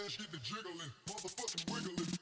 Ass get the jiggling, motherfucking wiggling.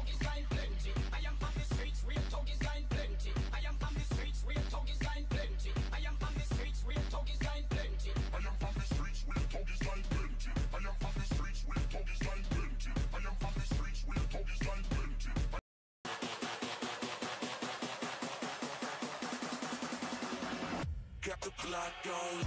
thuggies line plenty. I am from the streets, real thuggies line plenty. I am from the streets, real thuggies line plenty. I am from the streets, real thuggies line plenty. I am from the streets, real thuggies line plenty. I am from the streets, real thuggies line plenty. I am from the streets, real thuggies line plenty. Got the clock on.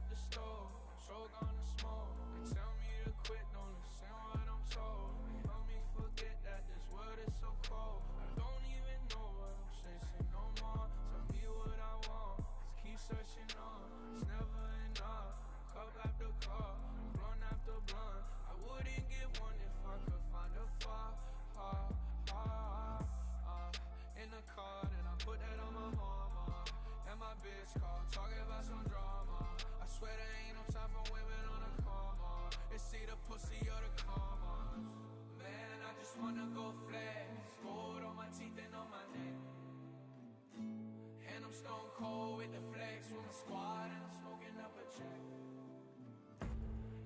at the store, stroke on the smoke. They tell me to quit, don't listen what I'm told. They help me forget that this world is so cold. I don't even know what I'm chasing no more. Tell me what I want, just keep searching on. It's never enough, cup after cup, blunt after blunt. I wouldn't get one if I could find a far, in the car, then I put that on my mama. And my bitch call, talking about some drama. I swear there ain't no time for women on a coma. It's either pussy or the commas. Man, I just wanna go flex. Gold on my teeth and on my neck. And I'm stone cold with the flex with my squad, and I'm smoking up a check.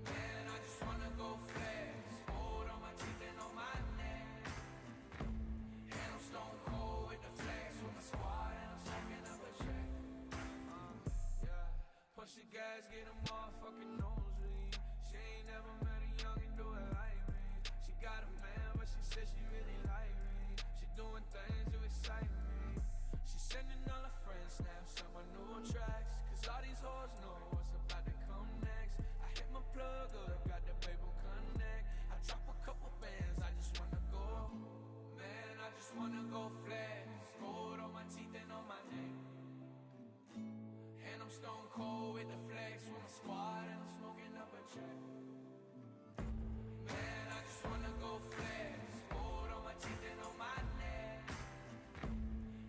Man, I just wanna go flex. Gold on my teeth and on my neck. And I'm stone cold with the flex with my squad, and I'm smoking up a check. Push the gas, get a motherfucking nosebleed. She ain't never met a youngin' do it like me. She got a man, but she said she really like me. She doing things to excite me. She sending all her friends snaps on my new tracks. Cause all these hoes know what's about to come next. I hit my plug up, got the paper connect. I drop a couple bands, I just wanna go. Man, I just wanna go flex. Gold on my teeth and on my neck. And I'm stone cold with the flex with my squad, and I'm smoking up a check. Man, I just wanna go flex. Gold on my teeth and on my neck.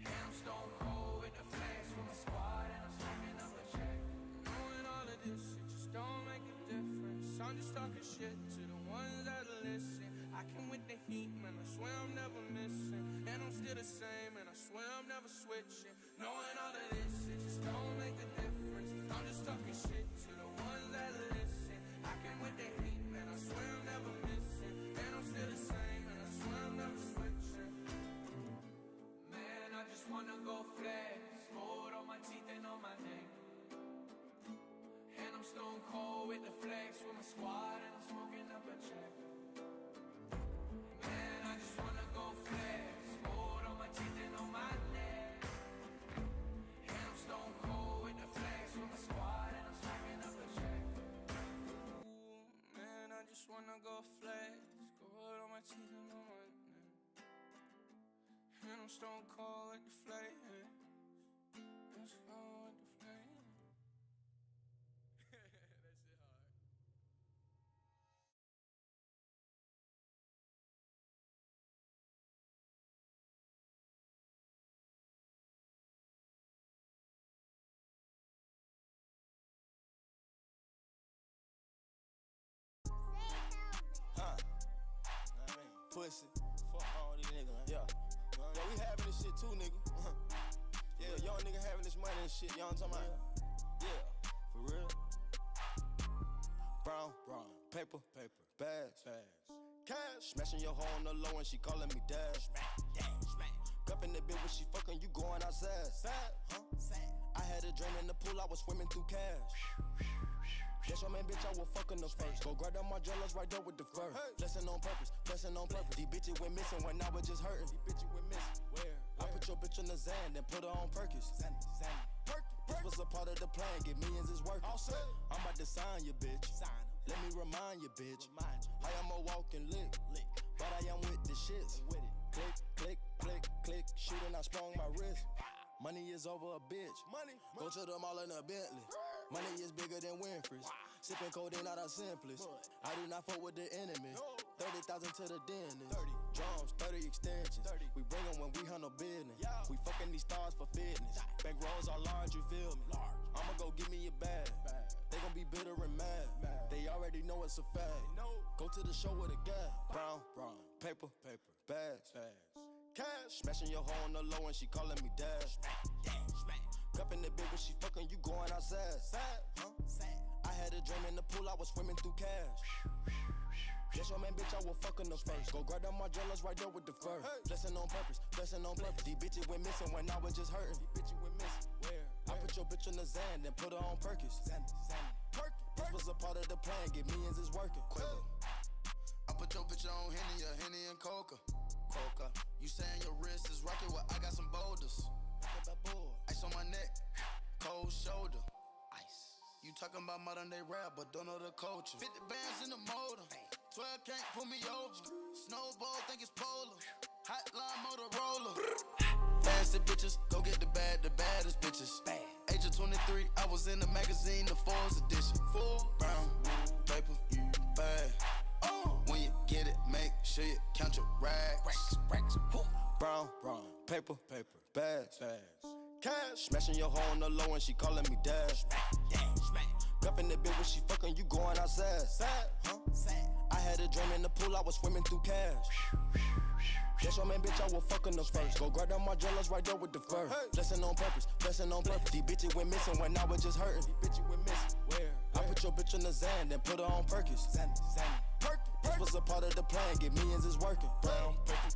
And I'm stone cold with the flex with my squad, and I'm smoking up a check. Knowing all of this, it just don't make a difference. I'm just talking shit to the ones that listen. I came with the heat, man, I swear I'm never missing. And I'm still the same, and I swear I'm never switching. Knowing all of this, it just don't make a difference. I'm just talking shit to the ones that listen. I came with the heat, man, I swear I'm never missing. And I'm still the same, and I swear I'm never switching. Man, I just wanna go flex. Gold on my teeth and on my neck. And I'm stone cold with the flex with my squad, and I'm smoking up a check. Man, I just wanna go flex. Gold on my teeth and on my neck. And I'm stone cold with the flex with my squad, and I'm smoking up a check. Ooh, man, I just wanna go flex. Gold on my teeth and on my neck. And I'm stone cold with the flex. I'm stone with the flex. That shit hard. Pussy, fuck all these niggas, man. Yeah, yeah, we having this shit too, nigga. Yeah, young nigga having this money and shit. Y'all talking about? Yeah, for real. Brown, paper, bags, cash. Smashing your hoe on the low and she calling me dad. Smack. Cupping the bitch when she fucking, you going outside. Sad. I had a dream in the pool, I was swimming through cash. That's your man, bitch, I will fuck in the first. Go grab down my jealous right there with the fur. Flexing on purpose. These bitches went missing when I was just hurting. Where? I put your bitch in the Zan, then put her on Perkins. This was a part of the plan, get millions is working. I'm about to sign you, bitch. Let me remind you, bitch. I am a walking lick, but I am with the shits. Click, shooting, I sprung my wrist. Money is over a bitch. Go to the mall in a Bentley. Money is bigger than Winfrey's. Sipping codeine out of Simplest. I do not fuck with the enemy. 30,000 to the dentist. 30 drums, 30 extensions. We bring them when we handle business. We fucking these stars for fitness. Bank rolls are large, you feel me? I'ma go give me a bag. They gon' be bitter and mad. They already know it's a fact. Go to the show with a guy. Brown, paper, bags, cash. Smashing your hoe on the low and she calling me dad. Smack. Cupping the bitch when she fucking, you going outside. Sad. I had a dream in the pool, I was swimming through cash. That's your man, bitch, I will fuck in the face. Go grab down my jealous right there with the fur. Flexing on purpose. These bitches went missing when I was just hurting. Where? I put your bitch in the Zan, then put her on Perkins. This was a part of the plan, get millions is working. I put your bitch on Henny and Coca. You saying your wrist is rocket, well I got some boulders. Ice on my neck, cold shoulder. Ice. You You talking about modern day rap, but don't know the culture. 50 bands in the motor, 12 can't pull me over. Snowball, think it's polar. Hotline Motorola. Fancy bitches, go get the baddest bitches. Age of 23, I was in the magazine, the Forbes edition. Full brown paper, bag. When you get it, make sure you count your racks. Brown paper, bags. Cash. Smashing your hoe on the low and she calling me dad. Cuffing the bitch when she fucking, you going outside. I had a dream in the pool, I was swimming through cash. That's your man, bitch, I will fucking the first. Go grab them Margellas right there with the fur. Blessing on purpose, blessing on purpose. These bitches went missing when I was just hurting. These bitches went missing. Where? I put your bitch in the Zan, then put her on Perkins. This was a part of the plan, get millions is working. Brown paper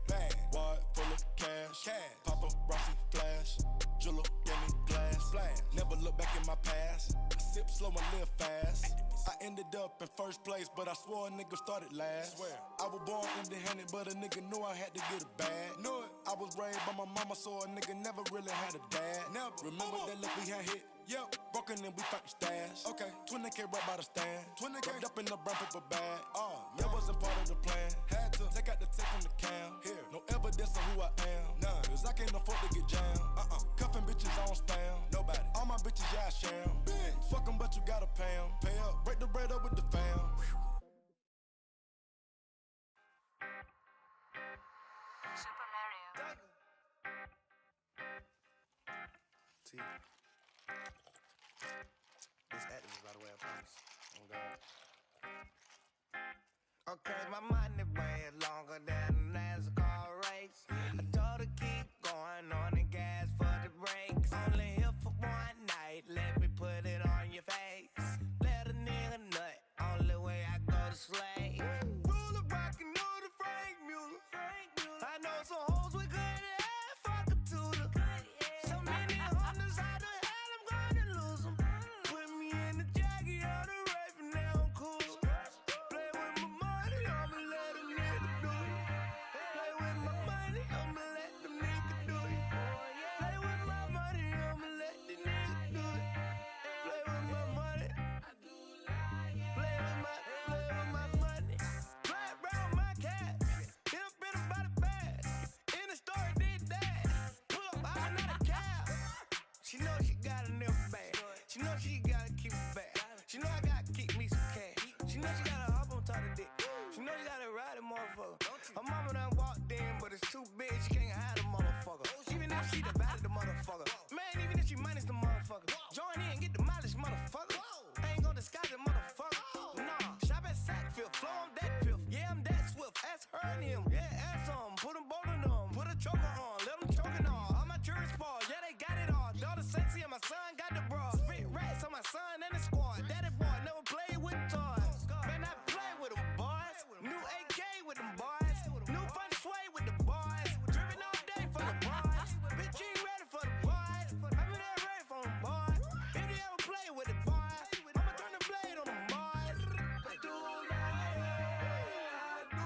bag, wad full of cash. Paparazzi flash, Jewel gave me glass. Never look back in my past. I sip slow and live fast. I ended up in first place, but I swore a nigga started last. I was born empty-handed, but a nigga knew I had to get a bag. Knew it. I was raised by my mama, so a nigga never really had a dad. Never. Remember that look we had hit? Yep. Broken and we found the stash. Okay. 20K right by the stand. 20K. Wrapped up in the brown paper bag. That wasn't part of the plan. Had to take out the tape from the cam. Here. No evidence of who I am. None. Cause I can't afford to get jammed. Cuffing bitches on spam. Nobody. All my bitches, yeah, I sham. Fuck 'em, but you gotta pay 'em. Pay up. Break the bread up with the fam. Super Mario. T. This activist, by the way, I promise. Oh, God. Okay, my money way longer than a NASCAR race. I told her keep going on the gas for the brakes. Only here for one night, let me put it on your face. Let a nigga nut, only way I go to slay. Rule of rock and know the Frank Mueller. I know some hoes with good hair, fuck a tutor. So many hunters out the hell, I'm gonna lose them. Put me in the jacket of the rape and now I'm cool. Play with my money, I'ma let a nigga do it. Play with my money, I'ma let the nigga do it. Play with my money, I'ma let the nigga do it. Play with my money. Play with my money. Play around my cat. Hit up in about a bag. In the store, did that. Pull up, I'm not a cab. She know she got a nigga bag. She know she gotta keep it back. She know I gotta keep me some cash. She know she gotta hop on top of dick. She know she gotta ride a motherfucker. Her mama done walked in, but it's too big, she can't hide the motherfucker. Even if she divided the motherfucker. Man, even if she minus the motherfucker. Join in, get the mileage, motherfucker. I ain't gonna disguise the motherfucker. Nah, shop at Sackfield, flow on that piff. Yeah, I'm that swift, ask her and him. Yeah, ask them, put them both on them. Put a choker on, let them choking on. All my children's fall, yeah, they got it all. Daughter sexy and my son got the bra. Spit rats on my son and the squad. Daddy boy never played with toys. Man, I play with them boys. New AK with them boys. New fun sway with the boys. Driven all day for the boys. Bitch, you ain't ready for the boys. I'm in there ready for them boys. If you ever play with the boys, I'ma turn the blade on them boys. I do like I do.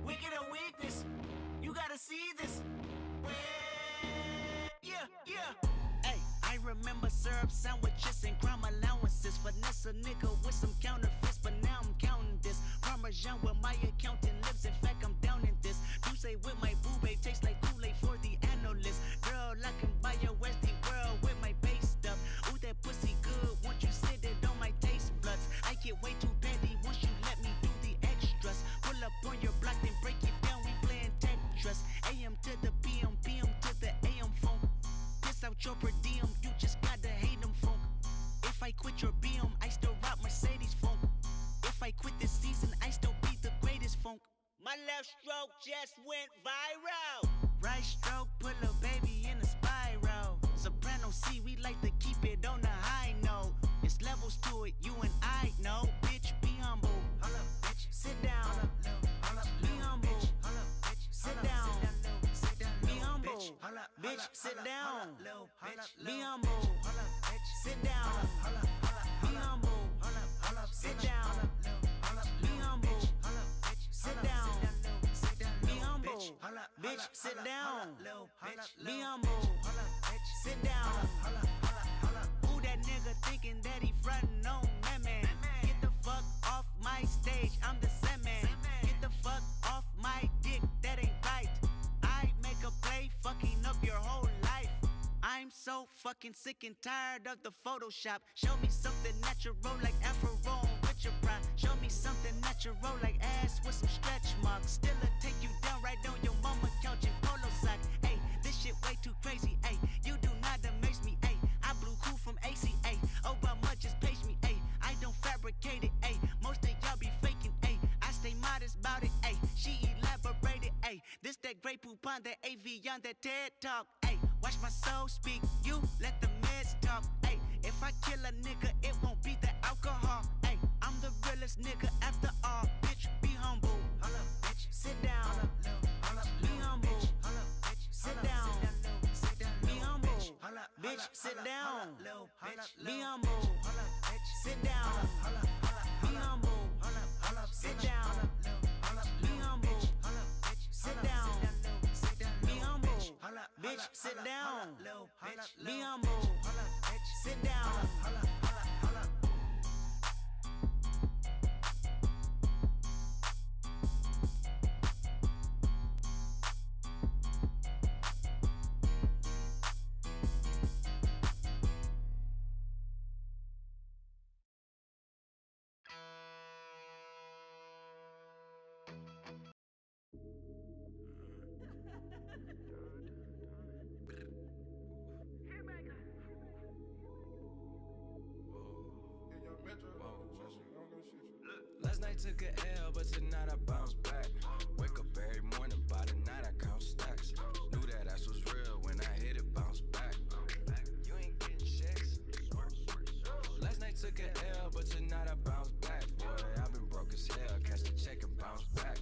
Wicked or weakness, you gotta see this. Yeah. Hey, I remember syrup sandwiches and crime allowances. Finesse a nigga with some counterfeits, but now I'm counting this. Parmesan with my accountant lips. In fact, I'm down in this. You say with my boo babe tastes like Kool-Aid for the analyst. Girl, I can buy your Westie world with my base stuff. Ooh, that pussy good. Once you sit it on my taste buds, I get way too petty once you let me do the extras. Pull up on your block, then break it down. We playing Tetris. AM to the PM, PM to the AM phone. Piss out your per diem, you just gotta hate them funk. If I quit your BM, I still rock Mercedes funk. If I quit this season, I still be the greatest funk. My left stroke just went viral. Right stroke, put a baby in a spiral. Soprano C, we like to keep it on the high note. It's levels to it, you and I know. Bitch, be humble. Sit down. Be humble. Sit down. Be humble. Bitch, sit down. Be humble. Sit down. Be humble. Sit down. Be humble. Sit down. bitch, sit down. Be humble, sit down. Who that nigga thinking that he frontin' on man? Get the fuck off my stage, I'm the same man. Get the fuck off my dick, that ain't right. I make a play, fucking up your whole life. I'm so fucking sick and tired of the Photoshop. Show me something natural like Afro with your pride. Show me something natural like ass with some stretch marks. Still take you down right on your mama couch in polo sock. Ayy, this shit way too crazy. Ayy, you do not amaze me. Ayy, I blew cool from ACA. Obama just page me. Ayy, I don't fabricate it. Ayy, most of y'all be faking. Ayy, I stay modest about it. Ayy, she elaborated. Ayy, this that Grey Poupon, that AV on that TED Talk. Ayy, watch my soul speak. You let the meds talk. Ayy, if I kill a nigga, it won't be the alcohol. Ayy, I'm the realest nigga after all. Bitch, be humble. Sit down. Be humble. Sit down. Be humble. Bitch, sit down. Be humble. Sit down. Be humble. Sit down. Be humble. Sit down. Be humble. Bitch, sit down. Be humble. Sit down. Last night took a L, but tonight I bounce back. Wake up every morning, by the night I count stacks. Knew that ass was real when I hit it, bounce back. You ain't getting checks. Last night took a L, but tonight I bounce back. Boy, I've been broke as hell, catch the check and bounce back.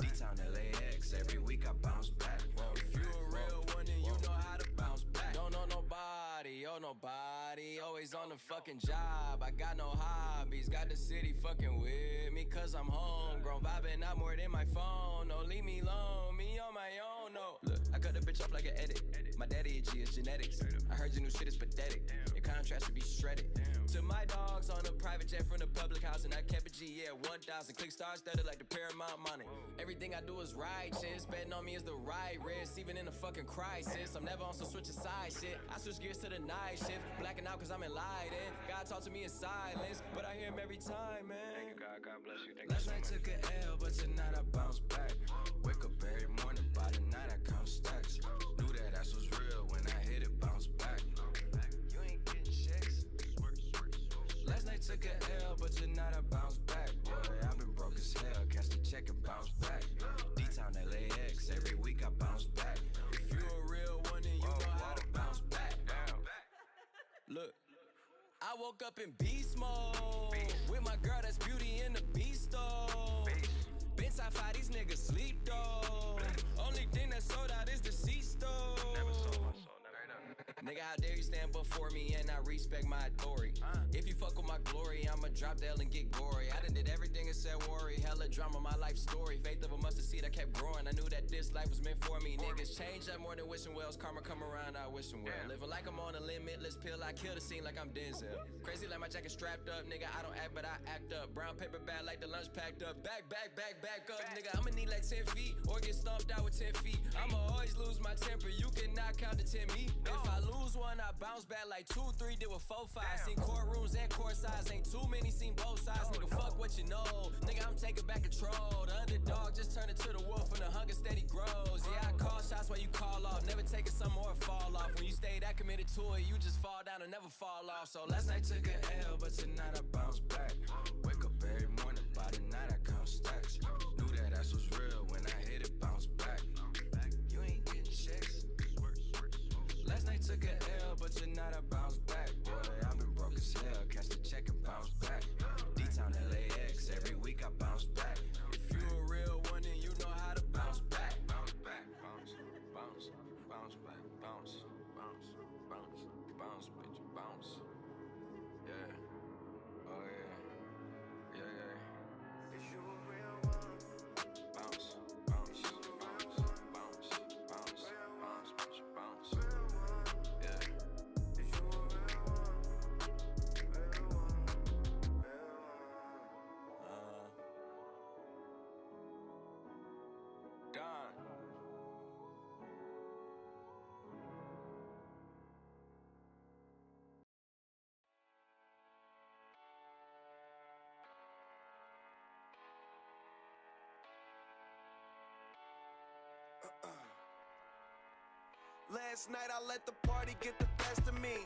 D-Town LAX, every week I bounce back. If you a real one, then you know how to bounce back. Don't know nobody, oh nobody, always on the fucking job. I got no hobbies, got the city fucking with me, cause I'm homegrown, vibing out more than my phone. No, leave me alone, me on my own, no. Look, I cut the bitch off like an edit. My daddy a G, it's genetics. I heard your new shit is pathetic. Your contrast should be shredded. To my dogs on a private jet from the public house, and I kept a G, yeah, 1,000. Click stars studded like the Paramount money. Everything I do is righteous. Betting on me is the right risk, even in a fucking crisis. I'm never on some switch side shit. I switch gears to the night shift. Blacking out cause I'm enlightened. God talk to me in silence, but I hear him every time, man. Thank you, God. God bless you. Thank Last you so night much. Took an L, but tonight I bounce back. Wake up every morning, by the night I count stacks. Knew that ass was real when I hit it, bounce back. You ain't getting checks. Last night took an L, but tonight I bounce back. Boy, I've been broke as hell, catch the check and bounce back. D-Town LAX, every week I bounce back. If you a real one, then you know how to bounce back. Look, I woke up in beast mode with my girl that's Beauty in the Beast though. Been top 5, these niggas sleep though. Only thing that's sold out is the C-store. Nigga, how dare you stand before me and I respect my authority. If you fuck with my glory, I'ma drop the L and get gory. I done did everything and said worry. Hella drama, my life story. Faith of a mustard seed, I kept growing. I knew that this life was meant for me. Niggas change up more than wishing wells. Karma come around, I wish them well. Living like I'm on a limitless pill. I kill the scene like I'm Denzel. Crazy like my jacket strapped up. Nigga, I don't act, but I act up. Brown paper bag like the lunch packed up. Back up. Nigga, I'ma need like 10 feet or get stomped out with 10 feet. I'ma always lose my temper. You cannot count to 10 me. If I lose one, I bounce back like 2, 3, did with 4, 5. Seen courtrooms and court sides, ain't too many, seen both sides. Nigga, fuck what you know. Nigga, I'm taking back control. The underdog just turned into the wolf and the hunger steady grows. Yeah, I call shots while you call off. Never taking some more fall off. When you stay that committed to it, you just fall down and never fall off. So last night took an L, but tonight I bounce back. Wake up every morning, by the night I count stacks. Knew that ass was real when I hit it, bounce back. You ain't getting checks. Last night took an L, but tonight I bounce back. Boy, I've been broke as hell, catch the check and bounce back. D-Town LAX, every week I bounce back. If you a real one, then you know how to bounce back. Bounce back, bounce, bounce, bounce back, bounce, bounce, bounce, bounce, bitch, bounce. Yeah, oh yeah, yeah, yeah. Is you a real one? Bounce, bounce, bounce, bounce. Last night I let the party get the best of me.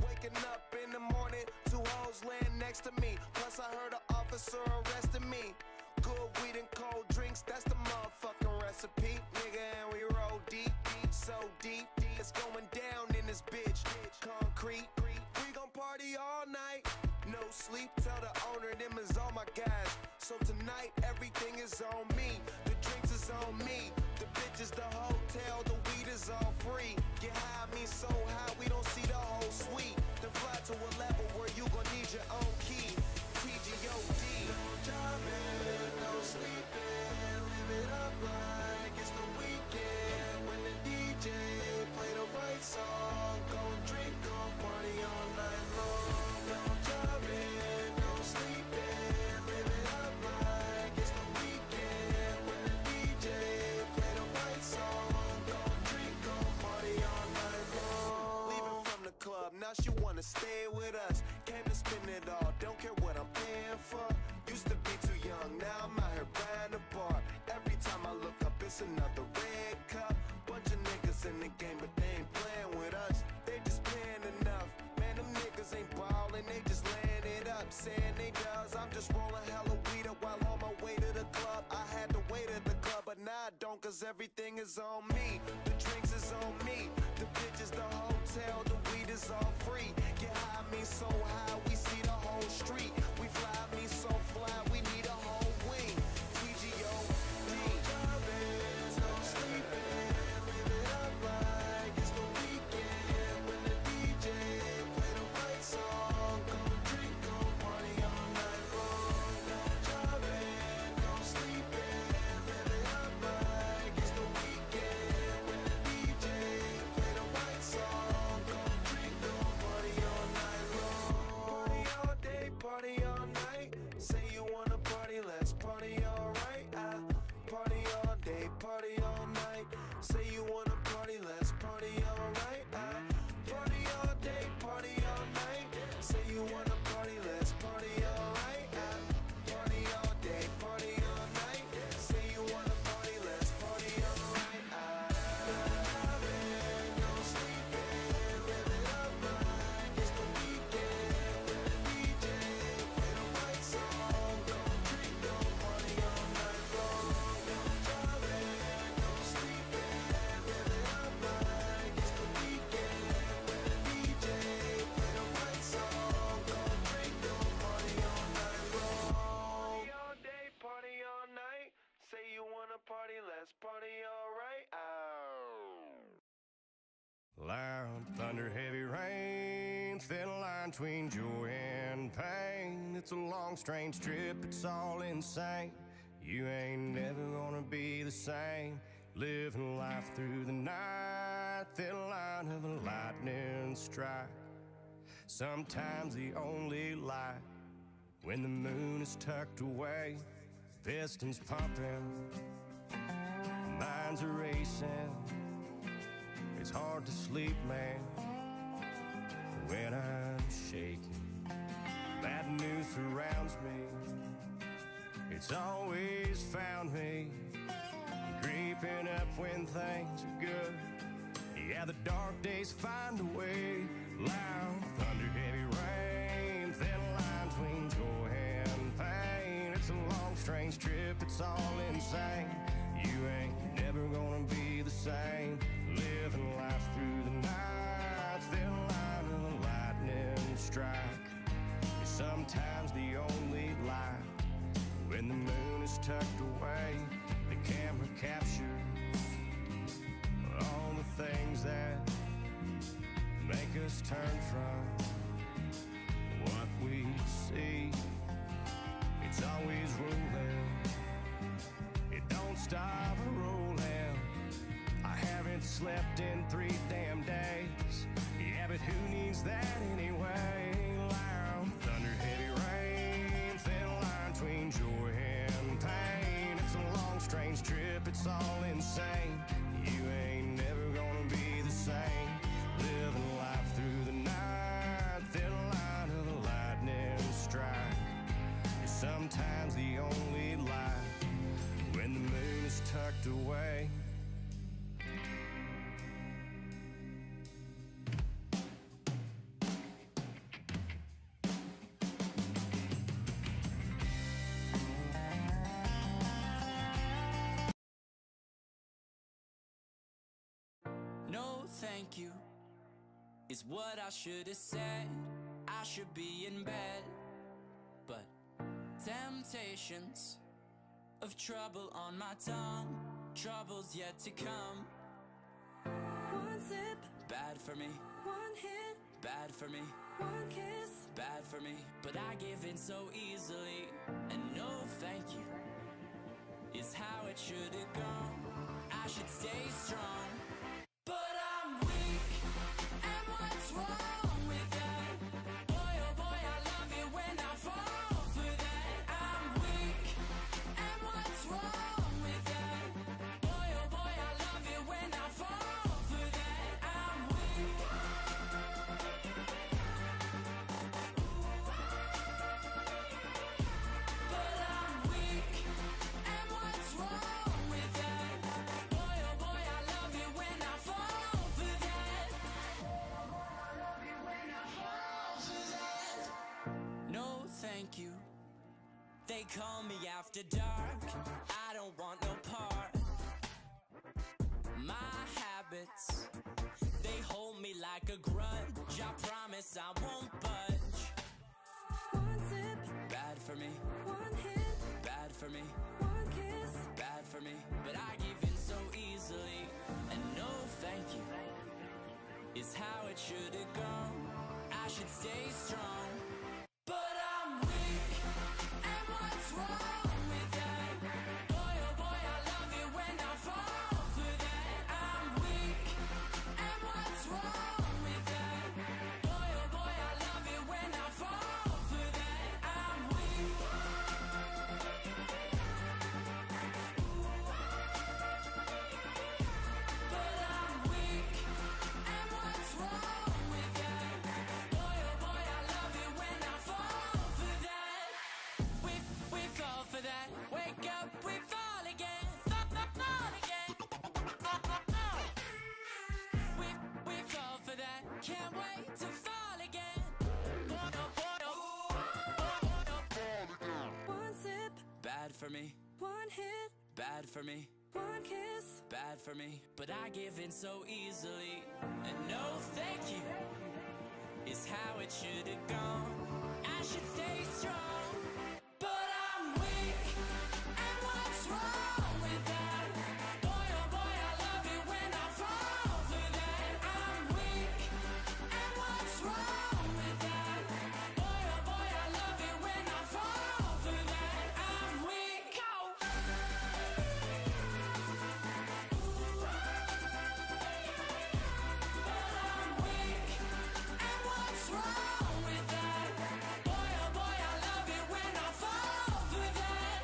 Waking up in the morning, 2 hoes laying next to me. Plus I heard an officer arrested me. Good weed and cold drinks, that's the motherfucking recipe. Nigga, and we roll deep, deep, so deep, deep. It's going down in this bitch. Concrete, we gon' party all night. No sleep, tell the owner them is all my guys. So tonight everything is on me. The drinks is on me. The bitches, the hotel, the weed is all free. Get high, me so high, we don't see the whole suite. Then fly to a level where you gon' need your own key. TGOD. No driving, no sleeping. Live it up like it's the weekend. When the DJ play the right song, gon' drink, gon' party all night long. No driving, no sleeping. Live it up like it's the weekend. When the DJ play the right song, gon' drink, gon' party all night long. Leaving from the club, now she wanna stay with us. Came to spend it all, don't care what I'm paying for. Used to be too young, now I'm out here buying a bar. Every time I look up, it's another red cup. Bunch of niggas in the game, but they ain't playing with us. They just paying enough. Man, them niggas ain't ballin', they just laying it up. Saying they does, I'm just rolling hella weed up while on my way to the club. I had to wait at the club, but now I don't, cause everything is on me. The drinks is on me. The bitches, the hotel, the weed is all free. Get high, me so high, we see the whole street. We fly, me so fly, we need a whole wing. TGOD. No driving, no sleeping. Live it up like it's the weekend. When the DJ play the right song, gon' drink, gon' party all night long. No driving, no sleeping. Live it up like it's the weekend. When the DJ play the right song, gon' drink, gon' party all night long. Party all day, party all night. Say you wanna party, let's party all right. Party all day, party all night. Say you wanna party, let's party all right. Party all day, party all night. Say you wanna party, let's party all right. Party all day, party all night. Say you wanna party, let's party all right. No driving, no sleeping. Live it up like it's the weekend. When the DJ play the right song, gon' drink, gon' party all night long. No driving, no sleeping. Live it up like it's the weekend. When the DJ play the right song, gon' drink, gon' party all night long. Party all day, party all night. Say you wanna party, let's party all right. Loud thunder, heavy rain, thin line between joy and pain. It's a long, strange trip, it's all insane. You ain't never gonna be the same. Living life through the night, thin line of a lightning strike. Sometimes the only light when the moon is tucked away. Pistons pumping, minds are racing. It's hard to sleep, man, when I'm shaking. Bad news surrounds me, it's always found me creeping up when things are good. Yeah, the dark days find a way. Loud thunder, heavy rain, thin line between joy and pain. It's a long, strange trip, it's all insane. You ain't never gonna be the same. Living life through the night, thin line of a lightning strike. Sometimes the only light when the moon is tucked away. The camera captures all the things that make us turn from what we see. It's always rolling, it don't stop rolling. I haven't slept in 3 damn days. Yeah, but who needs that anyway? Loud thunder, heavy rain, thin line between joy and pain. It's a long, strange trip, it's all insane. You ain't never gonna be the same. Living life through the night, thin line of a lightning strike. Sometimes the only light when the moon is tucked away. thank you is what I should have said. I should be in bed, but temptations of trouble on my tongue, trouble's yet to come. One sip, Bad for me, one hit, bad for me, one kiss. bad for me. But I give in so easily, and no thank you is how it should have gone. I should stay strong, but I'm weak, and what's wrong with that? Boy, oh boy, I love it when I fall for that. I'm weak, and what's wrong with that? Boy, oh boy, I love it when I fall for that. I'm weak. But I'm weak, and what's wrong with that? Boy, oh boy, I love it when I fall for that. No, thank you. They call me after dark. I don't want no part. My habits, they hold me like a grudge. I promise I won't budge. One sip, Bad for me, one hit, bad for me, one kiss. bad for me. But I give in so easily, and no thank you is how it should have gone. I should stay strong, but I'm weak, and what's wrong with that? Boy, oh boy, I love it when I fall for that. I'm weak, and what's wrong with that? Boy, oh boy, I love it when I fall for that. I'm weak. But I'm weak, and what's wrong with that? Boy, oh boy, I love it when I fall for that. We fall for that. Wake up, we fall again. Fall again. We fall for that. Can't wait to fall again. One sip, Bad for me, one hit, bad for me, one kiss. bad for me. But I give in so easily, and no thank you is how it should have gone. I should stay strong, but I'm weak, and what's wrong with that? Boy, oh boy, I love it when I fall for that. I'm weak, and what's wrong with that? Boy, oh boy, I love it when I fall for that. I'm weak. But I'm weak, and what's wrong with that? Boy, oh boy, I love it when I fall for that.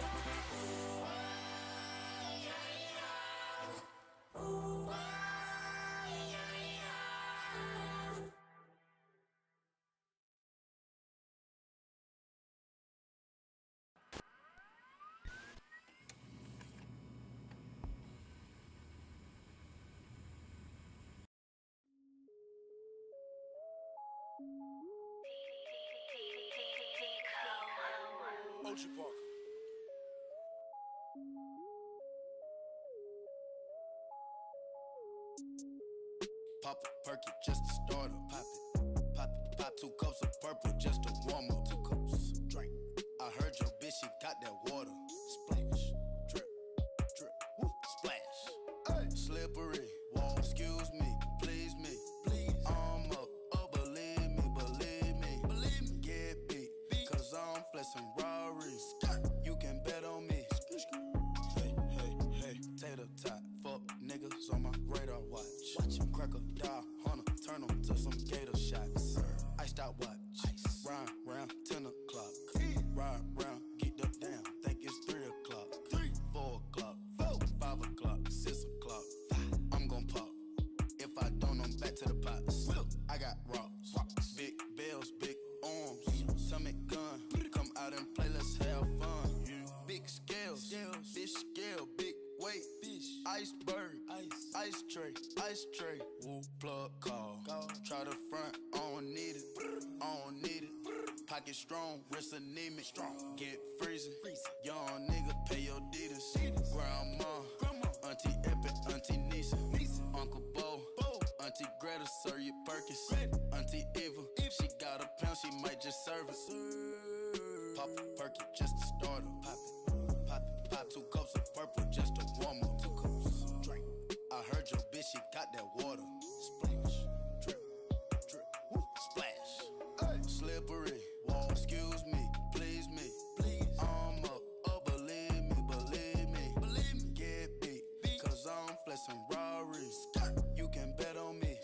Ochi Parker. Pop a perky just to start up. Pop it, pop it, pop 2 cups of purple just to warm up. 2 cups, drink. I heard your bitch, she got that water. Splash, drip, drip, woo, splash. Hey. Slippery, wall, excuse me, please me, please. I'm up, believe me, get beat, cause I'm flexing Rari's. You can bet on me. Hey, hey, hey, tater tot, fuck niggas on my radar watch. Crack a die, hunter, turn 'em to some gator shots. Iced out watch, round, 10 o'clock. Ride round, get up down, think it's 3 o'clock. 4 o'clock, 5 o'clock, 6 o'clock. I'm gon' pop. If I don't, I'm back to the pots. I got rocks, big bells, big arms, stomach gun. Come out and play, let's have fun. Big scales, fish scale, big weight, iceberg, ice tray, woo, plug call. Try to front, I don't need it, Pocket strong, wrist anemic, get freezing. Young nigga, pay your Adidas. Grandma, Auntie Epic, Auntie Nisa, Uncle Bo, Auntie Auntie Greta, serve you Perkins. Auntie Eva, if she got a pound, she might just serve it. Pop a Perky just to start her. Pop it, pop it, pop 2 cups of purple just to warm her. 2 cups, drink. I heard your bitch, she got that water. Splash, drip, drip, woo, splash. Hey. Slippery, whoa, excuse me, please me, please. I'm up, believe me, believe me, believe me. Get beat, cause I'm flexing Rari. You can bet on me.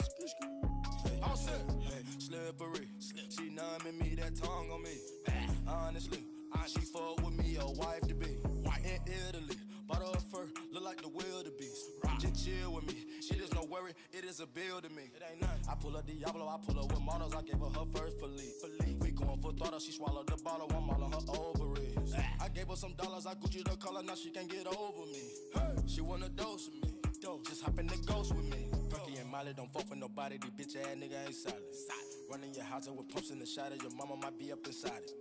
All set. Hey, slippery, she numbing me, that tongue on me. Honestly, she fuck with me, a wife to be. In Italy, bought her a fur, look like the wildebeest. Just chill with me, shit is no worry, it is a bill to me. It ain't nothing. I pull up Diablo, I pull up with models, I gave her first Philippe. We going for throttle, she swallowed the bottle, I'm all on her ovaries. I gave her some dollars, I Gucci the color, now she can't get over me. She wanna dose with me, just hop in the ghost with me. Perky and Molly don't fuck with nobody, these bitch ass nigga ain't solid. Running your house with pumps in the shot of your mama might be up inside it.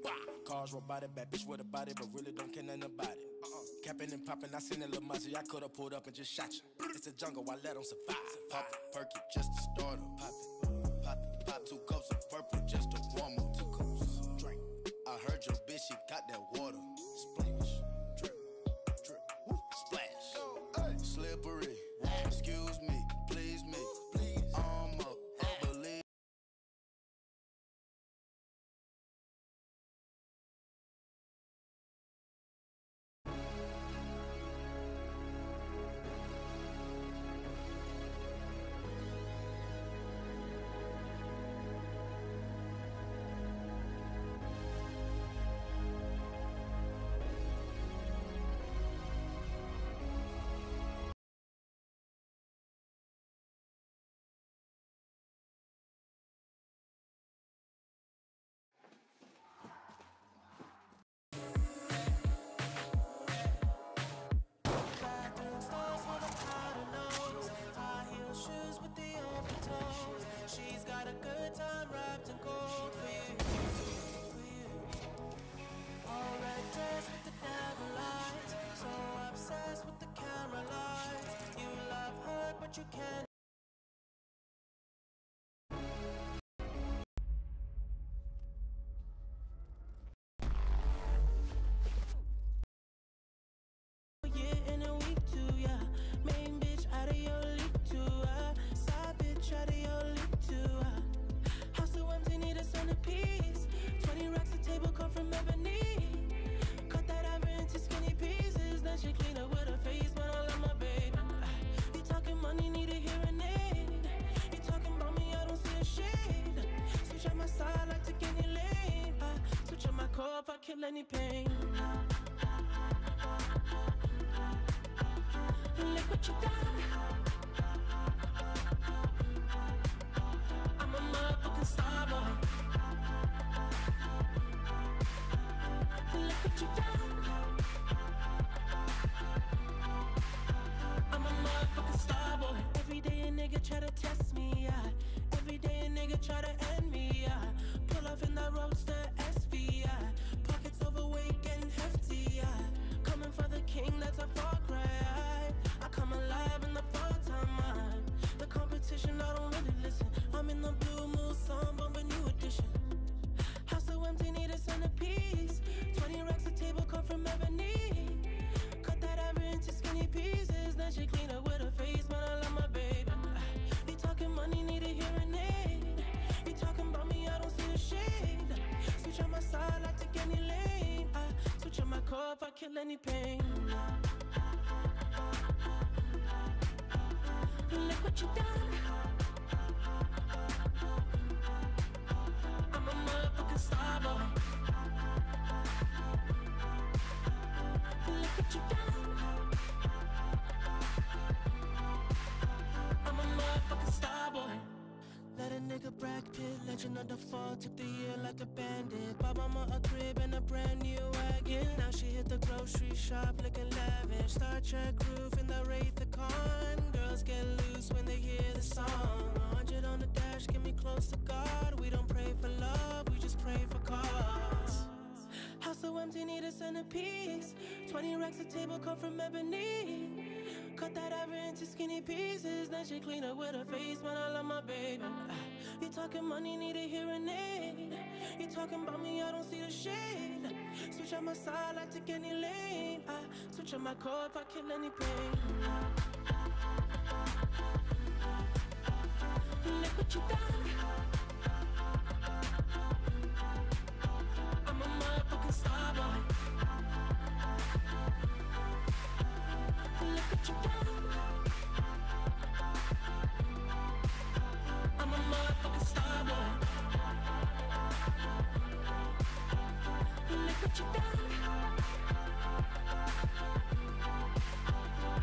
Cars robotic, bad bitch with a body, but really don't care nothing about it. Capping and popping, I seen a little Mozzie, I could've pulled up and just shot you. It's a jungle, I let them survive. Pop a Perky just to start her. Pop it, pop it, pop 2 cups of purple just to warm her. 2 cups, drink. I heard your bitch, she got that water. Splash, drip, drip, woo, splash. Hey. Slippery, excuse me, please me, please. I'm up, believe. Bathroom stalls full of powder nose, high heel shoes with the open toes. She's got a good time wrapped in gold for you, for you. All red dress with the devil eyes, so obsessed with the camera lights. You love her, but you can't. Yeah, in a week too, yeah. Main bitch out of your league too, side bitch out of your league too, House so empty, need a centerpiece. 20 racks a table come from ebony. Cut that ever into skinny pieces. Then she clean up with her face, but I love my baby. You talking money, need a hearing aid. You talking about me, I don't see a shade. Switch on my side, like take any lane. Switch on my core if I kill any pain. Look what you done. I'm a motherfucking star boy. Look what you done. I'm a motherfucking star boy. Every day a nigga try to test me, yeah. Every day a nigga try to end me, yeah. Pull off in that roadster SV, yeah. Pockets overweight, getting hefty, yeah. Coming for the king, that's a far cry. I come alive in the fall time. The competition, I don't really listen. I'm in the blue mood, song bumping new edition. House so empty, need a centerpiece. 20 racks a table come from ebony. Cut that ever into skinny pieces. Then she clean up with her face, but I love my baby. You talking money, need a hearing aid. You talking about me, I don't see a shade. Switch on my side, like take any lane. Switch on my core if I kill any pain. Look what you done. I'm a motherfucking star boy. Look what you done. I'm a motherfucking star boy. Let a nigga Brad Pitt, legend of the fall, took the year like a bandit. Bought mama a crib and a brand new wagon. Now she hit the grocery shop looking lavish. Star Trek roof in the Wraith the Con. Girls get loose when they hear the song. 100 on the dash, get me close to God. We don't pray for love, we just pray for cause. House so empty, need a centerpiece. 20 racks a table come from ebony. Cut that ever into skinny pieces, then she clean up with her face, man, I love my baby. You talking money, need a hearing aid. You talking about me, I don't see the shade. Switch on my side, I take any lane. I switch on my core if I kill any pain. Look what you done. I'm a motherfucking star boy. Look what you done. I'm a motherfucking star boy. Look what you done.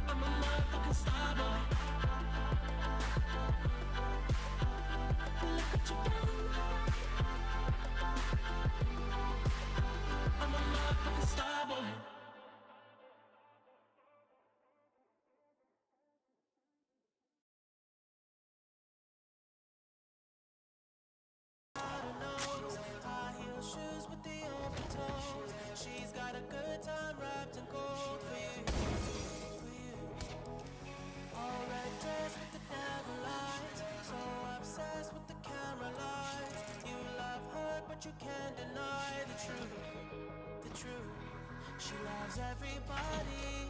I'm a motherfucking star boy. Look what you done. I'm a motherfucking star boy. High heel shoes with the open toes. She's got a good time wrapped in gold for you, for you. All red dress with the devil eyes. So obsessed with the camera lights. You love her, but you can't deny the truth, the truth. She loves everybody.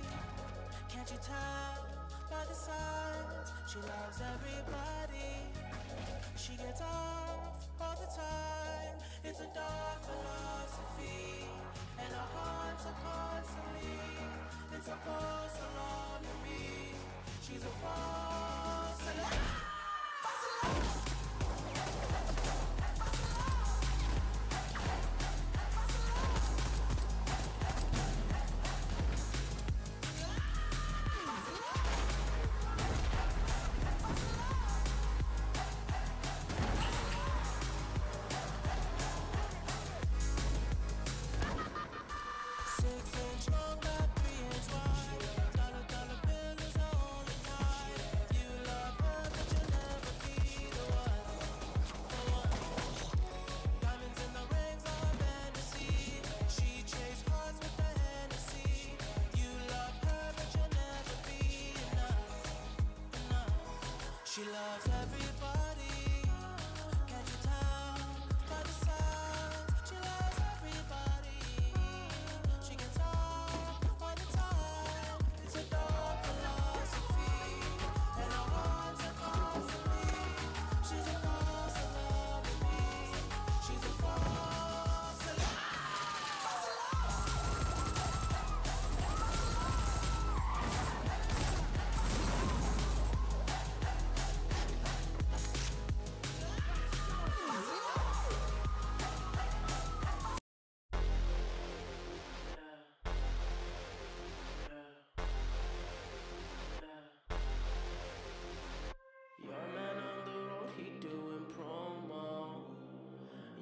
Can't you tell by the signs? She loves everybody. She gets off all the time. It's a dark philosophy, and her haunts are constantly. It's a false alarm to me. She's a false alarm. She loves everybody. Can't you tell by the signs? She loves everybody. She gets off all the time. It's a dark philosophy, and her heart's are constantly. She's a false alarm to me. She's a false alarm. Your man on the road, he doing promo.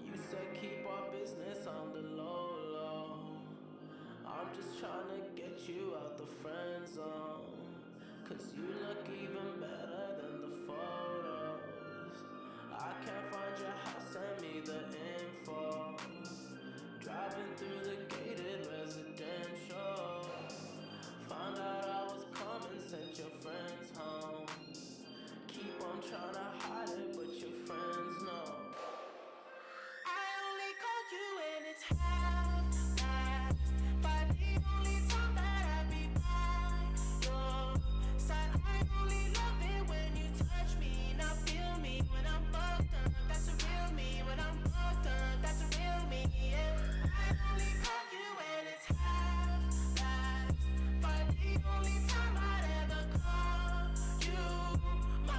You said keep our business on the low, low. I'm just trying to get you out the friend zone. Cause you look even better than the photos. I can't find your house, send me the info. Driving through the gated residential. Found out I was coming, sent your friends home. Keep on trying to hide it, but your friends know. I only call you when it's half-past, but the only time that I be by your side. I only love it when you touch me, not feel me when I'm fucked up. That's a real me when I'm fucked up. That's a real me, yeah. I only call you when it's half-past, but the only time I'd ever call you. I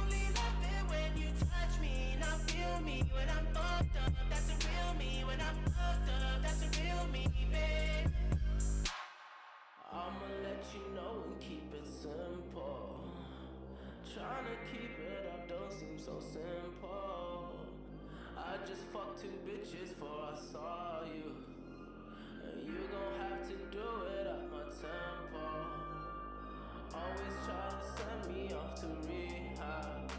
only love it when you touch me, not feel me when I'm fucked up. That's a real me when I'm fucked up. That's a real me, babe. I'ma let you know and keep it simple. Trying to keep it up don't seem so simple. I just fucked 2 bitches before I saw you, and you gon' have to do it at my tempo. Always try to send me off to rehab.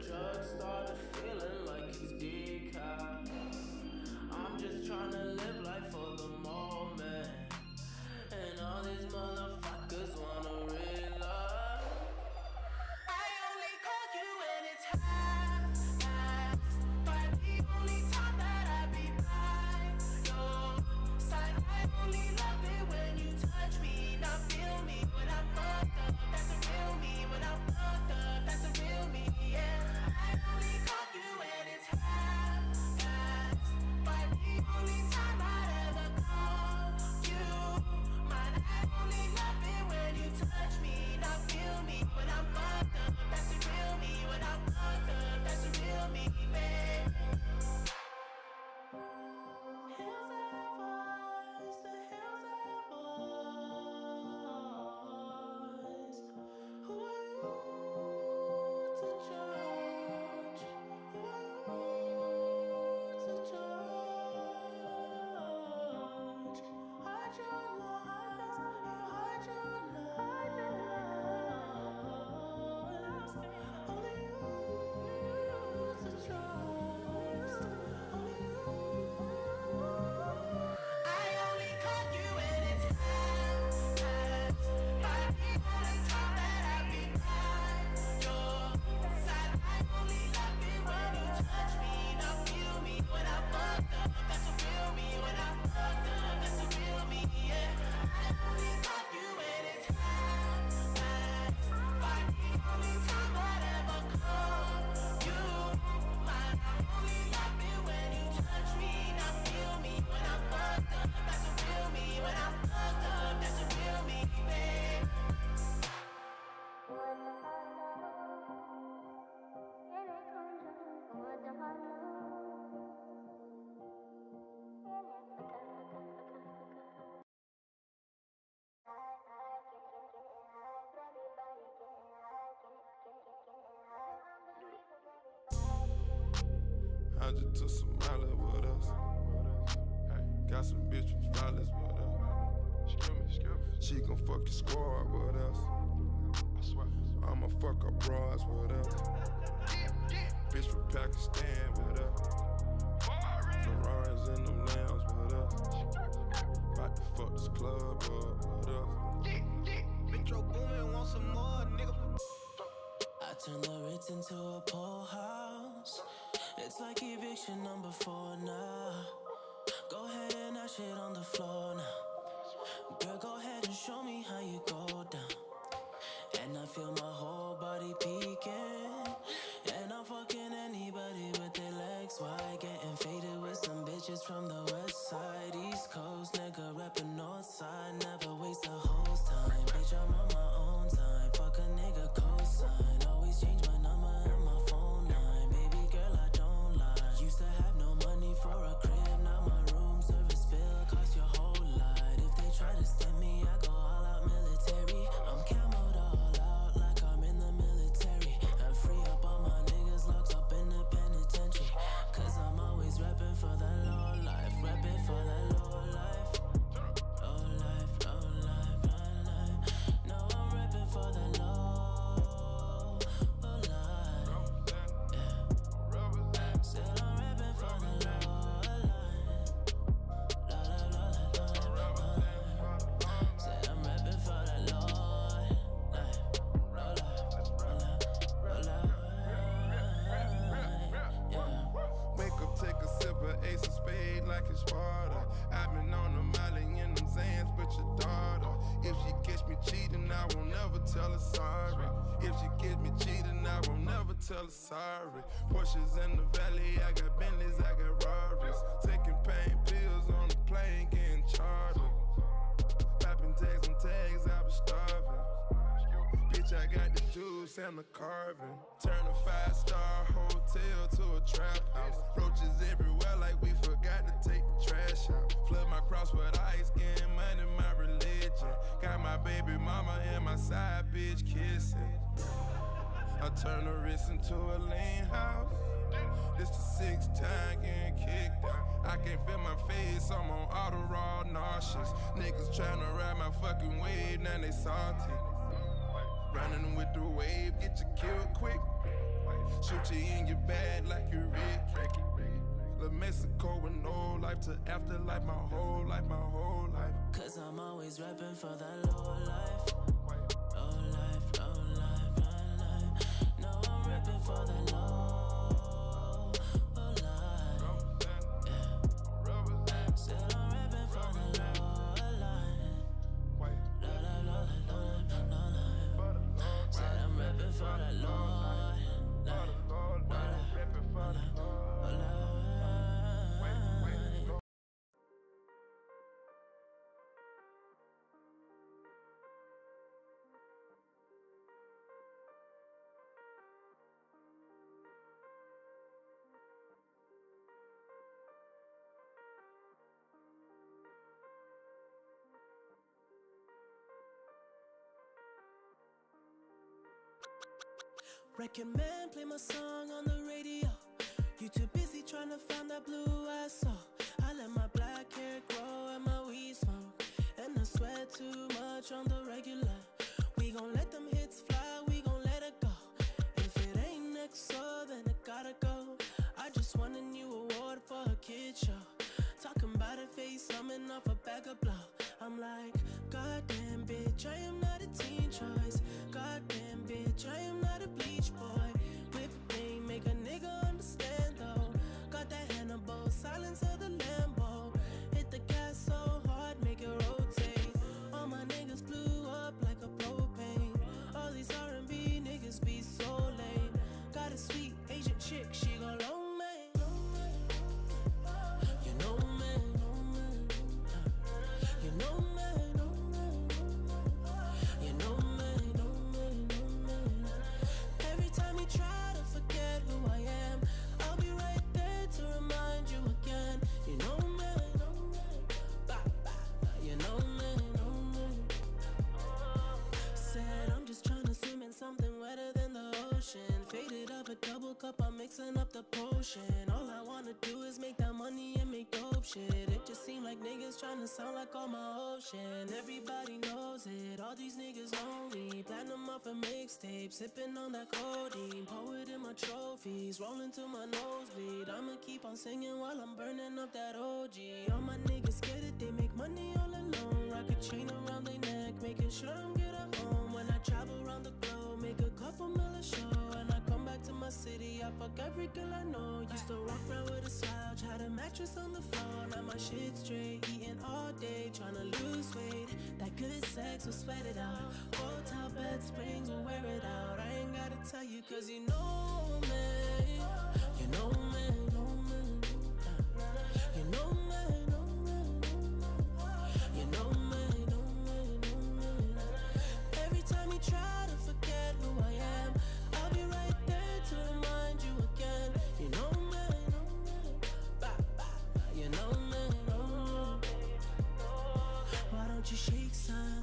Drugs started feeling like it's decaf. I'm just trying to live life for the moment, and all these motherfuckers wanna relax. I just took some Miley with us. Got some bitch from Flawless with us. She gon' fuck your squad with us. I'ma fuck her bras with us. Bitch from Pakistan with us. Ferraris in them lambs with us. About to fuck this club up with us. Metro Boomin, want some more, nigga. I turn the Ritz into a pool house. It's like eviction number 4 now. Go ahead and ash it on the floor now. Girl, go ahead and show me how you go down. And I feel my whole body peeking. And I'm fucking anybody with their legs wide. Getting faded with some bitches from the west side. East Coast, nigga reppin' north side. Never waste a hoe's time. Bitch, I'm on my own time. Fuck a nigga cosign. Always change my number and my phone line. Baby girl, I don't lie. Used to have no money for a crib. Now my room service bill cost your whole lot. If they try to stem me, I go all out military. I'm camoed all out like I'm in the military. And free up all my niggas locked up in the penitentiary. Cause I'm always reppin' for the low life. Reppin' for the low life. Low life, low life, low life. No, I'm reppin' for the low life. Yeah. Still I'm reppin' for the low life. Low life, low life, low life, low life. Said I'm reppin' for the low life. Low life, low life, low life. Yeah. Wake up, take a sip of Ace of Spade like it's Sparta. I've been on the Molly in them Zans, but your daughter. If she catch me cheating, I won't never tell her sorry. If she catch me cheating, I won't never tell her sorry. Porsches in the valley, I got Bentleys, I got Rarries. Taking pain pills on the plane, getting chartered. Popping tags on tags, I was starving. Bitch, I got the juice and the carving. Turn a 5-star hotel to a trap house. Roaches everywhere like we forgot to take the trash out. Flood my cross with ice, getting money, my religion. Got my baby mama and my side bitch kissing. I turn the wrist into a lean house. This the 6th time getting kicked out. I can't feel my face, I'm on Adderall, nauseous. Niggas tryna ride my fucking wave, now they salty. Running with the wave, get you killed quick. Shoot you in your bag like you Rick. La Mexico with no life to afterlife, my whole life, my whole life. Cause I'm always reppin' for the low life. Low life, low life, low life. No, I'm reppin' for the low life. Yeah. Still I'm reppin' for the low life. Low life, low life, low life, low life. Said I'm reppin' for the low life. Record man, play my song on the radio. You too busy trying to find that blue I saw. I let my black hair grow and my weed smoke. And I sweat too much on the regular. We gon' let them hits fly, we gon' let it go. If it ain't next, so then it gotta go. I just won a new award for a kid show. Talking about a face, coming off a bag of blow. I'm like, goddamn bitch, I am not a teen choice. Goddamn bitch, I am not a bleach boy. Whip pain, make a nigga understand though. Got that Hannibal, silence of the Lambo. Hit the gas so hard, make it rotate. All my niggas blew up like a propane. All these R&B niggas be so lame. Got a sweet Asian chick, she go long man. You know man, you know man, a double cup, I'm mixing up the potion. All I wanna do is make that money and make dope shit. It just seem like niggas tryna sound like on my ocean. Everybody knows it, all these niggas know me. Platinum off a mixtape, sipping on that codeine. Poet in my trophies, rolling to my nosebleed. I'ma keep on singing while I'm burning up that OG. All my niggas scared that they make money all alone. Rock a chain around their neck, making sure I'm good at home. When I travel around the globe, make a couple mil a show. And I come back to my city, I fuck every girl I know. Used to walk around with a slouch, had a mattress on the floor. Now my shit straight, eating all day, tryna lose weight. That good sex will sweat it out. Hotel bed springs will wear it out. I ain't gotta tell you, cause you know me. You know me, know me. You know me, know me, you know me, know me, know me. Every time you try to forget who I am, I'll be right there to remind you again. You know me, know me, you know me, know me. Why don't you shake some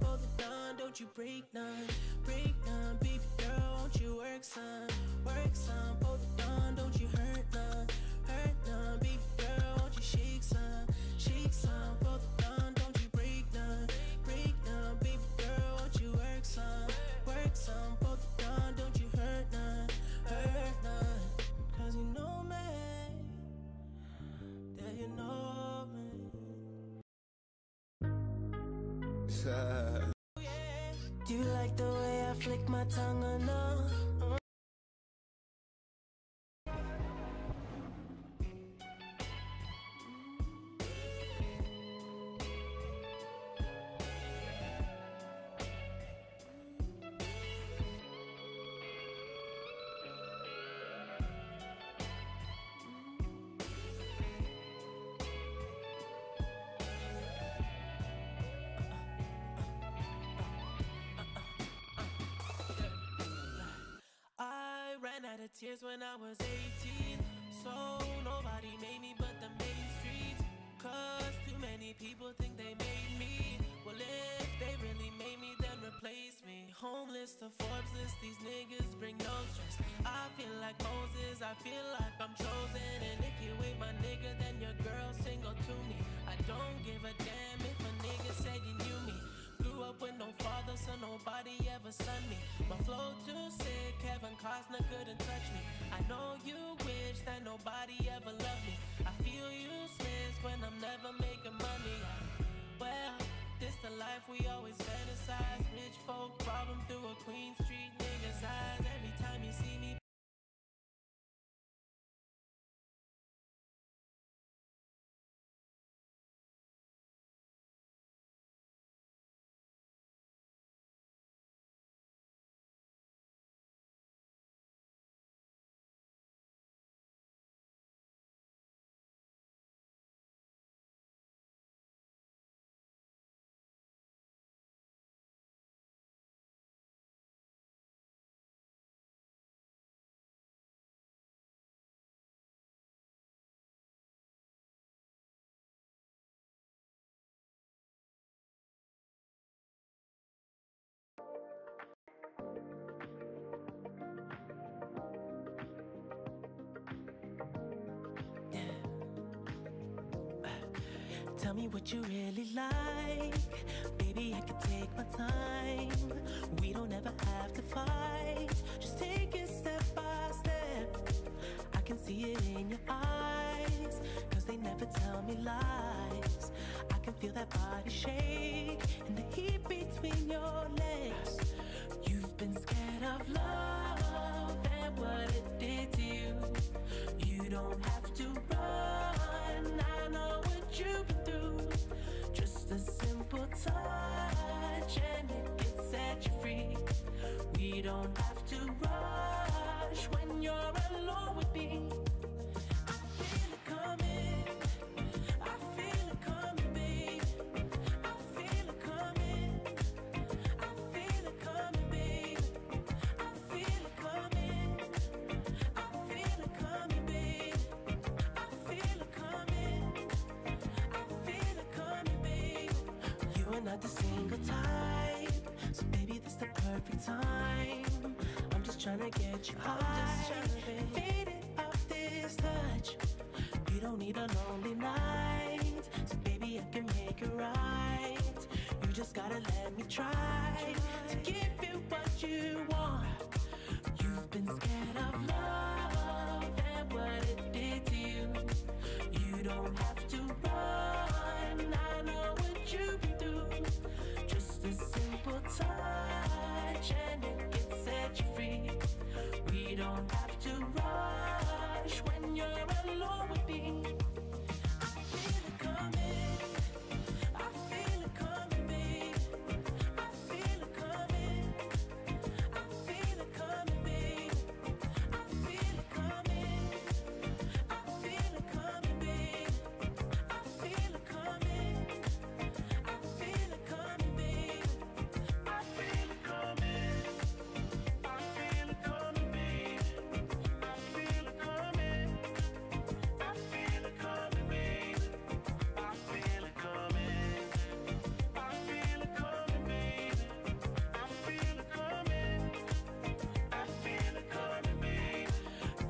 for the dawn? Don't you break none, baby girl, won't you work some for the dawn? Don't you hurt none, baby girl, won't you shake some for the dawn? Don't you break none, baby girl, won't you work some for the dawn? Don't you hurt none, cause you know me, that you know me. Do you like the way I flick my tongue or no? I ran out of tears when I was 18, so nobody made me but the main streets. Cause too many people think they made me. Well, if they really made me, then replace me. Homeless to Forbes list, these niggas bring no stress. I feel like Moses, I feel like I'm chosen. And if you ain't my nigga, then your girl single to me. I don't give a damn if a nigga said you knew me. Grew up with no father, so nobody ever son me. My flow too sick, Kevin Costner couldn't touch me. I know you wish that nobody ever loved me. I feel useless when I'm never making money. Well, this the life we always fantasize. Rich folk problem through a Queen Street nigga's eyes. Every time you see me, tell me what you really like. Baby, I can take my time. We don't ever have to fight. Just take it step by step. I can see it in your eyes, cause they never tell me lies. I can feel that body shake and the heat between your legs. You've been scared of love and what it did to you. You don't have to run, I know what you've been through. Just a simple touch and it can set you free. We don't have to rush when you're alone with me. I feel it coming, I feel it coming, babe. I feel it coming, I feel it coming, babe. I feel it coming, I feel it coming, babe. I feel it coming, I feel it coming, babe. You are not the single type, so baby, this the perfect time. I'm just tryna get you high. Faded off this touch. You don't need a lonely night. So baby, I can make it right. You just gotta let me try to give you what you want. You've been scared of love and what it did to you. You don't have to run. I know what you've been through. Just a simple touch and it can set you free. We don't have to rush when you're alone with me. I feel it coming. I feel it coming, babe. I feel it coming. I feel it coming, babe. I feel it coming. I feel it coming, babe. I feel it coming. I feel it coming, babe. I feel it coming. I feel it coming, babe. I feel it coming. I feel it coming, babe. I feel it coming. I feel it coming, babe. I feel it coming. I feel it coming, babe.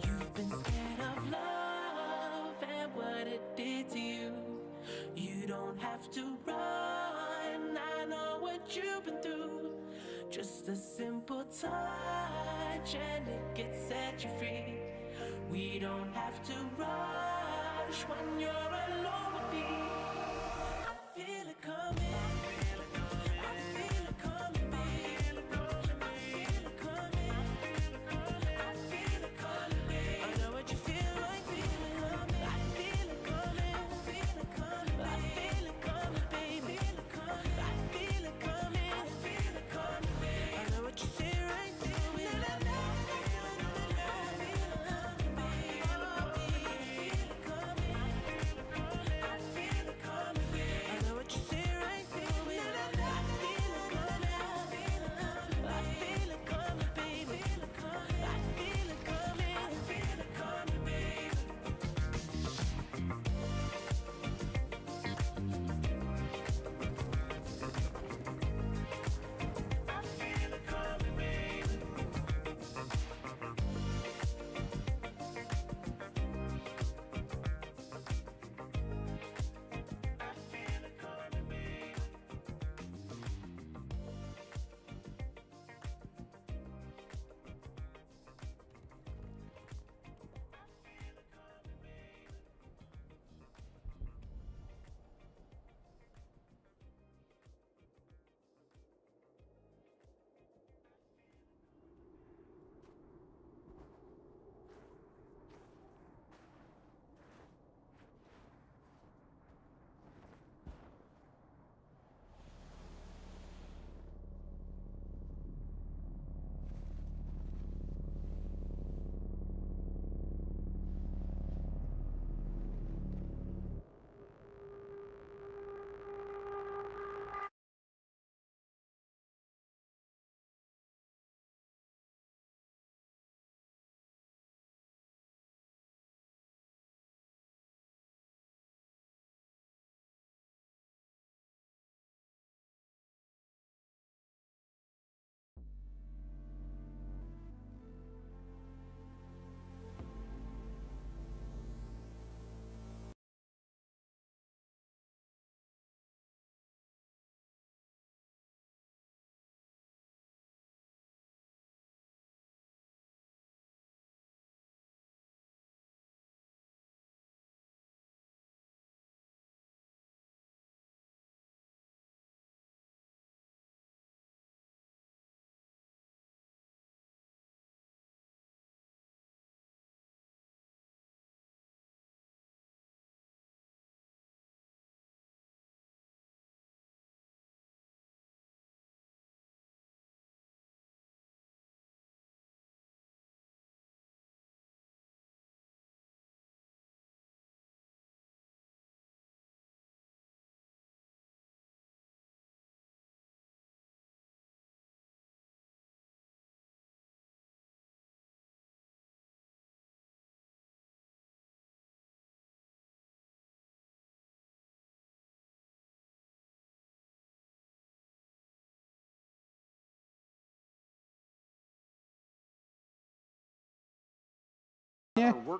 You've been scared of love and what it did to you. You don't have to run. I know what you've been through. Just a simple touch and it can set you free. We don't have to rush when you're alone with me. I feel it coming. I feel it coming, babe. I feel it coming. I feel it coming, babe. I know what you feel like feeling coming. I feel it coming. I feel it coming, babe. I feel it coming, babe. I feel it coming. I feel it coming, babe. I know what you see right there. I feel it coming.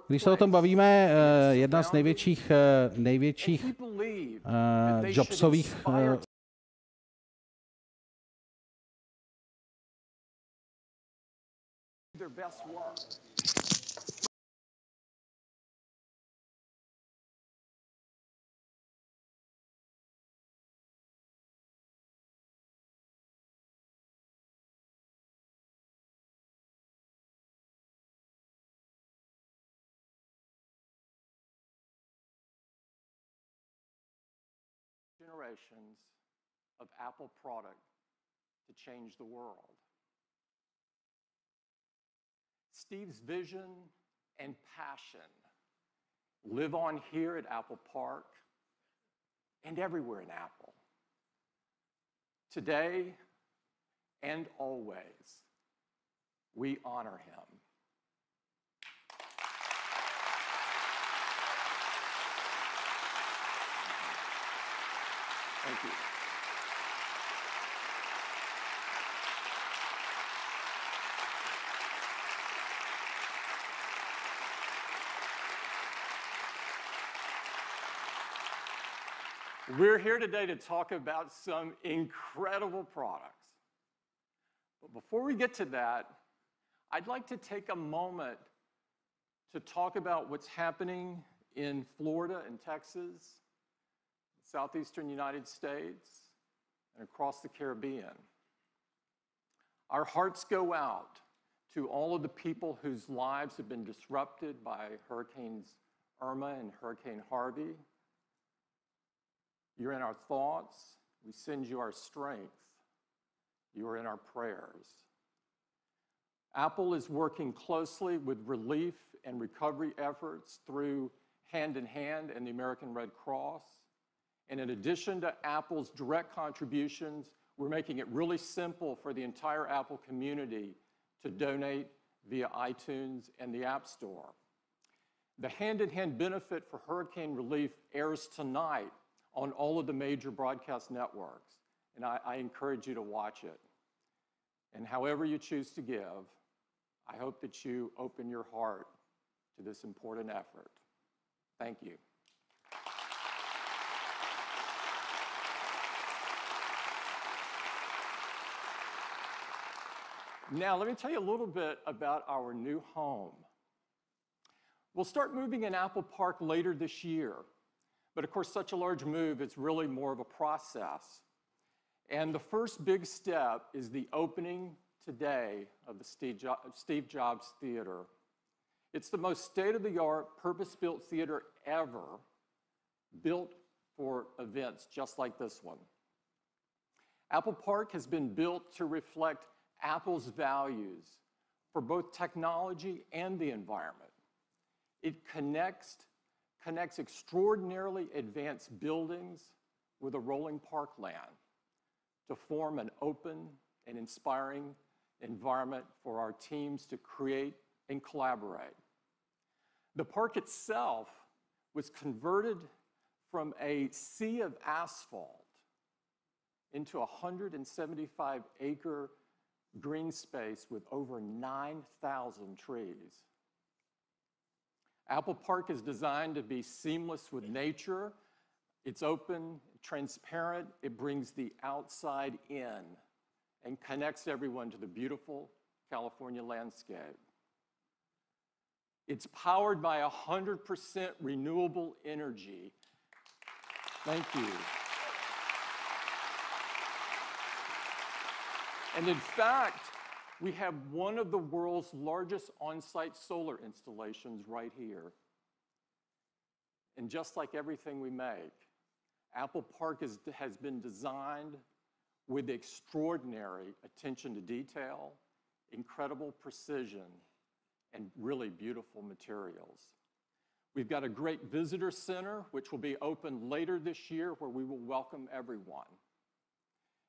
Když se o tom bavíme, jedna z největších Jobsových generations of Apple product to change the world. Steve's vision and passion live on here at Apple Park and everywhere in Apple. Today and always, we honor him. Thank you. We're here today to talk about some incredible products. But before we get to that, I'd like to take a moment to talk about what's happening in Florida and Texas, southeastern United States, and across the Caribbean. Our hearts go out to all of the people whose lives have been disrupted by Hurricanes Irma and Hurricane Harvey. You're in our thoughts. We send you our strength. You are in our prayers. Apple is working closely with relief and recovery efforts through Hand in Hand and the American Red Cross. And in addition to Apple's direct contributions, we're making it really simple for the entire Apple community to donate via iTunes and the App Store. The Hand in Hand benefit for hurricane relief airs tonight on all of the major broadcast networks, and I encourage you to watch it. And however you choose to give, I hope that you open your heart to this important effort. Thank you. Now, let me tell you a little bit about our new home. We'll start moving in Apple Park later this year, but of course, such a large move is really more of a process. And the first big step is the opening today of the Steve Jobs Theater. It's the most state-of-the-art, purpose-built theater ever, built for events just like this one. Apple Park has been built to reflect Apple's values for both technology and the environment. It connects extraordinarily advanced buildings with a rolling parkland to form an open and inspiring environment for our teams to create and collaborate. The park itself was converted from a sea of asphalt into a 175-acre green space with over 9,000 trees. Apple Park is designed to be seamless with nature. It's open, transparent. It brings the outside in and connects everyone to the beautiful California landscape. It's powered by 100% renewable energy. Thank you. And in fact, we have one of the world's largest on-site solar installations right here. And just like everything we make, Apple Park has been designed with extraordinary attention to detail, incredible precision, and really beautiful materials. We've got a great visitor center, which will be open later this year, where we will welcome everyone.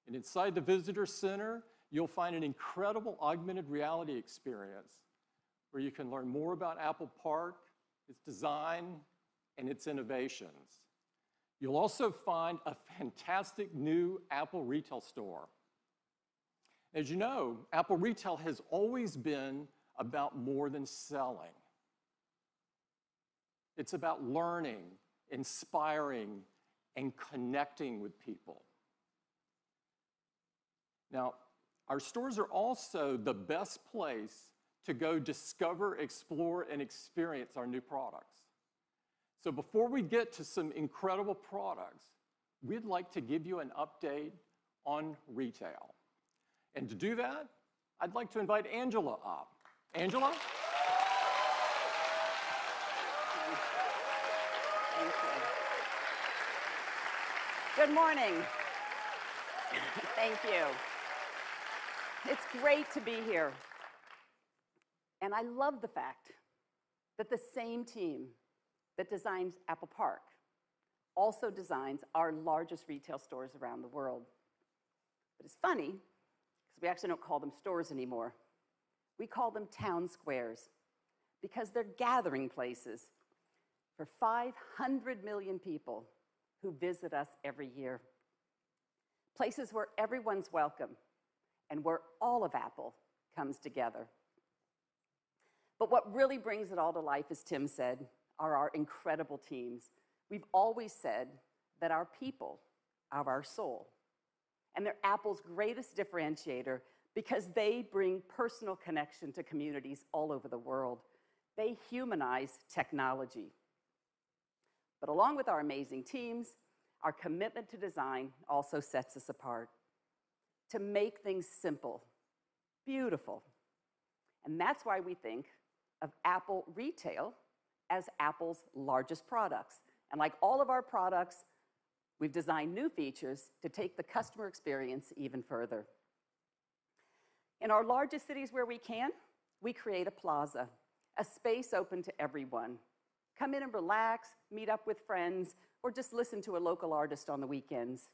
And inside the visitor center, you'll find an incredible augmented reality experience where you can learn more about Apple Park, its design, and its innovations. You'll also find a fantastic new Apple retail store. As you know, Apple retail has always been about more than selling. It's about learning, inspiring, and connecting with people. Now, our stores are also the best place to go discover, explore, and experience our new products. So before we get to some incredible products, we'd like to give you an update on retail. And to do that, I'd like to invite Angela up. Angela? Thank you. Good morning. Thank you. It's great to be here. And I love the fact that the same team that designs Apple Park also designs our largest retail stores around the world. But it's funny, because we actually don't call them stores anymore. We call them town squares, because they're gathering places for 500 million people who visit us every year. Places where everyone's welcome and where all of Apple comes together. But what really brings it all to life, as Tim said, are our incredible teams. We've always said that our people are our soul. And they're Apple's greatest differentiator because they bring personal connection to communities all over the world. They humanize technology. But along with our amazing teams, our commitment to design also sets us apart. To make things simple, beautiful. And that's why we think of Apple Retail as Apple's largest products. And like all of our products, we've designed new features to take the customer experience even further. In our largest cities where we can, we create a plaza, a space open to everyone. Come in and relax, meet up with friends, or just listen to a local artist on the weekends.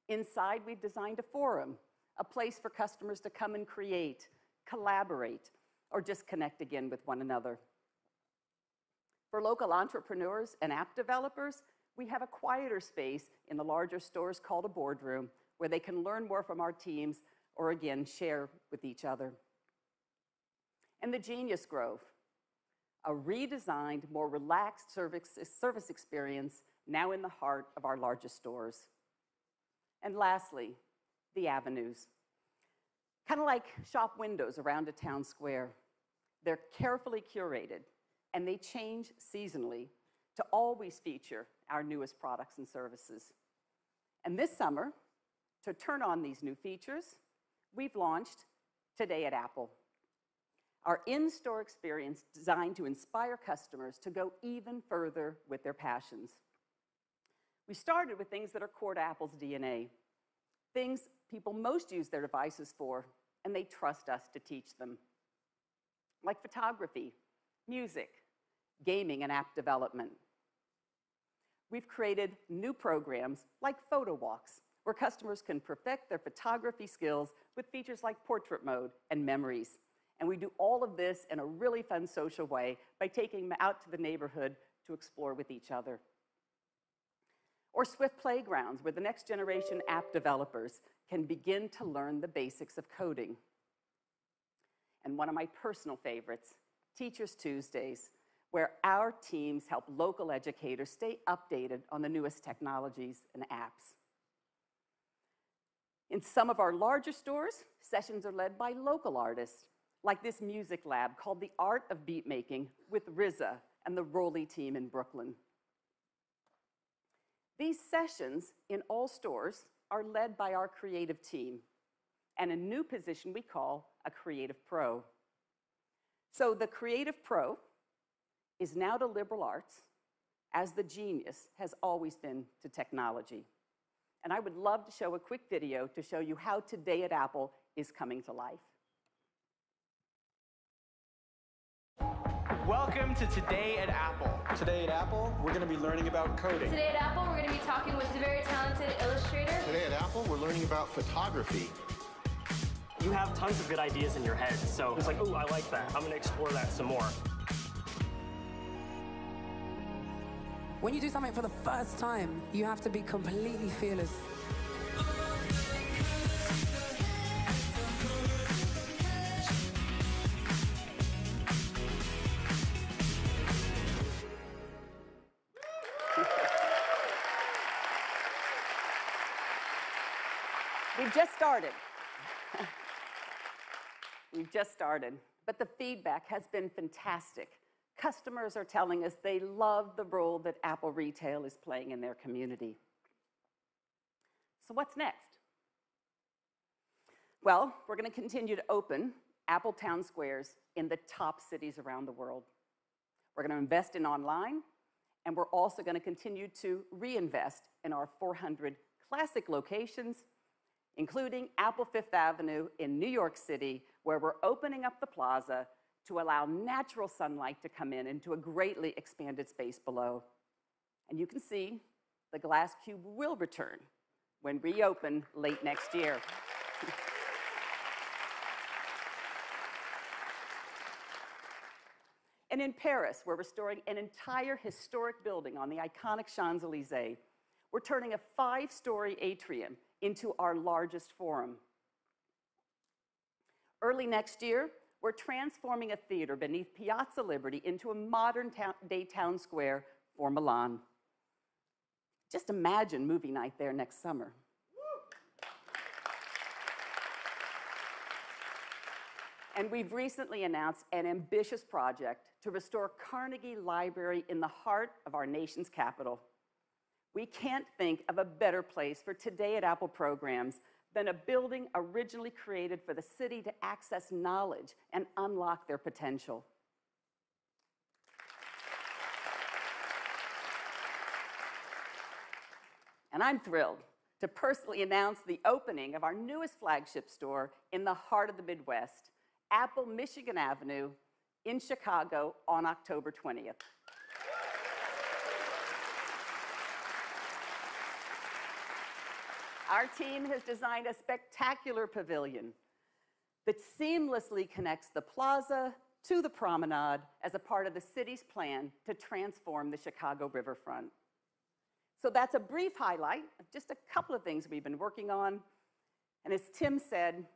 Inside, we've designed a forum, a place for customers to come and create, collaborate, or just connect again with one another. For local entrepreneurs and app developers, we have a quieter space in the larger stores called a boardroom, where they can learn more from our teams or, again, share with each other. And the Genius Grove, a redesigned, more relaxed service experience now in the heart of our largest stores. And lastly, the avenues. Kind of like shop windows around a town square. They're carefully curated, and they change seasonally to always feature our newest products and services. And this summer, to turn on these new features, we've launched Today at Apple, our in-store experience designed to inspire customers to go even further with their passions. We started with things that are core to Apple's DNA, things people most use their devices for, and they trust us to teach them, like photography, music, gaming, and app development. We've created new programs like photo walks, where customers can perfect their photography skills with features like portrait mode and memories. And we do all of this in a really fun social way by taking them out to the neighborhood to explore with each other. Or Swift Playgrounds, where the next generation app developers can begin to learn the basics of coding. And one of my personal favorites, Teachers Tuesdays, where our teams help local educators stay updated on the newest technologies and apps. In some of our larger stores, sessions are led by local artists, like this music lab called The Art of Beatmaking with RZA and the Rolly team in Brooklyn. These sessions in all stores are led by our creative team and a new position we call a Creative Pro. So the Creative Pro is now to liberal arts as the genius has always been to technology. And I would love to show a quick video to show you how Today at Apple is coming to life. Welcome to Today at Apple. Today at Apple, we're going to be learning about coding. Today at Apple, we're going to be talking with a very talented illustrator. Today at Apple, we're learning about photography. You have tons of good ideas in your head, so it's like, oh, I like that. I'm going to explore that some more. When you do something for the first time, you have to be completely fearless. We've just started. We've just started, but the feedback has been fantastic. Customers are telling us they love the role that Apple Retail is playing in their community. So what's next? Well, we're going to continue to open Apple Town Squares in the top cities around the world. We're going to invest in online, and we're also going to continue to reinvest in our 400 classic locations, including Apple Fifth Avenue in New York City, where we're opening up the plaza to allow natural sunlight to come in into a greatly expanded space below. And you can see the glass cube will return when reopened late next year. And in Paris, we're restoring an entire historic building on the iconic Champs-Élysées. We're turning a 5-story atrium into our largest forum. Early next year, we're transforming a theater beneath Piazza Liberty into a modern-day town square for Milan. Just imagine movie night there next summer. And we've recently announced an ambitious project to restore Carnegie Library in the heart of our nation's capital. We can't think of a better place for Today at Apple programs than a building originally created for the city to access knowledge and unlock their potential. And I'm thrilled to personally announce the opening of our newest flagship store in the heart of the Midwest, Apple Michigan Avenue in Chicago on October 20th. Our team has designed a spectacular pavilion that seamlessly connects the plaza to the promenade as a part of the city's plan to transform the Chicago riverfront. So that's a brief highlight of just a couple of things we've been working on. And as Tim said,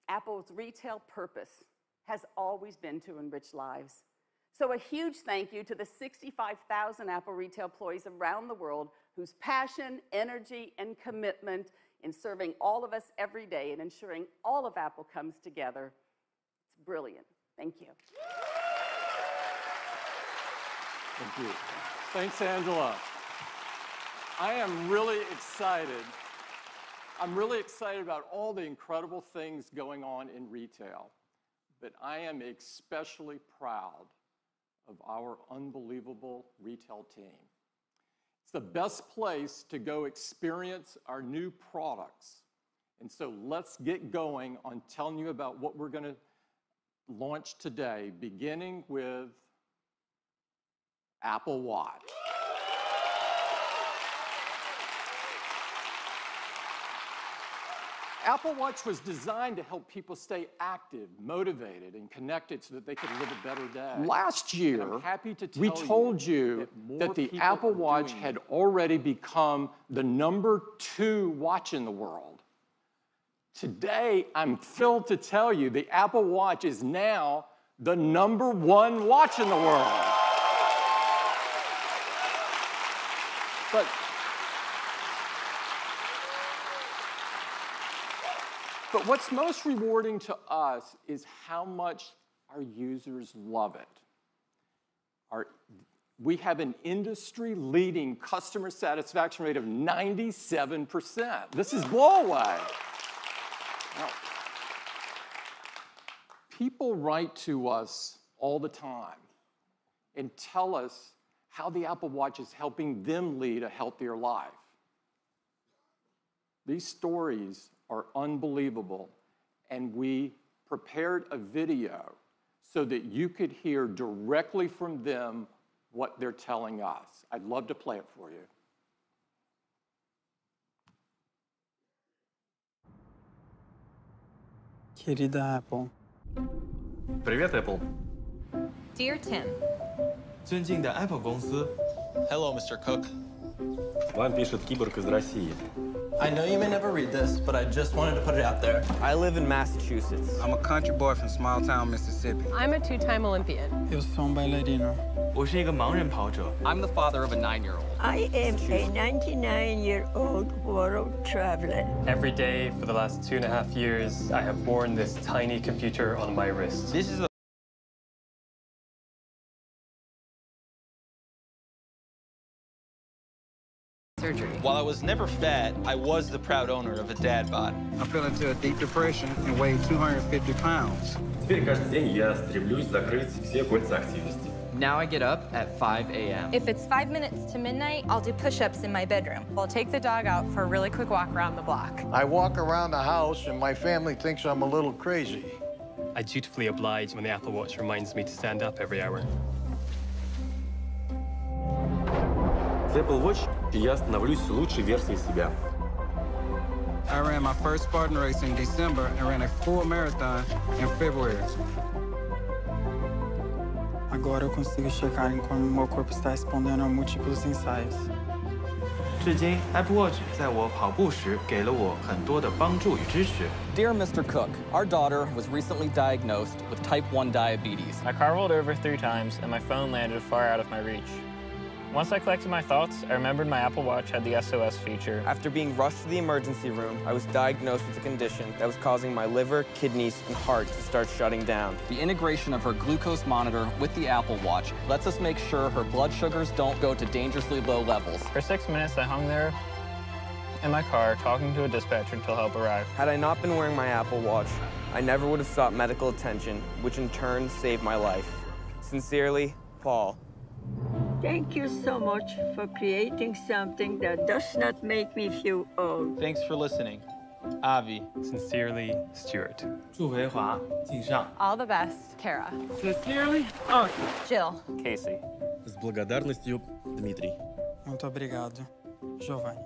Apple's retail purpose has always been to enrich lives. So a huge thank you to the 65,000 Apple Retail employees around the world whose passion, energy, and commitment in serving all of us every day and ensuring all of Apple comes together. It's brilliant. Thank you. Thank you. Thanks, Angela. I am really excited. I'm really excited about all the incredible things going on in retail, but I am especially proud of our unbelievable retail team. It's the best place to go experience our new products. And so let's get going on telling you about what we're going to launch today, beginning with Apple Watch. Apple Watch was designed to help people stay active, motivated, and connected so that they could live a better day. Last year, we told you that the Apple Watch had already become the #2 watch in the world. Today, I'm thrilled to tell you the Apple Watch is now the #1 watch in the world. But what's most rewarding to us is how much our users love it. We have an industry-leading customer satisfaction rate of 97%. This is blow-away. Now, people write to us all the time and tell us how the Apple Watch is helping them lead a healthier life. These stories are unbelievable, and we prepared a video so that you could hear directly from them what they're telling us. I'd love to play it for you. Querida Apple. Привет, Apple. Dear Tim. 尊敬的 Apple 公司。 Hello, Mr. Cook. Вам пишет киборг из России. I know you may never read this, but I just wanted to put it out there. I live in Massachusetts. I'm a country boy from small town Mississippi. I'm a two-time Olympian. Eu sou bailarino. 我是一个盲人跑者。 I'm the father of a 9-year-old. I am a 99-year-old world traveler. Every day for the last 2.5 years, I have worn this tiny computer on my wrist. This is the Surgery. While I was never fat, I was the proud owner of a dad bod. I fell into a deep depression and weighed 250 pounds. Теперь каждый день я стремлюсь закрыть все кольца активности. Now I get up at 5 a.m. If it's 5 minutes to midnight, I'll do push-ups in my bedroom. I'll take the dog out for a really quick walk around the block. I walk around the house and my family thinks I'm a little crazy. I dutifully oblige when the Apple Watch reminds me to stand up every hour. С Apple Watch я становлюсь лучшей версией себя. I ran my first Spartan race in December and ran a full marathon in February. Agora eu consigo checar em como meu corpo está respondendo a múltiplos ensaios. 至今 Apple Watch 在我跑步时给了我很多的帮助与支持。 Dear Mr. Cook, our daughter was recently diagnosed with type 1 diabetes. I car rolled over 3 times and my phone landed far out of my reach. Once I collected my thoughts, I remembered my Apple Watch had the SOS feature. After being rushed to the emergency room, I was diagnosed with a condition that was causing my liver, kidneys, and heart to start shutting down. The integration of her glucose monitor with the Apple Watch lets us make sure her blood sugars don't go to dangerously low levels. For 6 minutes, I hung there in my car talking to a dispatcher until help arrived. Had I not been wearing my Apple Watch, I never would have sought medical attention, which in turn saved my life. Sincerely, Paul. Thank you so much for creating something that does not make me feel old. Thanks for listening. Avi. Sincerely, Stuart. 祝维华敬上。 All the best, Kara. Sincerely, Jill. Casey. С благодарностью, Дмитрий. Muito obrigado, Giovanni.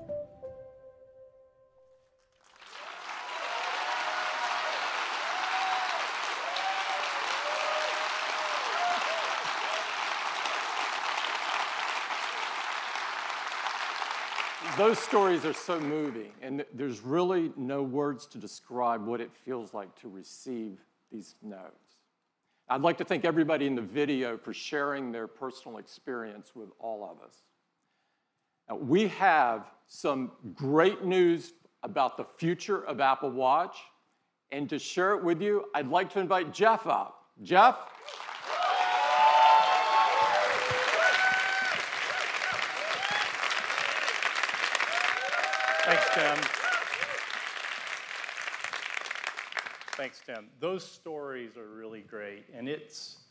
Those stories are so moving, and there's really no words to describe what it feels like to receive these notes. I'd like to thank everybody in the video for sharing their personal experience with all of us. Now, we have some great news about the future of Apple Watch, and to share it with you, I'd like to invite Jeff up. Jeff? Thanks, Tim. Thanks, Tim. Those stories are really great, and it's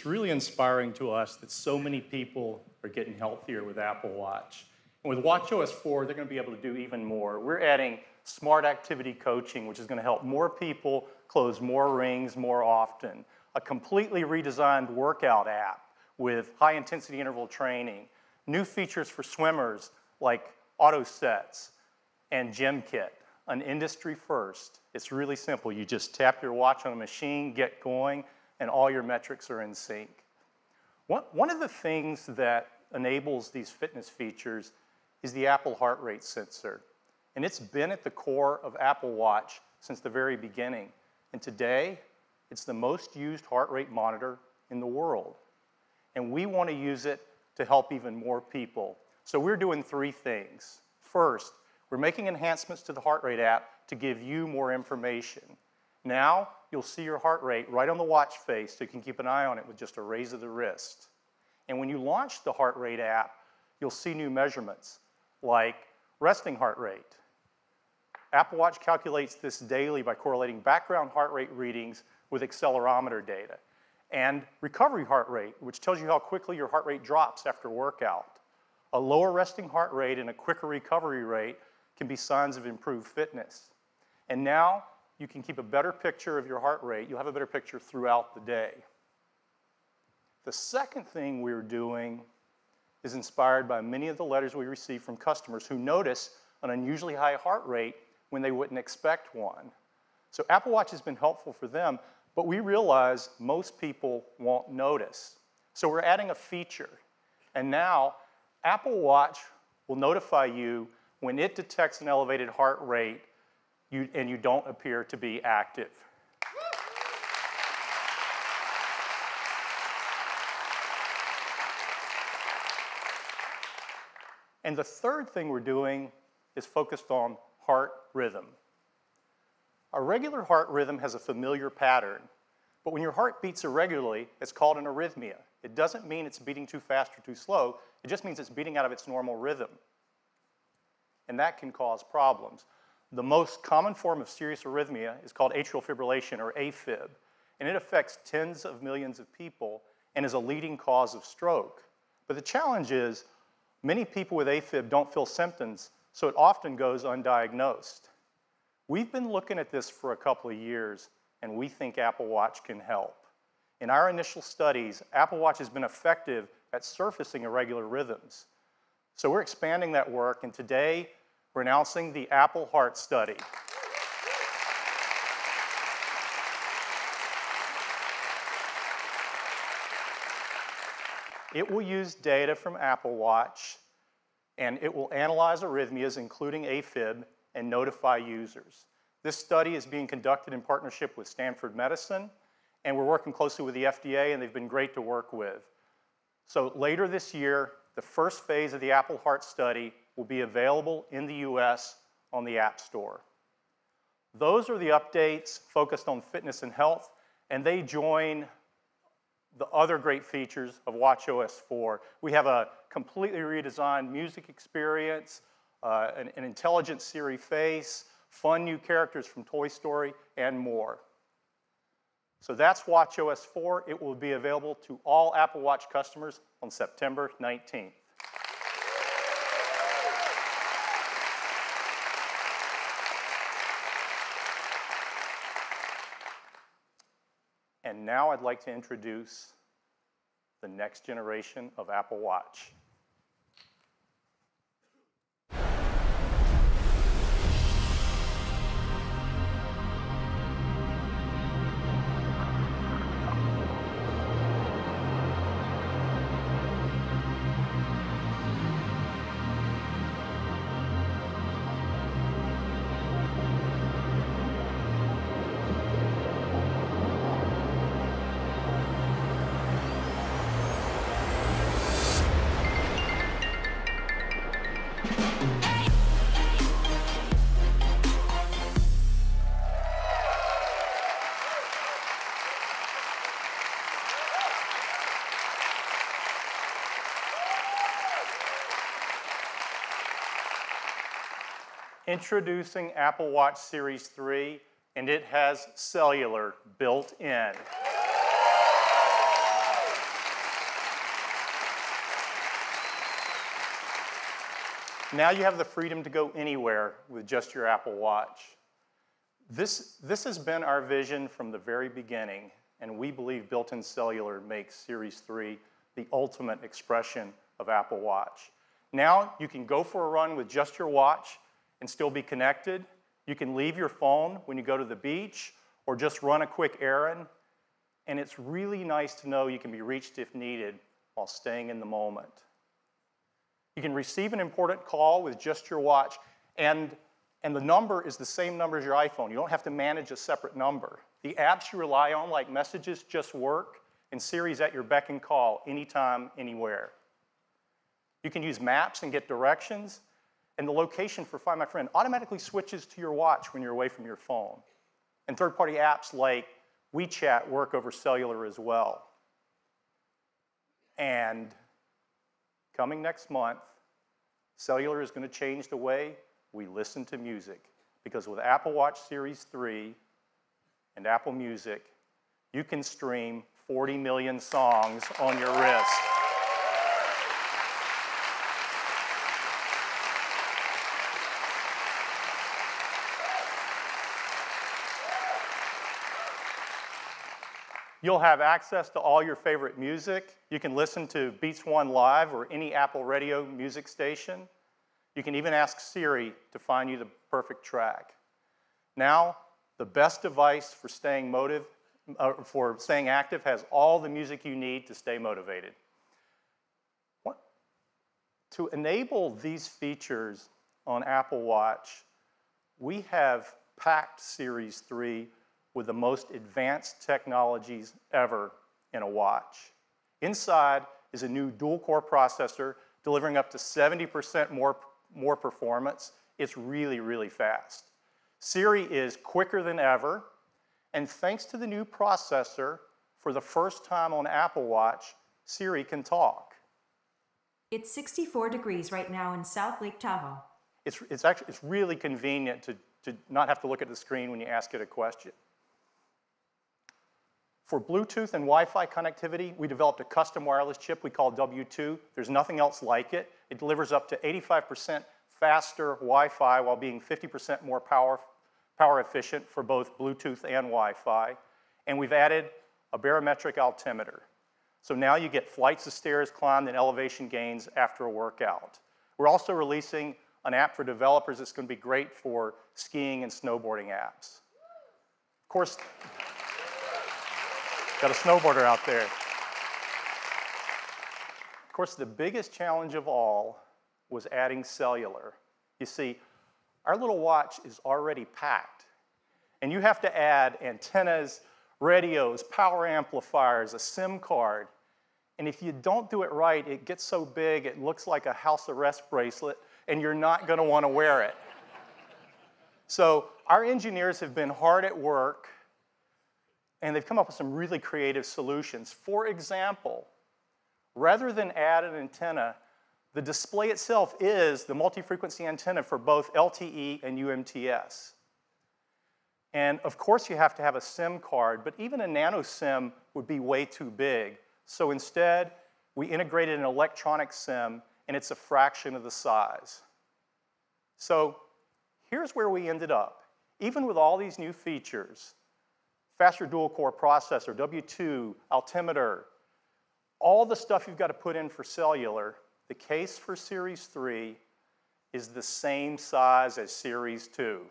really inspiring to us that so many people are getting healthier with Apple Watch. And with watchOS 4, they're going to be able to do even more. We're adding smart activity coaching, which is going to help more people close more rings more often. A completely redesigned workout app with high-intensity interval training. New features for swimmers like auto sets and Gym Kit, an industry first. It's really simple. You just tap your watch on a machine, get going, and all your metrics are in sync. One of the things that enables these fitness features is the Apple heart rate sensor. And it's been at the core of Apple Watch since the very beginning. And today, it's the most used heart rate monitor in the world. And we want to use it to help even more people. So we're doing 3 things. First, we're making enhancements to the heart rate app to give you more information. Now, you'll see your heart rate right on the watch face so you can keep an eye on it with just a raise of the wrist. And when you launch the heart rate app, you'll see new measurements like resting heart rate. Apple Watch calculates this daily by correlating background heart rate readings with accelerometer data. And recovery heart rate, which tells you how quickly your heart rate drops after workout. A lower resting heart rate and a quicker recovery rate can be signs of improved fitness. And now you can keep a better picture of your heart rate. You'll have a better picture throughout the day. The second thing we're doing is inspired by many of the letters we receive from customers who notice an unusually high heart rate when they wouldn't expect one. So Apple Watch has been helpful for them, but we realize most people won't notice. So we're adding a feature. And now Apple Watch will notify you when it detects an elevated heart rate and you don't appear to be active. And the third thing we're doing is focused on heart rhythm. A regular heart rhythm has a familiar pattern, but when your heart beats irregularly, it's called an arrhythmia. It doesn't mean it's beating too fast or too slow, it just means it's beating out of its normal rhythm. And that can cause problems. The most common form of serious arrhythmia is called atrial fibrillation, or AFib, and it affects tens of millions of people and is a leading cause of stroke. But the challenge is, many people with AFib don't feel symptoms, so it often goes undiagnosed. We've been looking at this for a couple of years, and we think Apple Watch can help. In our initial studies, Apple Watch has been effective at surfacing irregular rhythms. So we're expanding that work, and today we're announcing the Apple Heart Study. It will use data from Apple Watch, and it will analyze arrhythmias, including AFib, and notify users. This study is being conducted in partnership with Stanford Medicine, and we're working closely with the FDA, and they've been great to work with. So later this year, the first phase of the Apple Heart Study will be available in the US on the App Store. Those are the updates focused on fitness and health, and they join the other great features of watchOS 4. We have a completely redesigned music experience, an intelligent Siri face, fun new characters from Toy Story, and more. So that's watchOS 4. It will be available to all Apple Watch customers on September 19th. And now I'd like to introduce the next generation of Apple Watch. Introducing Apple Watch Series 3, and it has cellular built in. Now you have the freedom to go anywhere with just your Apple Watch. This has been our vision from the very beginning, and we believe built-in cellular makes Series 3 the ultimate expression of Apple Watch. Now you can go for a run with just your watch and still be connected. You can leave your phone when you go to the beach or just run a quick errand. And it's really nice to know you can be reached if needed while staying in the moment. You can receive an important call with just your watch, and the number is the same number as your iPhone. You don't have to manage a separate number. The apps you rely on, like Messages, just work, and Siri's at your beck and call anytime, anywhere. You can use maps and get directions, and the location for Find My Friend automatically switches to your watch when you're away from your phone. And third-party apps like WeChat work over cellular as well. And coming next month, cellular is going to change the way we listen to music. Because with Apple Watch Series 3 and Apple Music, you can stream 40 million songs on your wrist. You'll have access to all your favorite music. You can listen to Beats One Live or any Apple Radio music station. You can even ask Siri to find you the perfect track. Now, the best device for staying active has all the music you need to stay motivated. To enable these features, on Apple Watch, we have packed Series 3 with the most advanced technologies ever in a watch. Inside is a new dual-core processor delivering up to 70% more performance. It's really, really fast. Siri is quicker than ever, and thanks to the new processor, for the first time on Apple Watch, Siri can talk. It's 64 degrees right now in South Lake Tahoe. It's really convenient to not have to look at the screen when you ask it a question. For Bluetooth and Wi-Fi connectivity, we developed a custom wireless chip we call W2. There's nothing else like it. It delivers up to 85% faster Wi-Fi while being 50% more power efficient for both Bluetooth and Wi-Fi. And we've added a barometric altimeter. So now you get flights of stairs climbed and elevation gains after a workout. We're also releasing an app for developers that's going to be great for skiing and snowboarding apps. Of course, got a snowboarder out there. Of course, the biggest challenge of all was adding cellular. You see, our little watch is already packed, and you have to add antennas, radios, power amplifiers, a SIM card, and if you don't do it right, it gets so big it looks like a house arrest bracelet, and you're not going to want to wear it. So our engineers have been hard at work, and they've come up with some really creative solutions. For example, rather than add an antenna, the display itself is the multi-frequency antenna for both LTE and UMTS. And of course you have to have a SIM card, but even a nano SIM would be way too big. So instead, we integrated an electronic SIM, and it's a fraction of the size. So here's where we ended up. Even with all these new features, faster dual-core processor, W2, altimeter, all the stuff you've got to put in for cellular, the case for Series 3 is the same size as Series 2.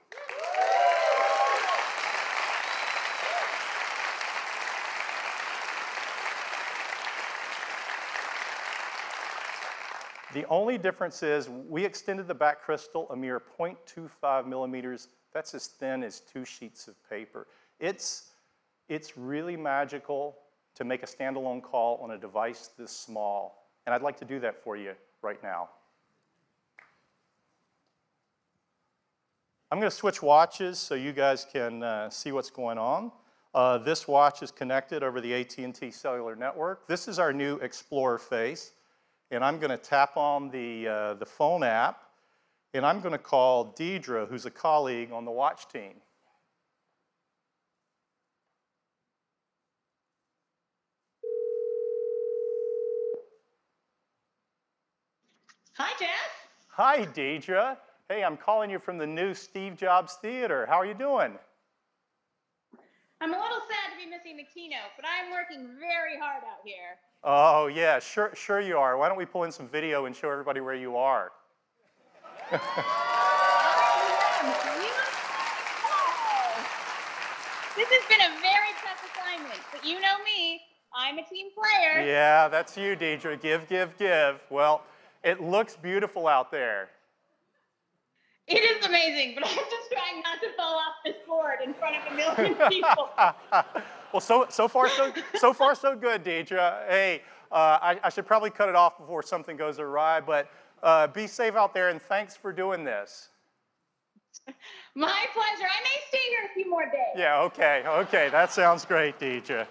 The only difference is we extended the back crystal a mere 0.25 millimeters. That's as thin as 2 sheets of paper. It's really magical to make a standalone call on a device this small. And I'd like to do that for you right now. I'm going to switch watches so you guys can see what's going on. This watch is connected over the AT&T cellular network. This is our new Explorer face. And I'm going to tap on the phone app, and I'm going to call Deidre, who's a colleague on the watch team. Hi, Jeff. Hi, Deidre. Hey, I'm calling you from the new Steve Jobs Theater. How are you doing? I'm a little sad to be missing the keynote, but I'm working very hard out here. Oh, yeah, sure you are. Why don't we pull in some video and show everybody where you are? This has been a very tough assignment, but you know me. I'm a team player. Yeah, that's you, Deidre. Give. Well, it looks beautiful out there. It is amazing, but I'm just trying not to fall off this board in front of a million people. Well, so far so good, Deidre. Hey, I should probably cut it off before something goes awry, but be safe out there, and thanks for doing this. My pleasure. I may stay here a few more days. Yeah, okay. That sounds great, Deidre.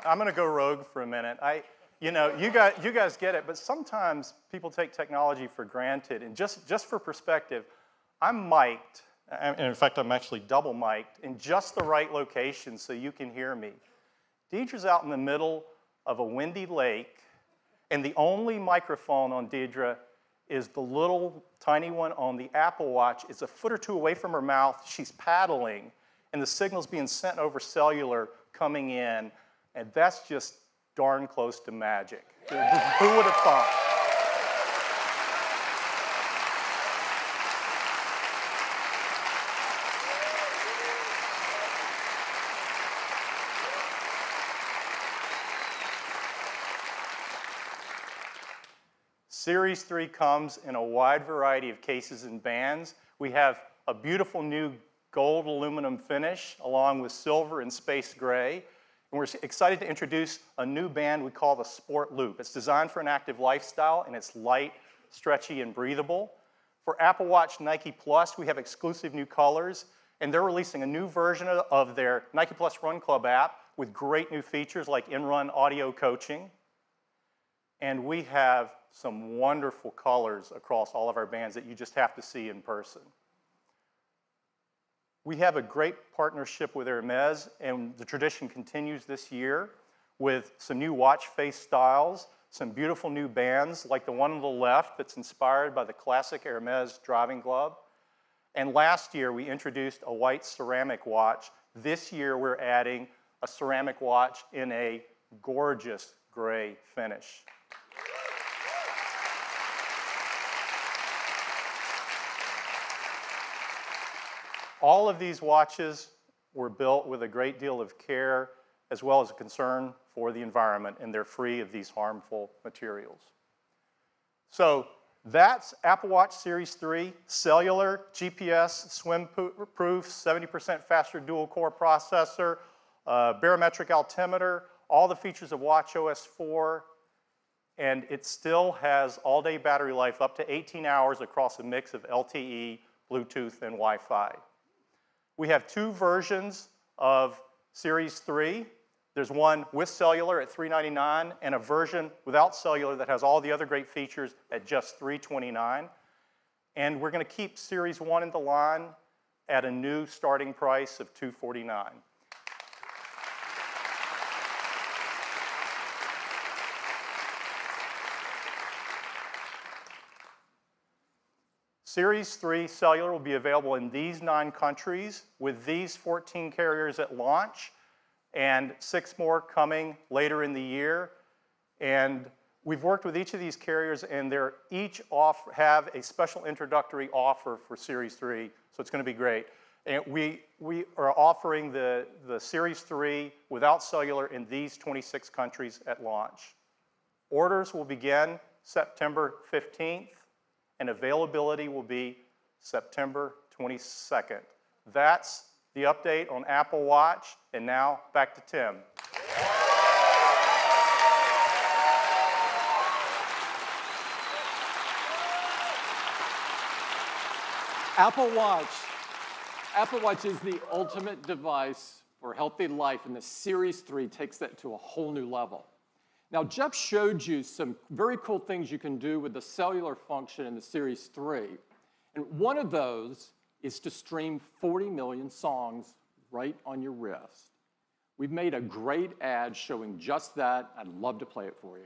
I'm going to go rogue for a minute. You guys get it, but sometimes people take technology for granted. And just for perspective, I'm mic'd, and in fact, I'm actually double mic'd in just the right location so you can hear me. Deidre's out in the middle of a windy lake, and the only microphone on Deidre is the little tiny one on the Apple Watch. It's a foot or two away from her mouth. She's paddling, and the signal's being sent over cellular coming in. And that's darn close to magic. Who would have thought? Series 3 comes in a wide variety of cases and bands. We have a beautiful new gold aluminum finish along with silver and space gray. And we're excited to introduce a new band we call the Sport Loop. It's designed for an active lifestyle, and it's light, stretchy, and breathable. For Apple Watch Nike Plus, we have exclusive new colors, and they're releasing a new version of their Nike Plus Run Club app with great new features like in-run audio coaching. And we have some wonderful colors across all of our bands that you just have to see in person. We have a great partnership with Hermes, and the tradition continues this year with some new watch face styles, some beautiful new bands like the one on the left that's inspired by the classic Hermes driving glove. And last year, we introduced a white ceramic watch. This year, we're adding a ceramic watch in a gorgeous gray finish. All of these watches were built with a great deal of care as well as a concern for the environment, and they're free of these harmful materials. So that's Apple Watch Series 3, cellular, GPS, swim-proof, 70% faster dual-core processor, barometric altimeter, all the features of watchOS 4, and it still has all-day battery life up to 18 hours across a mix of LTE, Bluetooth, and Wi-Fi. We have two versions of Series 3. There's one with cellular at $399 and a version without cellular that has all the other great features at just $329. And we're going to keep Series 1 in the line at a new starting price of $249. Series 3 cellular will be available in these 9 countries with these 14 carriers at launch and 6 more coming later in the year. And we've worked with each of these carriers, and they're each have a special introductory offer for Series 3, so it's going to be great. And we are offering the Series 3 without cellular in these 26 countries at launch. Orders will begin September 15th. And availability will be September 22nd. That's the update on Apple Watch. And now, back to Tim. Apple Watch is the ultimate device for healthy life, and the Series 3 takes that to a whole new level. Now, Jeff showed you some very cool things you can do with the cellular function in the Series 3. And one of those is to stream 40 million songs right on your wrist. We've made a great ad showing just that. I'd love to play it for you.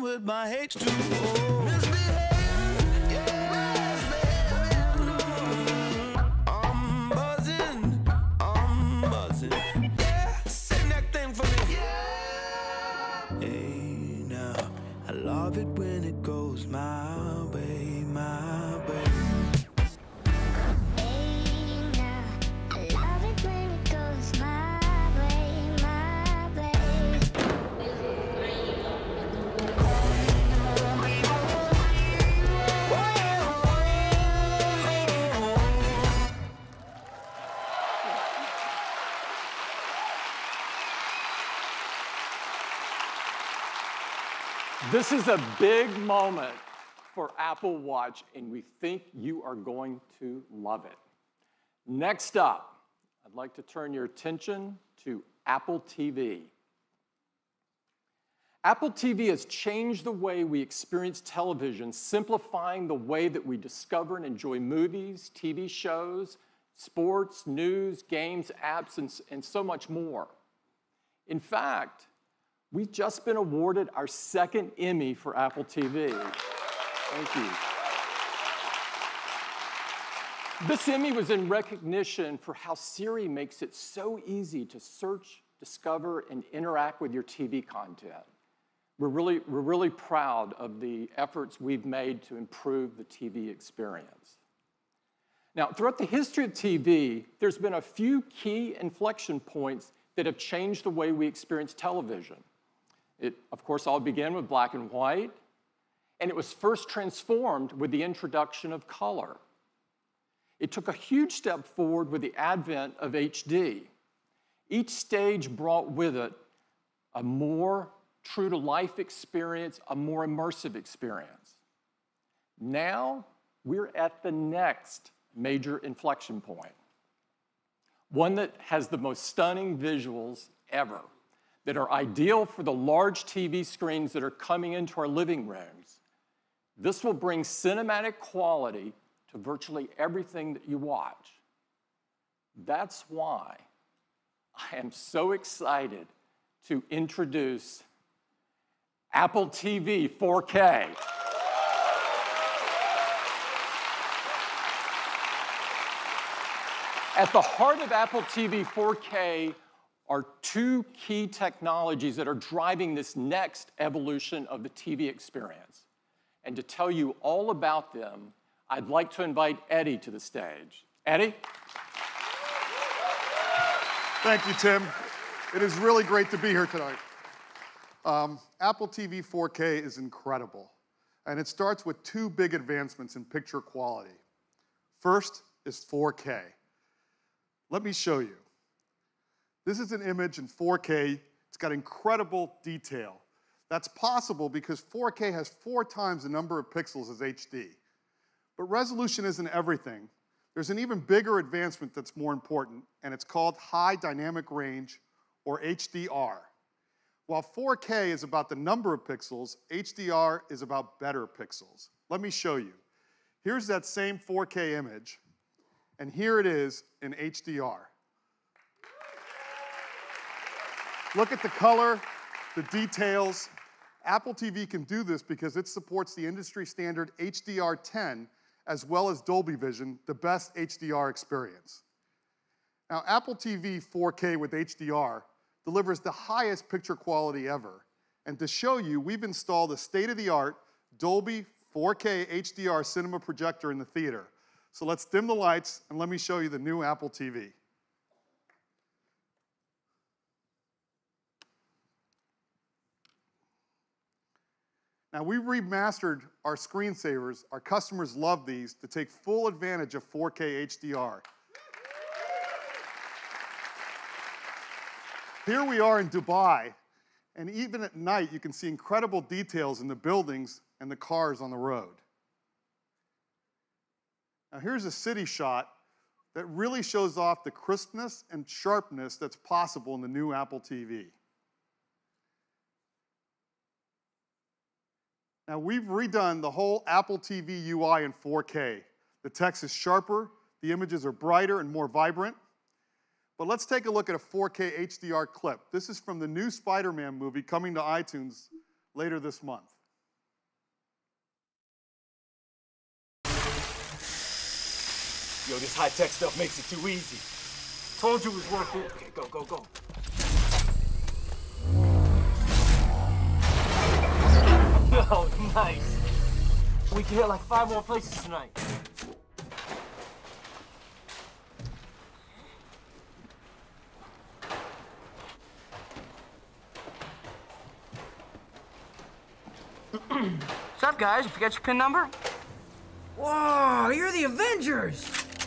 With my H2O. Misbehaving, yeah. I'm buzzing, yeah. Sing that thing for me, yeah. Hey, now, I love it when it goes my way, my way. Hey, now, I love it when it goes my way, my way. This is a big moment for Apple Watch, and we think you are going to love it. Next up, I'd like to turn your attention to Apple TV. Apple TV has changed the way we experience television, simplifying the way that we discover and enjoy movies, TV shows, sports, news, games, apps, and so much more. In fact, we've just been awarded our second Emmy for Apple TV. Thank you. This Emmy was in recognition for how Siri makes it so easy to search, discover, and interact with your TV content. We're really proud of the efforts we've made to improve the TV experience. Now, throughout the history of TV, there's been a few key inflection points that have changed the way we experience television. It, of course, all began with black and white, and it was first transformed with the introduction of color. It took a huge step forward with the advent of HD. Each stage brought with it a more true-to-life experience, a more immersive experience. Now, we're at the next major inflection point, one that has the most stunning visuals ever, that are ideal for the large TV screens that are coming into our living rooms. This will bring cinematic quality to virtually everything that you watch. That's why I am so excited to introduce Apple TV 4K. At the heart of Apple TV 4K are two key technologies that are driving this next evolution of the TV experience. And to tell you all about them, I'd like to invite Eddie to the stage. Eddie? Thank you, Tim. It is really great to be here tonight. Apple TV 4K is incredible, and it starts with two big advancements in picture quality. First is 4K. Let me show you. This is an image in 4K. It's got incredible detail. That's possible because 4K has 4 times the number of pixels as HD. But resolution isn't everything. There's an even bigger advancement that's more important, and it's called high dynamic range, or HDR. While 4K is about the number of pixels, HDR is about better pixels. Let me show you. Here's that same 4K image, and here it is in HDR. Look at the color, the details. Apple TV can do this because it supports the industry standard HDR10 as well as Dolby Vision, the best HDR experience. Now, Apple TV 4K with HDR delivers the highest picture quality ever. And to show you, we've installed a state-of-the-art Dolby 4K HDR cinema projector in the theater. So let's dim the lights and let me show you the new Apple TV. Now, we remastered our screensavers. Our customers love these to take full advantage of 4K HDR. Here we are in Dubai, and even at night, you can see incredible details in the buildings and the cars on the road. Now, here's a city shot that really shows off the crispness and sharpness that's possible in the new Apple TV. Now, we've redone the whole Apple TV UI in 4K. The text is sharper, the images are brighter and more vibrant. But let's take a look at a 4K HDR clip. This is from the new Spider-Man movie coming to iTunes later this month. Yo, this high-tech stuff makes it too easy. Told you it was worth it. Okay, go, go, go. Yo, nice. We can hit like 5 more places tonight. What's up, guys? You forget your PIN number? Whoa, you're the Avengers!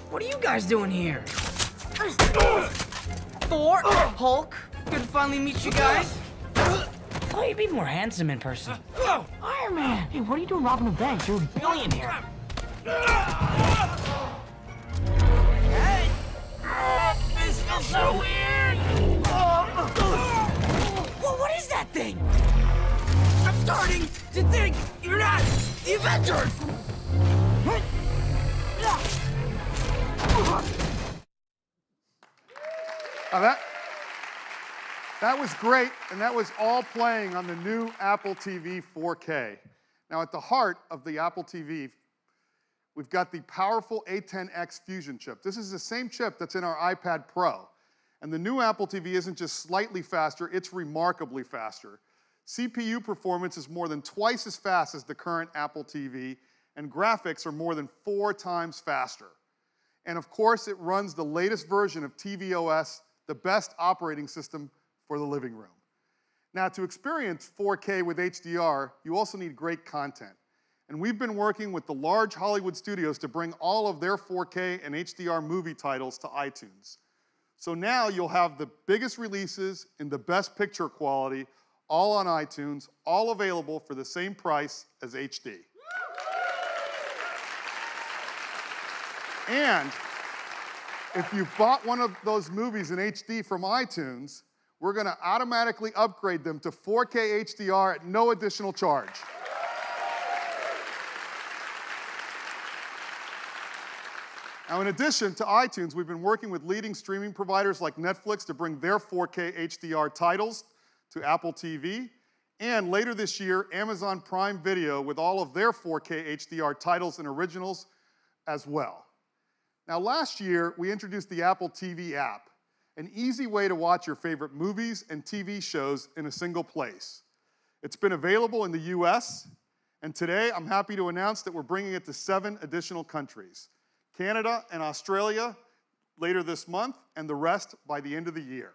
What are you guys doing here? Thor, Hulk, good to finally meet you guys. Oh, you'd be more handsome in person. Iron Man! Hey, what are you doing robbing a bank? You're a billionaire. Hey! This feels so weird! Whoa, what is that thing? starting to think you're not the Avengers! Now that was great, and that was all playing on the new Apple TV 4K. Now, at the heart of the Apple TV, we've got the powerful A10X Fusion chip. This is the same chip that's in our iPad Pro. And the new Apple TV isn't just slightly faster, it's remarkably faster. CPU performance is more than twice as fast as the current Apple TV, and graphics are more than 4 times faster. And of course, it runs the latest version of tvOS, the best operating system for the living room. Now, to experience 4K with HDR, you also need great content. And we've been working with the large Hollywood studios to bring all of their 4K and HDR movie titles to iTunes. So now you'll have the biggest releases in the best picture quality, all on iTunes, all available for the same price as HD. And if you've bought one of those movies in HD from iTunes, we're going to automatically upgrade them to 4K HDR at no additional charge. Now, in addition to iTunes, we've been working with leading streaming providers like Netflix to bring their 4K HDR titles to Apple TV. And later this year, Amazon Prime Video with all of their 4K HDR titles and originals as well. Now, last year, we introduced the Apple TV app, an easy way to watch your favorite movies and TV shows in a single place. It's been available in the US, and today I'm happy to announce that we're bringing it to 7 additional countries: Canada and Australia later this month, and the rest by the end of the year.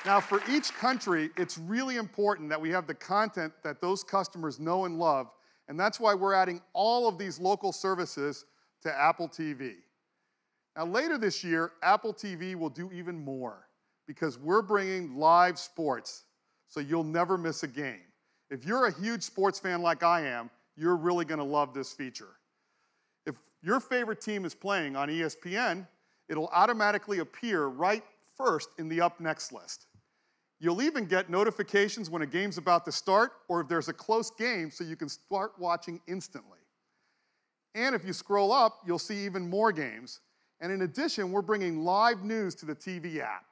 Now, for each country, it's really important that we have the content that those customers know and love, and that's why we're adding all of these local services to Apple TV. Now, later this year, Apple TV will do even more because we're bringing live sports, so you'll never miss a game. If you're a huge sports fan like I am, you're really going to love this feature. If your favorite team is playing on ESPN, it'll automatically appear right first in the Up Next list. You'll even get notifications when a game's about to start or if there's a close game so you can start watching instantly. And if you scroll up, you'll see even more games. And in addition, we're bringing live news to the TV app.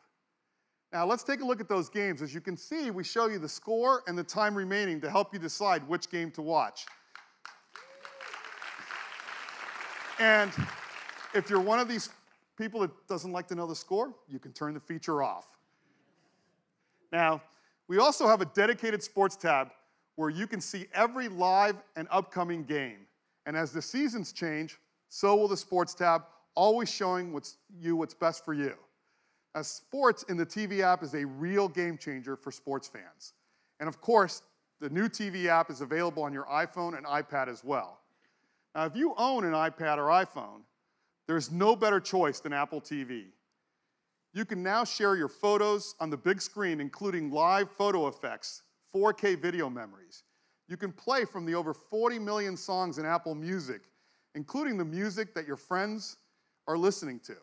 Now, let's take a look at those games. As you can see, we show you the score and the time remaining to help you decide which game to watch. And if you're one of these people that doesn't like to know the score, you can turn the feature off. Now, we also have a dedicated sports tab where you can see every live and upcoming game. And as the seasons change, so will the sports tab, always showing what's best for you. As sports in the TV app is a real game changer for sports fans. And of course, the new TV app is available on your iPhone and iPad as well. Now, if you own an iPad or iPhone, there's no better choice than Apple TV. You can now share your photos on the big screen, including live photo effects, 4K video memories. You can play from the over 40 million songs in Apple Music, including the music that your friends are listening to.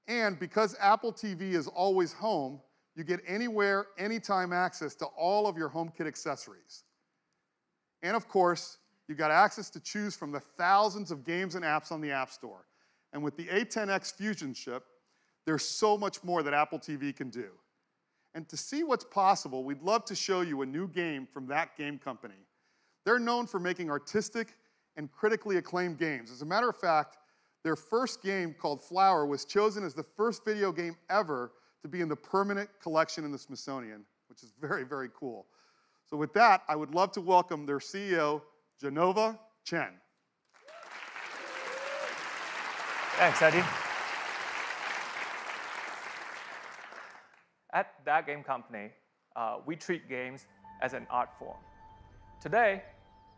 And because Apple TV is always home, you get anywhere, anytime access to all of your HomeKit accessories. And of course, you got access to choose from the thousands of games and apps on the App Store. And with the A10X Fusion chip, there's so much more that Apple TV can do. And to see what's possible, we'd love to show you a new game from that game company. They're known for making artistic and critically acclaimed games. As a matter of fact, their first game, called Flower, was chosen as the first video game ever to be in the permanent collection in the Smithsonian, which is very, very cool. So with that, I would love to welcome their CEO, Genova Chen. Thanks, Eddie. At that game company, we treat games as an art form. Today,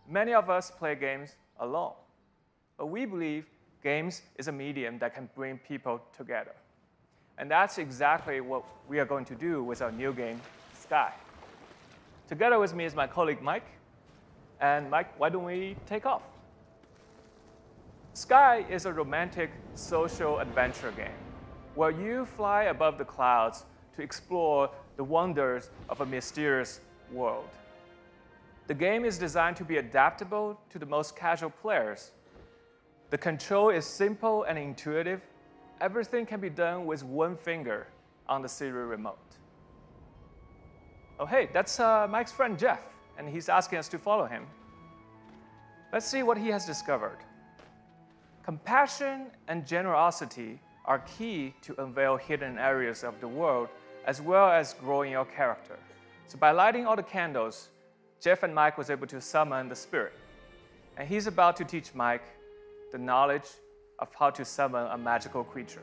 many of us play games alone, but we believe games is a medium that can bring people together. And that's exactly what we are going to do with our new game, Sky. Together with me is my colleague, Mike. And Mike, why don't we take off? Sky is a romantic social adventure game where you fly above the clouds to explore the wonders of a mysterious world. The game is designed to be adaptable to the most casual players. The control is simple and intuitive. Everything can be done with one finger on the serial remote. Oh, hey, that's Mike's friend Jeff, and he's asking us to follow him. Let's see what he has discovered. Compassion and generosity are key to unveil hidden areas of the world, as well as growing your character. So by lighting all the candles, Jeff and Mike was able to summon the spirit. And he's about to teach Mike the knowledge of how to summon a magical creature.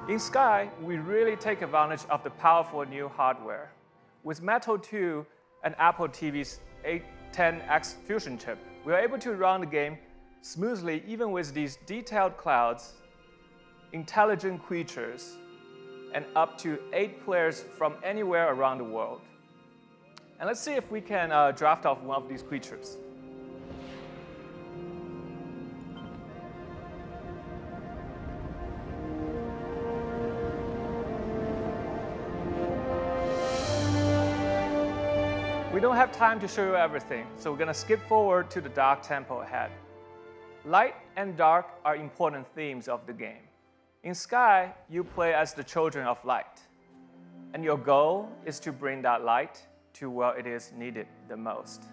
In Sky, we really take advantage of the powerful new hardware. With Metal 2 and Apple TV's 810X Fusion chip, we are able to run the game smoothly even with these detailed clouds, intelligent creatures, and up to 8 players from anywhere around the world. And let's see if we can draft off one of these creatures. We don't have time to show you everything, so we're going to skip forward to the Dark Temple ahead. Light and dark are important themes of the game. In Sky, you play as the children of light, and your goal is to bring that light to where it is needed the most.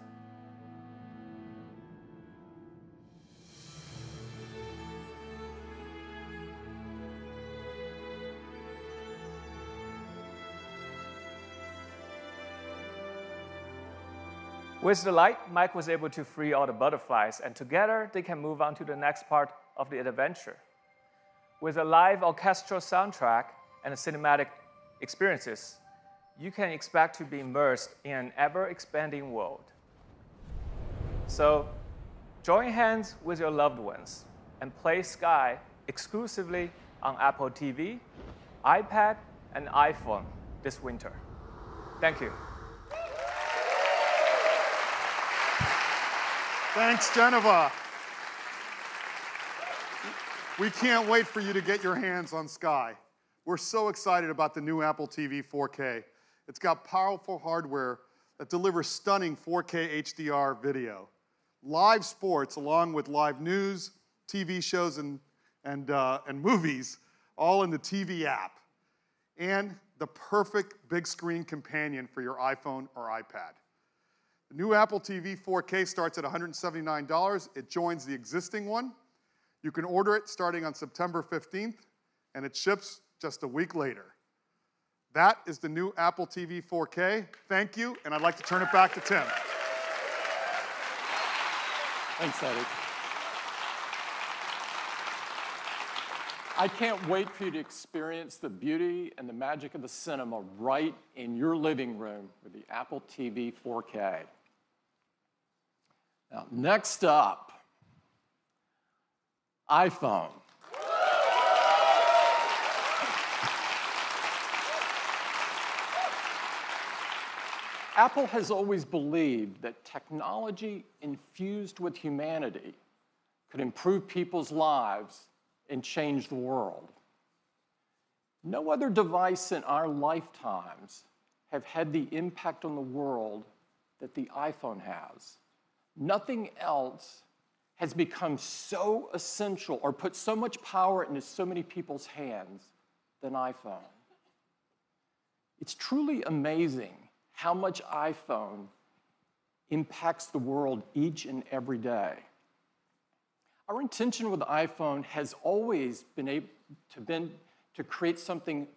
With the light, Mike was able to free all the butterflies, and together they can move on to the next part of the adventure. With a live orchestral soundtrack and cinematic experiences, you can expect to be immersed in an ever-expanding world. So, join hands with your loved ones and play Sky exclusively on Apple TV, iPad, and iPhone this winter. Thank you. Thanks, Geneva. We can't wait for you to get your hands on Sky. We're so excited about the new Apple TV 4K. It's got powerful hardware that delivers stunning 4K HDR video, live sports along with live news, TV shows, and movies, all in the TV app, and the perfect big screen companion for your iPhone or iPad. The new Apple TV 4K starts at $179. It joins the existing one. You can order it starting on September 15th, and it ships just a week later. That is the new Apple TV 4K. Thank you, and I'd like to turn it back to Tim. Thanks, Eddie. I can't wait for you to experience the beauty and the magic of the cinema right in your living room with the Apple TV 4K. Now, next up, iPhone. Apple has always believed that technology infused with humanity could improve people's lives and change the world. No other device in our lifetimes have had the impact on the world that the iPhone has. Nothing else has become so essential or put so much power into so many people's hands than iPhone. It's truly amazing how much iPhone impacts the world each and every day. Our intention with the iPhone has always been to create something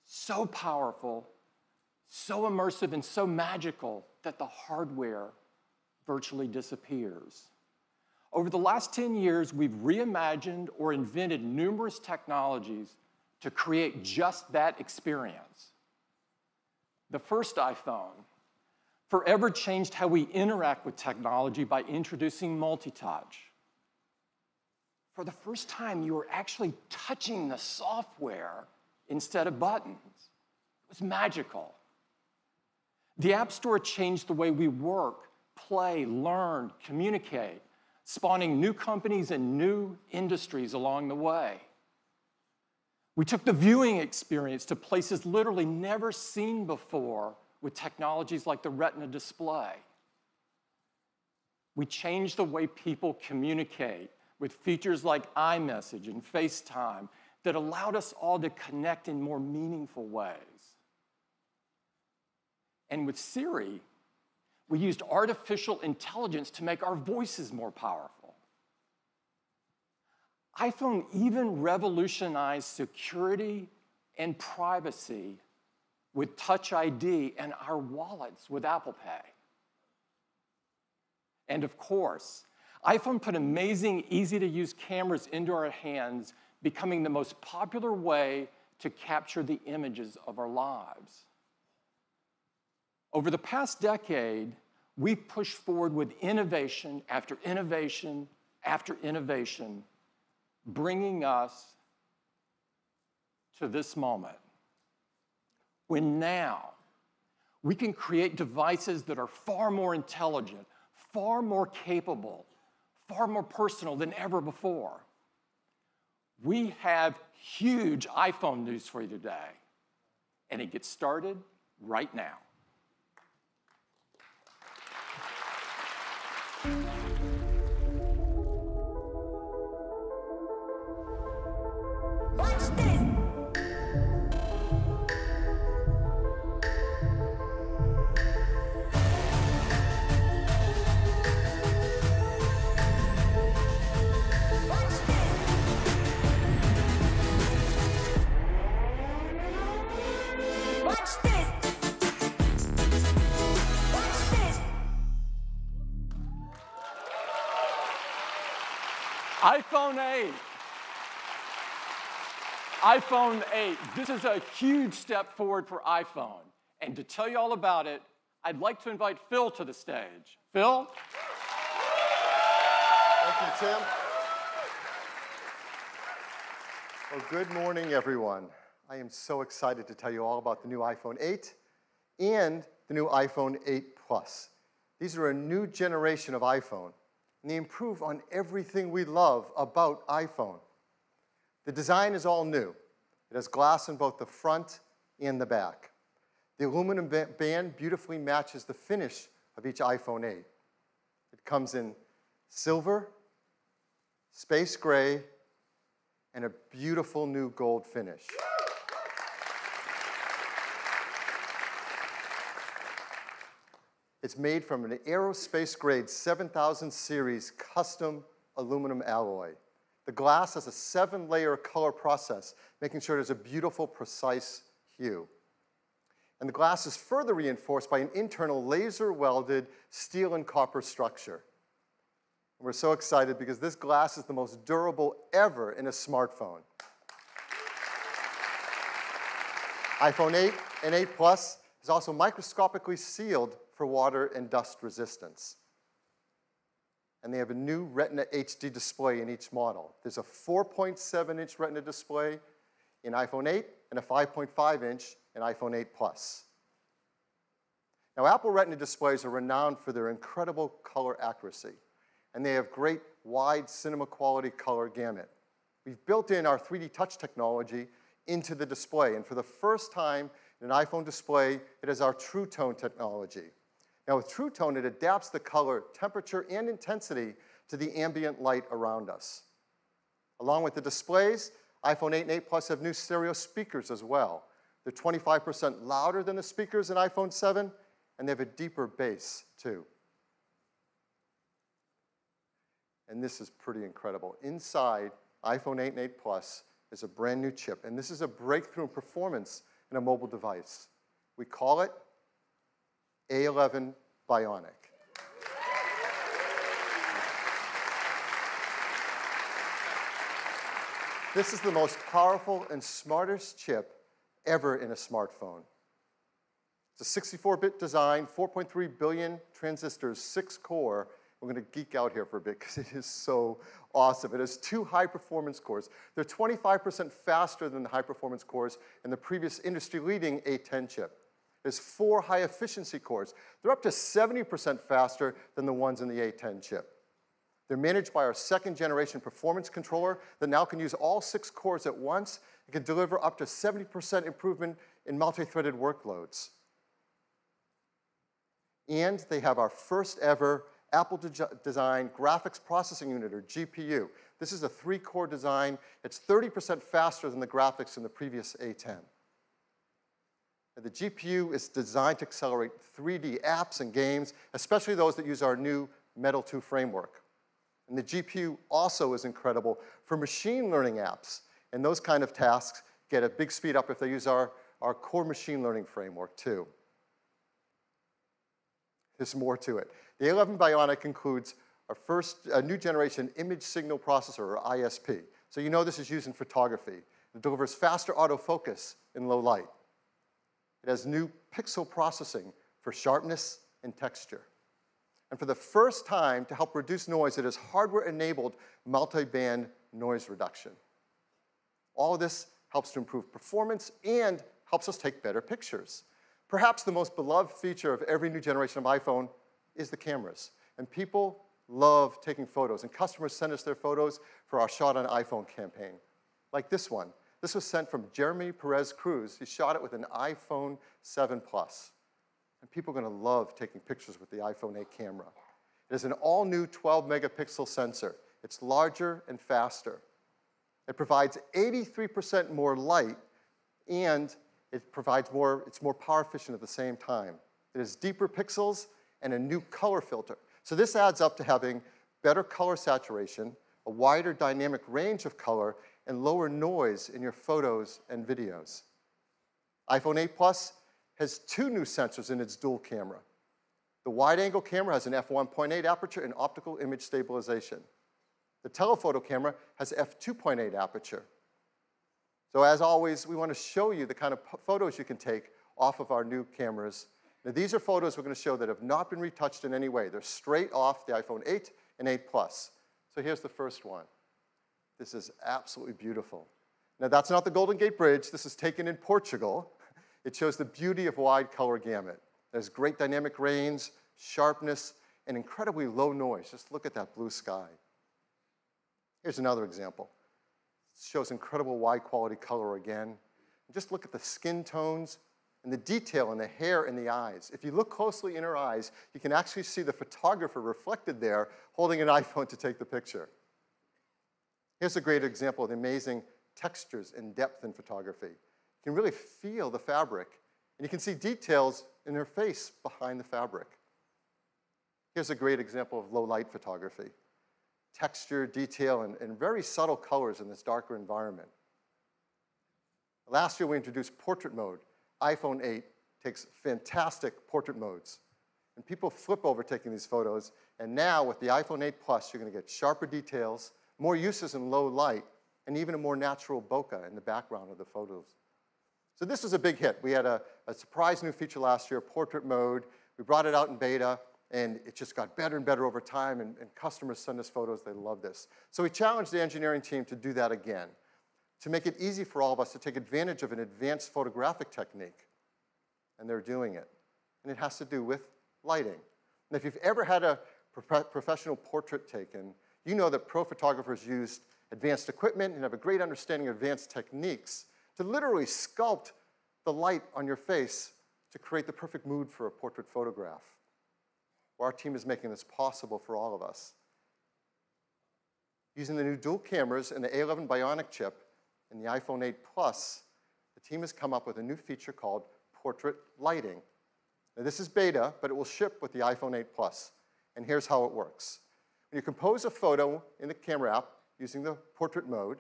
so powerful, so immersive, and so magical that the hardware virtually disappears. Over the last 10 years, we've reimagined or invented numerous technologies to create just that experience. The first iPhone forever changed how we interact with technology by introducing multi-touch. For the first time, you were actually touching the software instead of buttons. It was magical. The App Store changed the way we work, play, learn, communicate. spawning new companies and new industries along the way. We took the viewing experience to places literally never seen before with technologies like the Retina display. We changed the way people communicate with features like iMessage and FaceTime that allowed us all to connect in more meaningful ways. And with Siri, we used artificial intelligence to make our voices more powerful. iPhone even revolutionized security and privacy with Touch ID and our wallets with Apple Pay. And of course, iPhone put amazing, easy-to-use cameras into our hands, becoming the most popular way to capture the images of our lives. Over the past decade, we've pushed forward with innovation after innovation after innovation, bringing us to this moment, when now we can create devices that are far more intelligent, far more capable, far more personal than ever before. We have huge iPhone news for you today, and it gets started right now. Watch this. iPhone 8. iPhone 8. This is a huge step forward for iPhone. And to tell you all about it, I'd like to invite Phil to the stage. Phil? Thank you, Tim. Well, good morning, everyone. I am so excited to tell you all about the new iPhone 8 and the new iPhone 8 Plus. These are a new generation of iPhone, and they improve on everything we love about iPhone. The design is all new. It has glass in both the front and the back. The aluminum band beautifully matches the finish of each iPhone 8. It comes in silver, space gray, and a beautiful new gold finish. It's made from an aerospace-grade 7000 series custom aluminum alloy. The glass has a 7-layer color process, making sure there's a beautiful, precise hue. And the glass is further reinforced by an internal laser-welded steel and copper structure. And we're so excited because this glass is the most durable ever in a smartphone. iPhone 8 and 8 Plus is also microscopically sealed for water and dust resistance. And they have a new Retina HD display in each model. There's a 4.7-inch Retina display in iPhone 8 and a 5.5-inch in iPhone 8 Plus. Now, Apple Retina displays are renowned for their incredible color accuracy, and they have great wide cinema quality color gamut. We've built in our 3D touch technology into the display, and for the first time in an iPhone display, it has our True Tone technology. Now, with True Tone, it adapts the color, temperature, and intensity to the ambient light around us. Along with the displays, iPhone 8 and 8 Plus have new stereo speakers as well. They're 25% louder than the speakers in iPhone 7, and they have a deeper bass, too. And this is pretty incredible. Inside iPhone 8 and 8 Plus is a brand new chip, and this is a breakthrough in performance in a mobile device. We call it A11 Bionic. This is the most powerful and smartest chip ever in a smartphone. It's a 64-bit design, 4.3 billion transistors, 6-core. We're going to geek out here for a bit because it is so awesome. It has 2 high-performance cores. They're 25% faster than the high-performance cores in the previous industry-leading A10 chip. There's 4 high-efficiency cores. They're up to 70% faster than the ones in the A10 chip. They're managed by our second-generation performance controller that now can use all 6 cores at once and can deliver up to 70% improvement in multi-threaded workloads. And they have our first ever Apple-designed graphics processing unit, or GPU. This is a 3-core design. It's 30% faster than the graphics in the previous A10. And the GPU is designed to accelerate 3D apps and games, especially those that use our new Metal 2 framework. And the GPU also is incredible for machine learning apps. And those kind of tasks get a big speed up if they use our core machine learning framework too. There's more to it. The A11 Bionic includes our first new generation image signal processor, or ISP. So you know this is used in photography. It delivers faster autofocus in low light. It has new pixel processing for sharpness and texture. And for the first time, to help reduce noise, it has hardware-enabled multi-band noise reduction. All of this helps to improve performance and helps us take better pictures. Perhaps the most beloved feature of every new generation of iPhone is the cameras. And people love taking photos, and customers send us their photos for our Shot on iPhone campaign. Like this one. This was sent from Jeremy Perez Cruz. He shot it with an iPhone 7 Plus. And people are going to love taking pictures with the iPhone 8 camera. It is an all-new 12-megapixel sensor. It's larger and faster. It provides 83% more light, and it's more power efficient at the same time. It has deeper pixels and a new color filter. So this adds up to having better color saturation, a wider dynamic range of color, and lower noise in your photos and videos. iPhone 8 Plus has 2 new sensors in its dual camera. The wide-angle camera has an f1.8 aperture and optical image stabilization. The telephoto camera has f2.8 aperture. So as always, we want to show you the kind of photos you can take off of our new cameras. Now, these are photos we're going to show that have not been retouched in any way. They're straight off the iPhone 8 and 8 Plus. So here's the first one. This is absolutely beautiful. Now, that's not the Golden Gate Bridge. This is taken in Portugal. It shows the beauty of wide color gamut. There's great dynamic range, sharpness, and incredibly low noise. Just look at that blue sky. Here's another example. It shows incredible wide quality color again. And just look at the skin tones and the detail in the hair and the eyes. If you look closely in her eyes, you can actually see the photographer reflected there holding an iPhone to take the picture. Here's a great example of the amazing textures and depth in photography. You can really feel the fabric, and you can see details in her face behind the fabric. Here's a great example of low light photography. Texture, detail, and very subtle colors in this darker environment. Last year we introduced portrait mode. iPhone 8 takes fantastic portrait modes. And people flip over taking these photos, and now with the iPhone 8 Plus, you're going to get sharper details, more uses in low light, and even a more natural bokeh in the background of the photos. So this was a big hit. We had a surprise new feature last year, portrait mode. We brought it out in beta, and it just got better and better over time, and customers send us photos. They love this. So we challenged the engineering team to do that again, to make it easy for all of us to take advantage of an advanced photographic technique. And they're doing it. And it has to do with lighting. And if you've ever had a professional portrait taken, you know that pro photographers used advanced equipment and have a great understanding of advanced techniques to literally sculpt the light on your face to create the perfect mood for a portrait photograph. Well, our team is making this possible for all of us. Using the new dual cameras and the A11 Bionic chip and the iPhone 8 Plus, the team has come up with a new feature called portrait lighting. Now, this is beta, but it will ship with the iPhone 8 Plus. And here's how it works. When you compose a photo in the camera app using the portrait mode,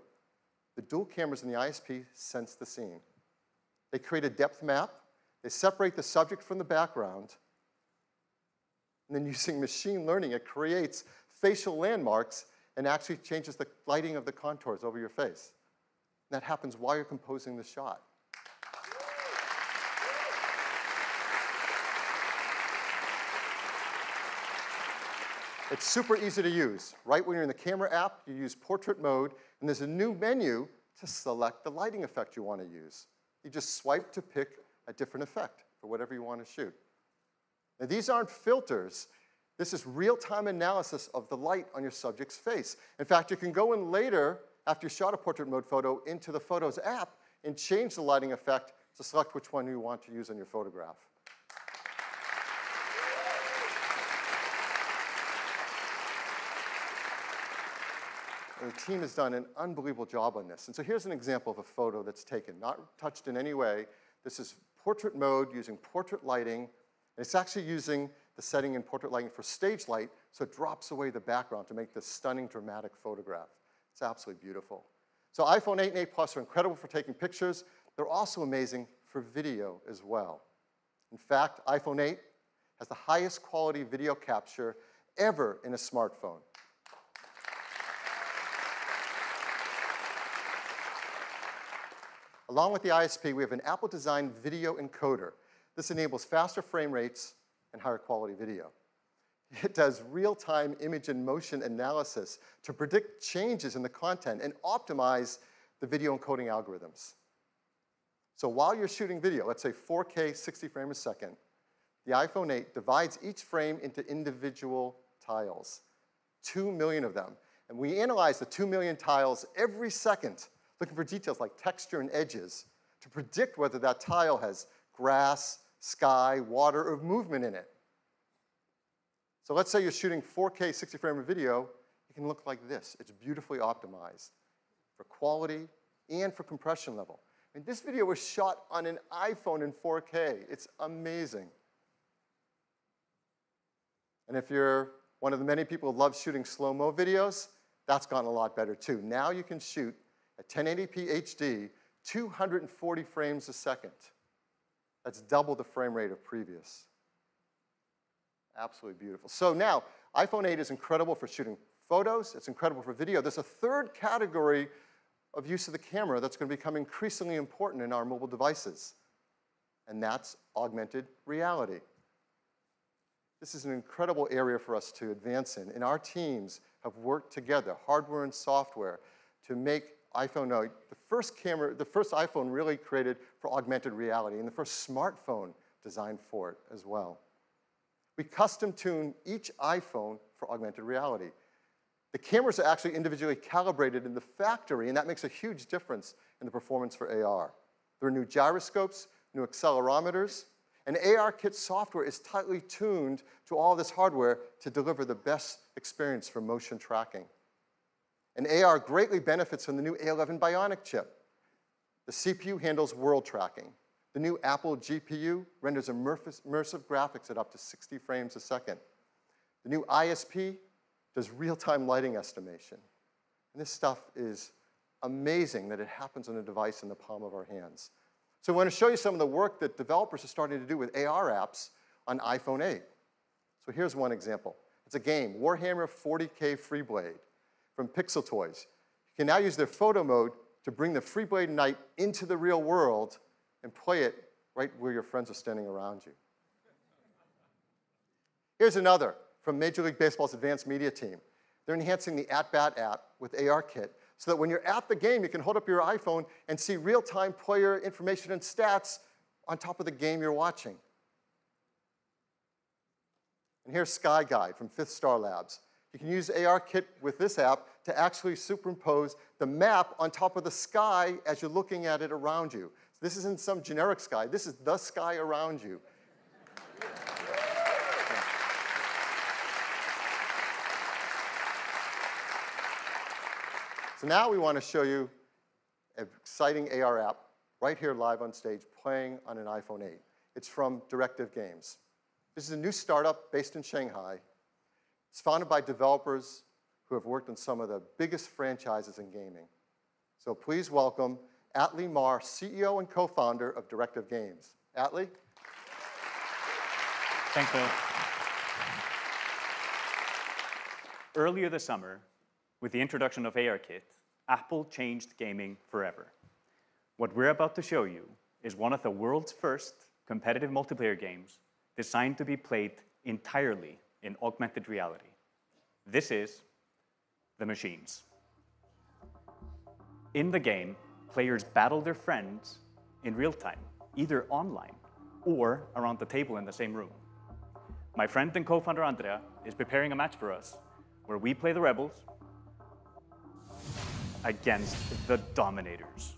the dual cameras in the ISP sense the scene. They create a depth map. They separate the subject from the background. And then using machine learning, it creates facial landmarks and actually changes the lighting of the contours over your face. And that happens while you're composing the shot. It's super easy to use. Right when you're in the camera app, you use portrait mode, and there's a new menu to select the lighting effect you want to use. You just swipe to pick a different effect for whatever you want to shoot. Now, these aren't filters. This is real-time analysis of the light on your subject's face. In fact, you can go in later, after you shot a portrait mode photo, into the Photos app and change the lighting effect to select which one you want to use on your photograph. And the team has done an unbelievable job on this. And so here's an example of a photo that's taken, not touched in any way. This is portrait mode using portrait lighting. And it's actually using the setting in portrait lighting for stage light, so it drops away the background to make this stunning, dramatic photograph. It's absolutely beautiful. So iPhone 8 and 8 Plus are incredible for taking pictures. They're also amazing for video as well. In fact, iPhone 8 has the highest quality video capture ever in a smartphone. Along with the ISP, we have an Apple-designed video encoder. This enables faster frame rates and higher quality video. It does real-time image and motion analysis to predict changes in the content and optimize the video encoding algorithms. So while you're shooting video, let's say 4K 60 frames a second, the iPhone 8 divides each frame into individual tiles, 2 million of them. And we analyze the 2 million tiles every second, looking for details like texture and edges to predict whether that tile has grass, sky, water, or movement in it. So let's say you're shooting 4K 60 frame of video, it can look like this. It's beautifully optimized for quality and for compression level. I mean, this video was shot on an iPhone in 4K. It's amazing. And if you're one of the many people who love shooting slow-mo videos, that's gotten a lot better too. Now you can shoot at 1080p HD, 240 frames a second. That's double the frame rate of previous. Absolutely beautiful. So now, iPhone 8 is incredible for shooting photos. It's incredible for video. There's a third category of use of the camera that's going to become increasingly important in our mobile devices, and that's augmented reality. This is an incredible area for us to advance in, and our teams have worked together, hardware and software, to make iPhone 8 the first iPhone really created for augmented reality, and the first smartphone designed for it as well. We custom tune each iPhone for augmented reality. The cameras are actually individually calibrated in the factory, and that makes a huge difference in the performance for AR. There are new gyroscopes, new accelerometers, and ARKit software is tightly tuned to all this hardware to deliver the best experience for motion tracking. And AR greatly benefits from the new A11 Bionic chip. The CPU handles world tracking. The new Apple GPU renders immersive graphics at up to 60 frames a second. The new ISP does real-time lighting estimation. And this stuff is amazing that it happens on a device in the palm of our hands. So I want to show you some of the work that developers are starting to do with AR apps on iPhone 8. So here's one example. It's a game, Warhammer 40K Freeblade from Pixel Toys. You can now use their photo mode to bring the Freeblade Knight into the real world and play it right where your friends are standing around you. Here's another from Major League Baseball's advanced media team. They're enhancing the At-Bat app with ARKit so that when you're at the game, you can hold up your iPhone and see real-time player information and stats on top of the game you're watching. And here's Sky Guide from Fifth Star Labs. You can use ARKit with this app to actually superimpose the map on top of the sky as you're looking at it around you. So this isn't some generic sky. This is the sky around you. So now we want to show you an exciting AR app right here live on stage playing on an iPhone 8. It's from Directive Games. This is a new startup based in Shanghai. It's founded by developers who have worked on some of the biggest franchises in gaming. So please welcome Atlee Mar, CEO and co-founder of Directive Games. Atlee? Thanks, Phil. Earlier this summer, with the introduction of ARKit, Apple changed gaming forever. What we're about to show you is one of the world's first competitive multiplayer games designed to be played entirely in augmented reality. This is The Machines. In the game, players battle their friends in real time, either online or around the table in the same room. my friend and co-founder Andrea is preparing a match for us where we play the rebels against the dominators.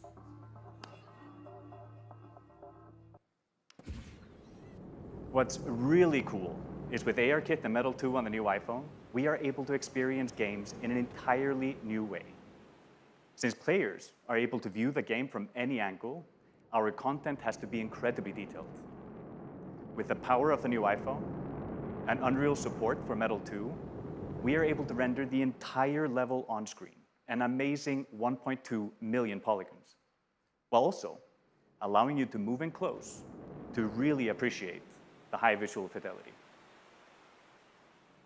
What's really cool is with ARKit and Metal 2 on the new iPhone, we are able to experience games in an entirely new way. Since players are able to view the game from any angle, our content has to be incredibly detailed. With the power of the new iPhone and Unreal support for Metal 2, we are able to render the entire level on screen, an amazing 1.2 million polygons, while also allowing you to move in close to really appreciate the high visual fidelity.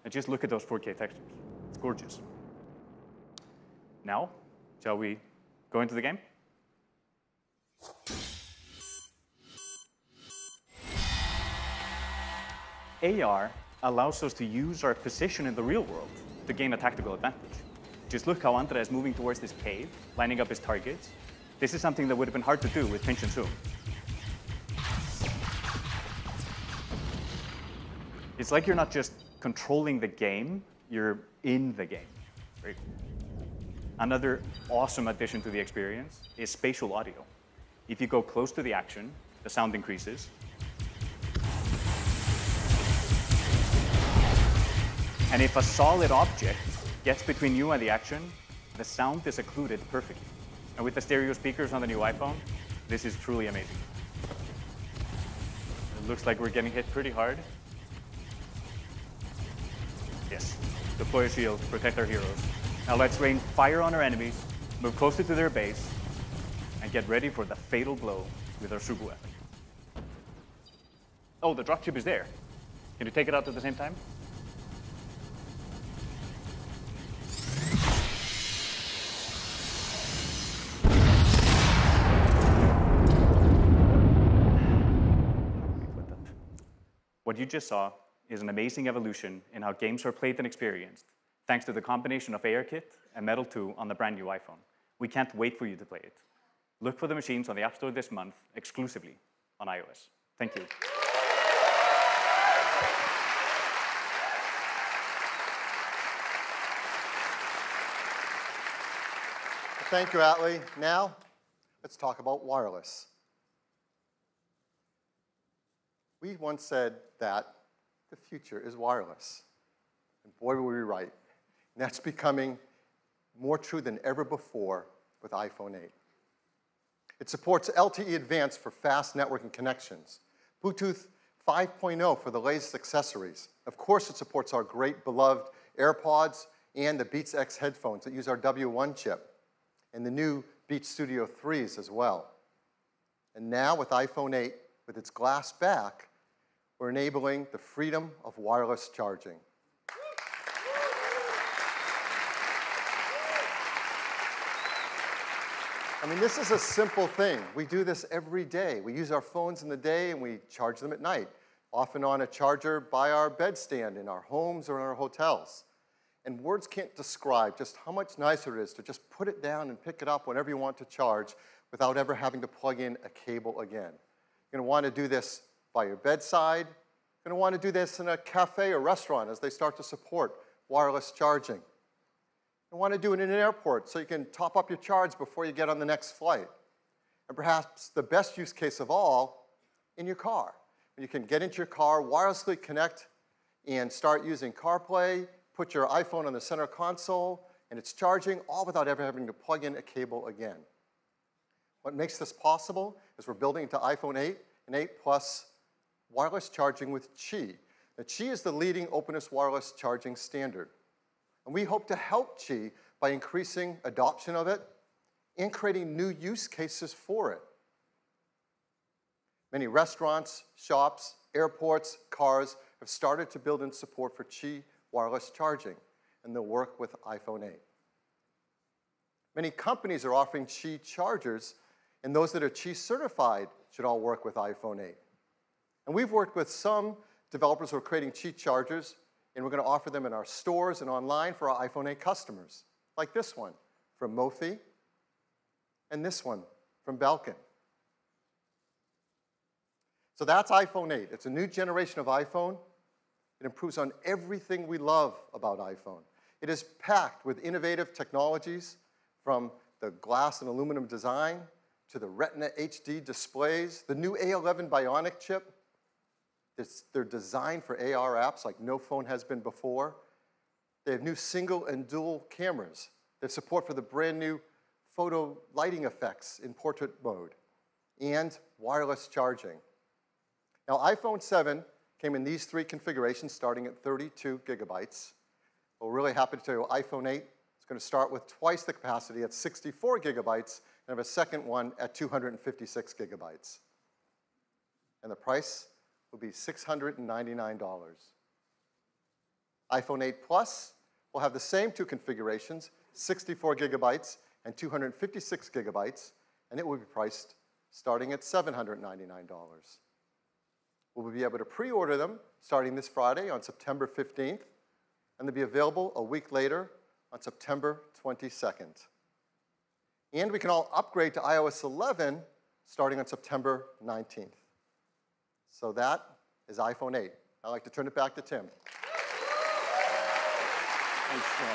And just look at those 4K textures. It's gorgeous. Now, shall we go into the game? AR allows us to use our position in the real world to gain a tactical advantage. Just look how Andrea is moving towards this cave, lining up his targets. This is something that would have been hard to do with pinch and zoom. It's like you're not just controlling the game, you're in the game. Right? Another awesome addition to the experience is spatial audio. If you go close to the action, the sound increases. And if a solid object gets between you and the action, the sound is occluded perfectly. And with the stereo speakers on the new iPhone, this is truly amazing. It looks like we're getting hit pretty hard. Yes, deploy a shield, protect our heroes. Now let's rain fire on our enemies, move closer to their base, and get ready for the fatal blow with our super weapon. Oh, the dropship is there. Can you take it out at the same time? What you just saw is an amazing evolution in how games are played and experienced, thanks to the combination of ARKit and Metal 2 on the brand new iPhone. We can't wait for you to play it. Look for the machines on the App Store this month, exclusively on iOS. Thank you. Thank you, Atlee. Now, let's talk about wireless. We once said that the future is wireless. And boy, were we right. And that's becoming more true than ever before with iPhone 8. It supports LTE Advanced for fast networking connections, Bluetooth 5.0 for the latest accessories. Of course, it supports our great beloved AirPods and the Beats X headphones that use our W1 chip, and the new Beats Studio 3s as well. And now with iPhone 8, with its glass back, we're enabling the freedom of wireless charging. I mean, this is a simple thing. We do this every day. We use our phones in the day and we charge them at night, often on a charger by our bedstand in our homes or in our hotels. And words can't describe just how much nicer it is to just put it down and pick it up whenever you want to charge without ever having to plug in a cable again. You're going to want to do this by your bedside. You're going to want to do this in a cafe or restaurant as they start to support wireless charging. You want to do it in an airport so you can top up your charge before you get on the next flight. And perhaps the best use case of all, in your car. You can get into your car, wirelessly connect, and start using CarPlay, put your iPhone on the center console, and it's charging, all without ever having to plug in a cable again. What makes this possible is we're building into iPhone 8 and 8 Plus wireless charging with Qi. Now, Qi is the leading openness wireless charging standard. And we hope to help Qi by increasing adoption of it and creating new use cases for it. Many restaurants, shops, airports, cars have started to build in support for Qi wireless charging, and they'll work with iPhone 8. Many companies are offering Qi chargers, and those that are Qi certified should all work with iPhone 8. And we've worked with some developers who are creating Qi chargers, and we're going to offer them in our stores and online for our iPhone 8 customers, like this one from Mophie, and this one from Belkin. So that's iPhone 8. It's a new generation of iPhone. It improves on everything we love about iPhone. It is packed with innovative technologies, from the glass and aluminum design to the Retina HD displays, the new A11 Bionic chip. They're designed for AR apps like no phone has been before. They have new single and dual cameras. They have support for the brand new photo lighting effects in portrait mode and wireless charging. Now, iPhone 7 came in these 3 configurations starting at 32 gigabytes. We're really happy to tell you iPhone 8 is going to start with twice the capacity at 64 gigabytes and have a second one at 256 gigabytes. And the price will be $699. iPhone 8 Plus will have the same 2 configurations, 64 gigabytes and 256 gigabytes, and it will be priced starting at $799. We'll be able to pre-order them starting this Friday on September 15th, and they'll be available a week later on September 22nd. And we can all upgrade to iOS 11 starting on September 19th. So that is iPhone 8. I'd like to turn it back to Tim. Thanks, Phil.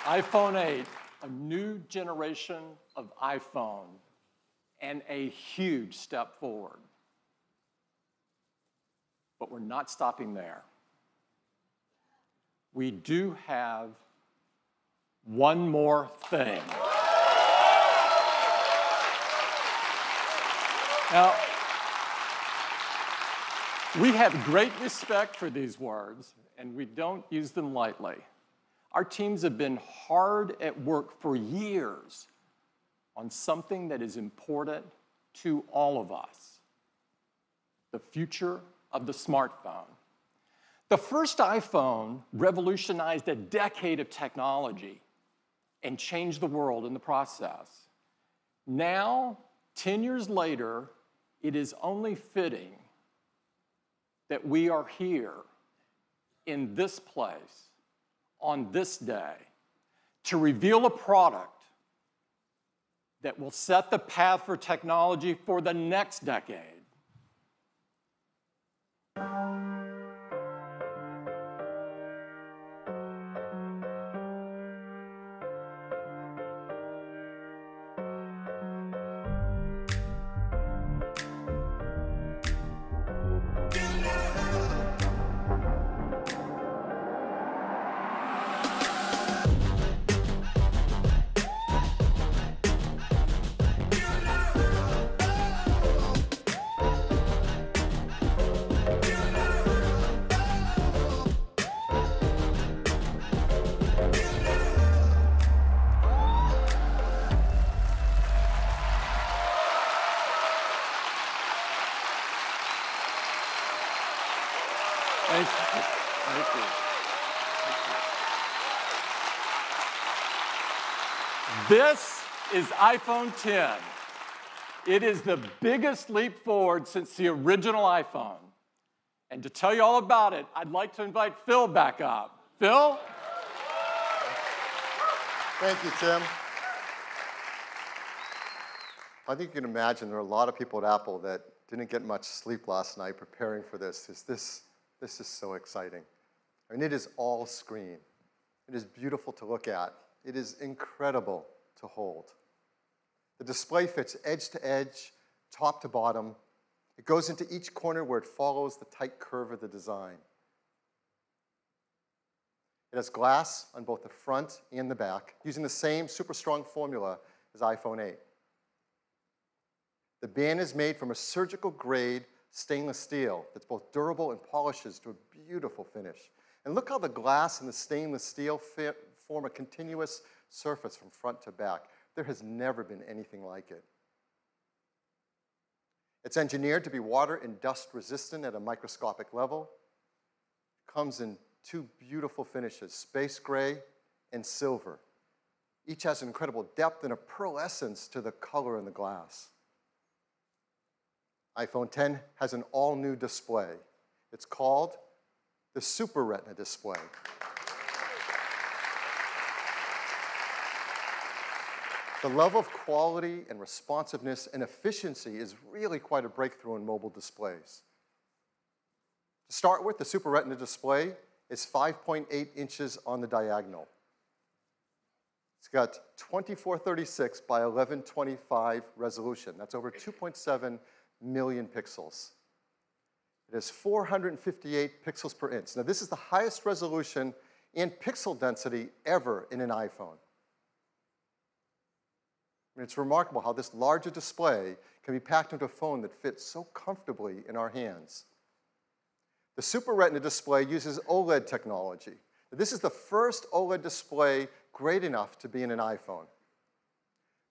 iPhone 8, a new generation of iPhone, and a huge step forward. But we're not stopping there. We do have one more thing. Now, we have great respect for these words, and we don't use them lightly. Our teams have been hard at work for years on something that is important to all of us: the future of the smartphone. The first iPhone revolutionized a decade of technology and changed the world in the process. Now, 10 years later, it is only fitting that we are here in this place on this day to reveal a product that will set the path for technology for the next decade. Thank you. Thank you. This is iPhone 10. It is the biggest leap forward since the original iPhone. And to tell you all about it, I'd like to invite Phil back up. Phil? Thank you, Tim. I think you can imagine there are a lot of people at Apple that didn't get much sleep last night preparing for this. This is so exciting. I mean, it is all screen. It is beautiful to look at. It is incredible to hold. The display fits edge to edge, top to bottom. It goes into each corner where it follows the tight curve of the design. It has glass on both the front and the back, using the same super strong formula as iPhone 8. The band is made from a surgical grade stainless steel that's both durable and polishes to a beautiful finish. And look how the glass and the stainless steel form a continuous surface from front to back. There has never been anything like it. It's engineered to be water and dust resistant at a microscopic level. It comes in 2 beautiful finishes, space gray and silver. Each has an incredible depth and a pearlescence to the color in the glass. iPhone 10 has an all-new display. It's called the Super Retina display. The level of quality and responsiveness and efficiency is really quite a breakthrough in mobile displays. To start with, the Super Retina display is 5.8 inches on the diagonal. It's got 2436 by 1125 resolution. That's over 2.7 million pixels. It has 458 pixels per inch. Now, this is the highest resolution and pixel density ever in an iPhone. I mean, it's remarkable how this larger display can be packed into a phone that fits so comfortably in our hands. The Super Retina display uses OLED technology. This is the first OLED display great enough to be in an iPhone.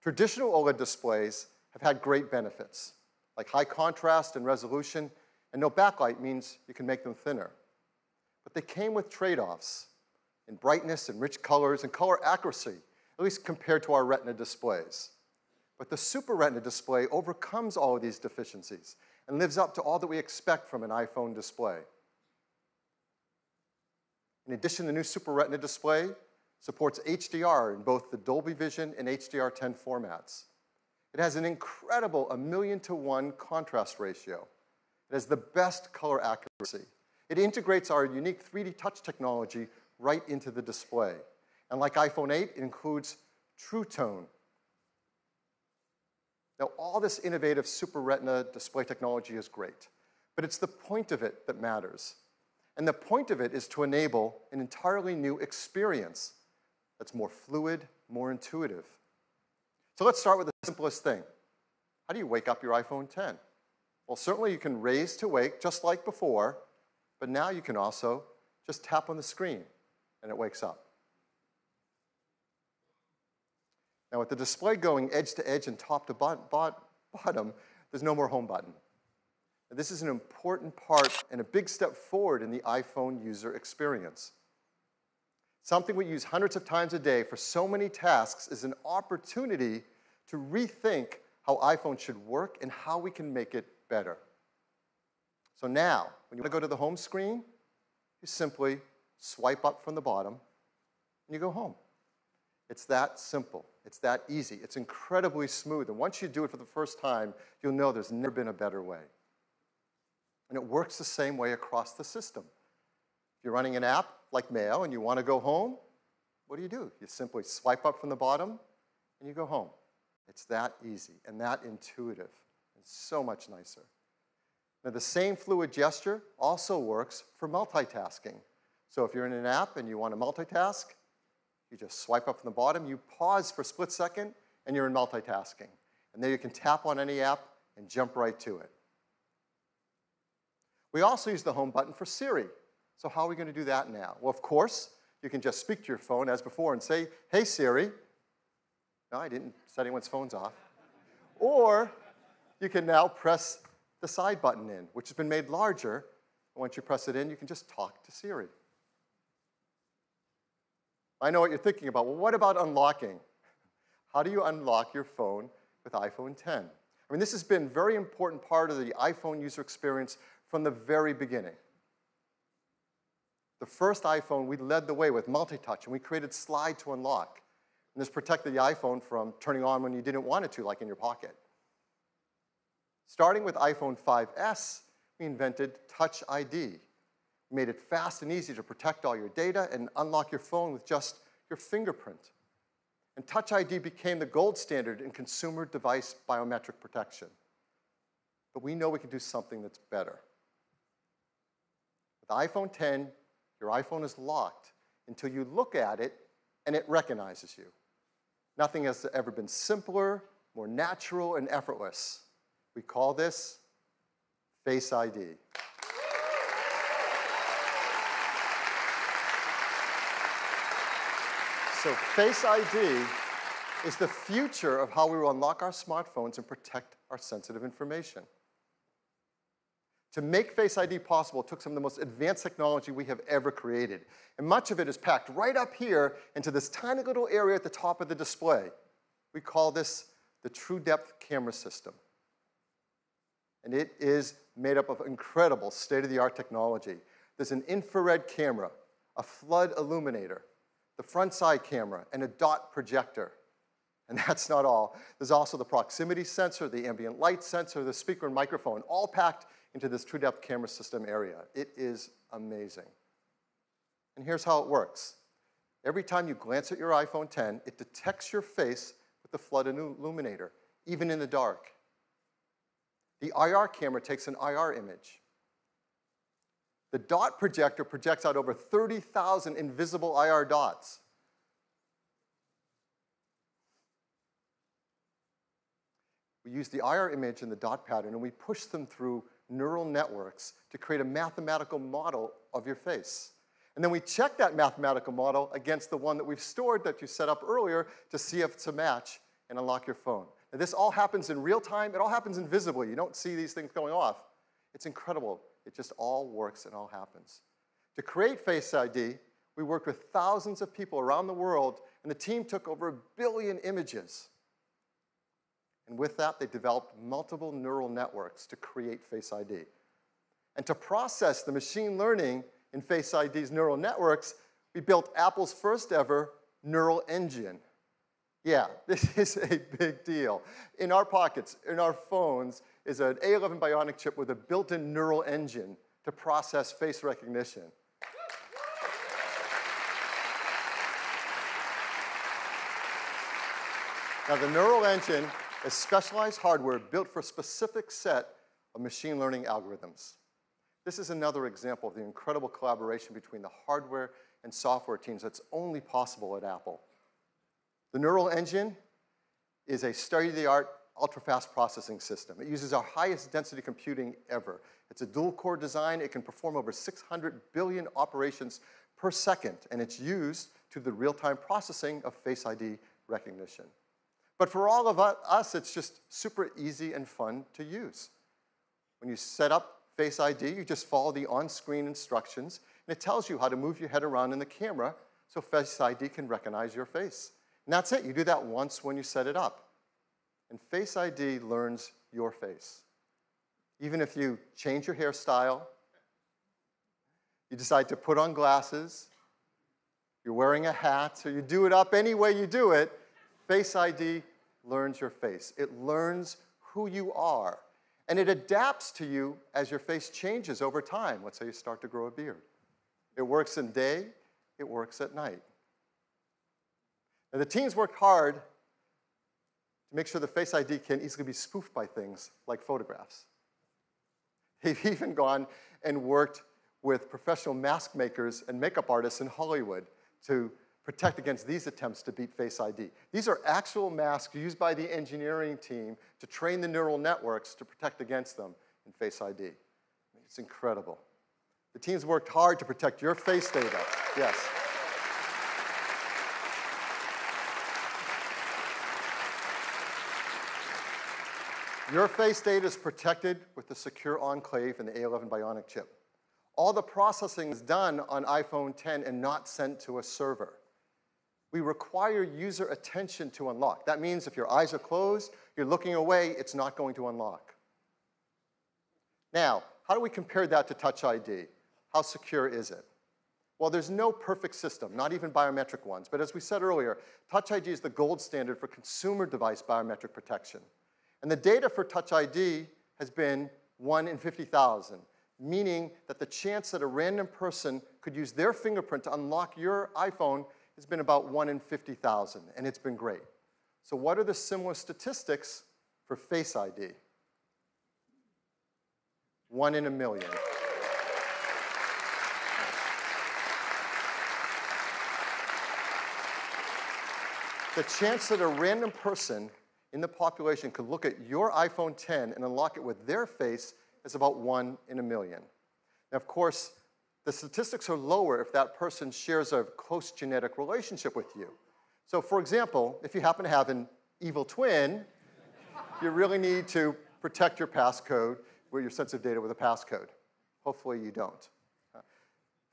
Traditional OLED displays have had great benefits, like high contrast and resolution, and no backlight means you can make them thinner. But they came with trade-offs in brightness and rich colors and color accuracy, at least compared to our Retina displays. But the Super Retina display overcomes all of these deficiencies and lives up to all that we expect from an iPhone display. In addition, the new Super Retina display supports HDR in both the Dolby Vision and HDR10 formats. It has an incredible 1,000,000 to 1 contrast ratio. It has the best color accuracy. It integrates our unique 3D touch technology right into the display. And like iPhone 8, it includes True Tone. Now, all this innovative Super Retina display technology is great, but it's the point of it that matters. And the point of it is to enable an entirely new experience that's more fluid, more intuitive. So let's start with the simplest thing. How do you wake up your iPhone 10? Well, certainly you can raise to wake just like before, but now you can also just tap on the screen and it wakes up. Now, with the display going edge to edge and top to bottom, there's no more home button. And this is an important part and a big step forward in the iPhone user experience. Something we use hundreds of times a day for so many tasks is an opportunity to rethink how iPhone should work and how we can make it better. So now, when you want to go to the home screen, you simply swipe up from the bottom and you go home. It's that simple. It's that easy. It's incredibly smooth. And once you do it for the first time, you'll know there's never been a better way. And it works the same way across the system. If you're running an app like Mail and you want to go home, what do? You simply swipe up from the bottom and you go home. It's that easy and that intuitive and so much nicer. Now, the same fluid gesture also works for multitasking. So if you're in an app and you want to multitask, you just swipe up from the bottom, you pause for a split second, and you're in multitasking. And then you can tap on any app and jump right to it. We also use the home button for Siri. So how are we going to do that now? Well, of course, you can just speak to your phone as before and say, "Hey, Siri." No, I didn't set anyone's phones off. Or you can now press the side button in, which has been made larger. And once you press it in, you can just talk to Siri. I know what you're thinking about. Well, what about unlocking? How do you unlock your phone with iPhone 10? I mean, this has been a very important part of the iPhone user experience from the very beginning. The first iPhone, we led the way with multi-touch, and we created Slide to Unlock. And this protected the iPhone from turning on when you didn't want it to, like in your pocket. Starting with iPhone 5S, we invented Touch ID. We made it fast and easy to protect all your data and unlock your phone with just your fingerprint. And Touch ID became the gold standard in consumer device biometric protection. But we know we can do something that's better. With iPhone 10, your iPhone is locked until you look at it and it recognizes you. Nothing has ever been simpler, more natural, and effortless. We call this Face ID. So Face ID is the future of how we will unlock our smartphones and protect our sensitive information. To make Face ID possible, it took some of the most advanced technology we have ever created. And much of it is packed right up here into this tiny little area at the top of the display. We call this the True Depth Camera System. And it is made up of incredible state-of-the-art technology. There's an infrared camera, a flood illuminator, the front side camera, and a dot projector. And that's not all. There's also the proximity sensor, the ambient light sensor, the speaker and microphone, all packed into this true-depth camera system area. It is amazing. And here's how it works. Every time you glance at your iPhone 10, it detects your face with the flood illuminator, even in the dark. The IR camera takes an IR image. The dot projector projects out over 30,000 invisible IR dots. We use the IR image and the dot pattern, and we push them through neural networks to create a mathematical model of your face. And then we check that mathematical model against the one that we've stored that you set up earlier to see if it's a match and unlock your phone. Now, this all happens in real time. It all happens invisibly. You don't see these things going off. It's incredible. It just all works and all happens. To create Face ID, we worked with thousands of people around the world, and the team took over 1 billion images. And with that, they developed multiple neural networks to create Face ID. And to process the machine learning in Face ID's neural networks, we built Apple's first ever neural engine. Yeah, this is a big deal. In our pockets, in our phones, is an A11 Bionic chip with a built-in neural engine to process face recognition. Now, the neural engine is specialized hardware built for a specific set of machine learning algorithms. This is another example of the incredible collaboration between the hardware and software teams that's only possible at Apple. The neural engine is a state-of-the-art, ultra-fast processing system. It uses our highest density computing ever. It's a dual-core design. It can perform over 600 billion operations per second, and it's used to the real-time processing of Face ID recognition. But for all of us, it's just super easy and fun to use. When you set up Face ID, you just follow the on-screen instructions, and it tells you how to move your head around in the camera so Face ID can recognize your face. And that's it. You do that once when you set it up. And Face ID learns your face. Even if you change your hairstyle, you decide to put on glasses, you're wearing a hat, or you do it up any way you do it, Face ID learns your face. It learns who you are. And it adapts to you as your face changes over time. Let's say you start to grow a beard. It works in day, it works at night. Now, the teams worked hard to make sure the Face ID can easily be spoofed by things like photographs. They've even gone and worked with professional mask makers and makeup artists in Hollywood to protect against these attempts to beat Face ID. These are actual masks used by the engineering team to train the neural networks to protect against them in Face ID. It's incredible. The teams worked hard to protect your face data. Yes. Your face data is protected with the secure enclave in the A11 Bionic chip. All the processing is done on iPhone 10 and not sent to a server. We require user attention to unlock. That means if your eyes are closed, you're looking away, it's not going to unlock. Now, how do we compare that to Touch ID? How secure is it? Well, there's no perfect system, not even biometric ones. But as we said earlier, Touch ID is the gold standard for consumer device biometric protection. And the data for Touch ID has been 1 in 50,000, meaning that the chance that a random person could use their fingerprint to unlock your iPhone has been about 1 in 50,000, and it's been great. So what are the similar statistics for Face ID? 1 in a million. The chance that a random person in the population could look at your iPhone 10 and unlock it with their face is about 1 in a million. Now, of course, the statistics are lower if that person shares a close genetic relationship with you. So, for example, if you happen to have an evil twin, you really need to protect your passcode, your sensitive data with a passcode. Hopefully you don't.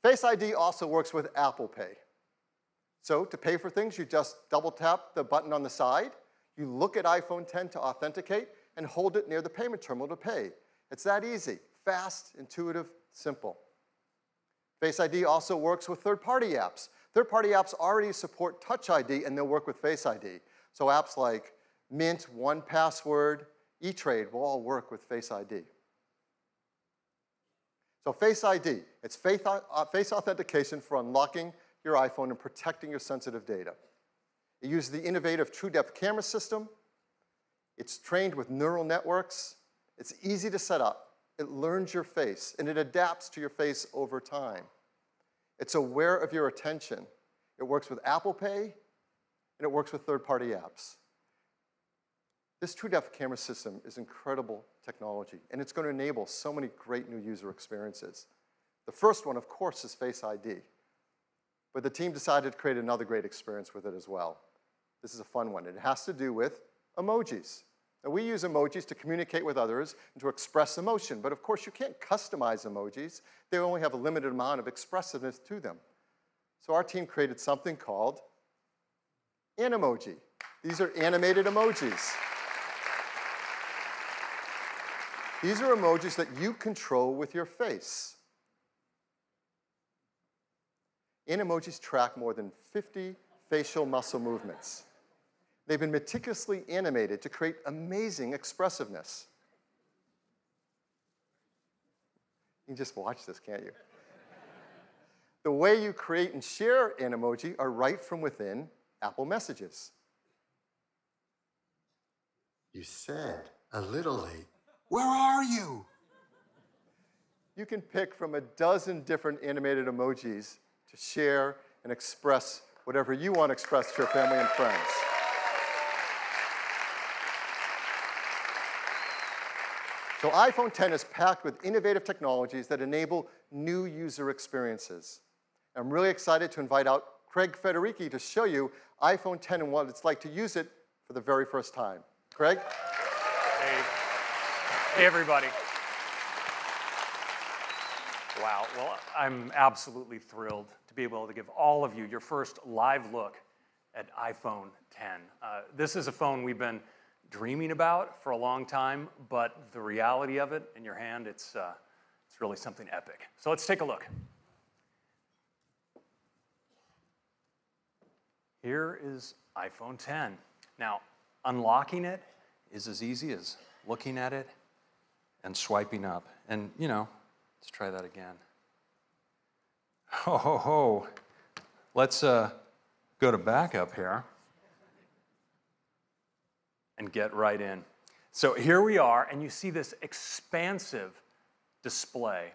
Face ID also works with Apple Pay. So to pay for things, you just double tap the button on the side, you look at iPhone 10 to authenticate, and hold it near the payment terminal to pay. It's that easy, fast, intuitive, simple. Face ID also works with third-party apps. Third-party apps already support Touch ID, and they'll work with Face ID. So apps like Mint, 1Password, E-Trade will all work with Face ID. So Face ID, it's face authentication for unlocking your iPhone and protecting your sensitive data. It uses the innovative TrueDepth camera system. It's trained with neural networks. It's easy to set up. It learns your face, and it adapts to your face over time. It's aware of your attention. It works with Apple Pay, and it works with third-party apps. This TrueDepth camera system is incredible technology, and it's going to enable so many great new user experiences. The first one, of course, is Face ID. But the team decided to create another great experience with it as well. This is a fun one. It has to do with emojis. Now, we use emojis to communicate with others and to express emotion, but of course you can't customize emojis. They only have a limited amount of expressiveness to them. So our team created something called Animoji. These are animated emojis. These are emojis that you control with your face. Animojis track more than 50 facial muscle movements. They've been meticulously animated to create amazing expressiveness. You can just watch this, can't you? The way you create and share Animoji are right from within Apple Messages. You said a little late. Where are you? You can pick from a dozen different animated emojis to share and express whatever you want to express to your family and friends. So iPhone X is packed with innovative technologies that enable new user experiences. I'm really excited to invite out Craig Federici to show you iPhone X and what it's like to use it for the very first time. Craig? Hey, everybody. Wow, well, I'm absolutely thrilled to be able to give all of you your first live look at iPhone X. This is a phone we've been dreaming about for a long time, but the reality of it in your hand, it's really something epic. So let's take a look. Here is iPhone X. Now, unlocking it is as easy as looking at it and swiping up. And, you know, let's try that again. Ho, ho, ho. Let's go to backup here and get right in. So here we are, and you see this expansive display.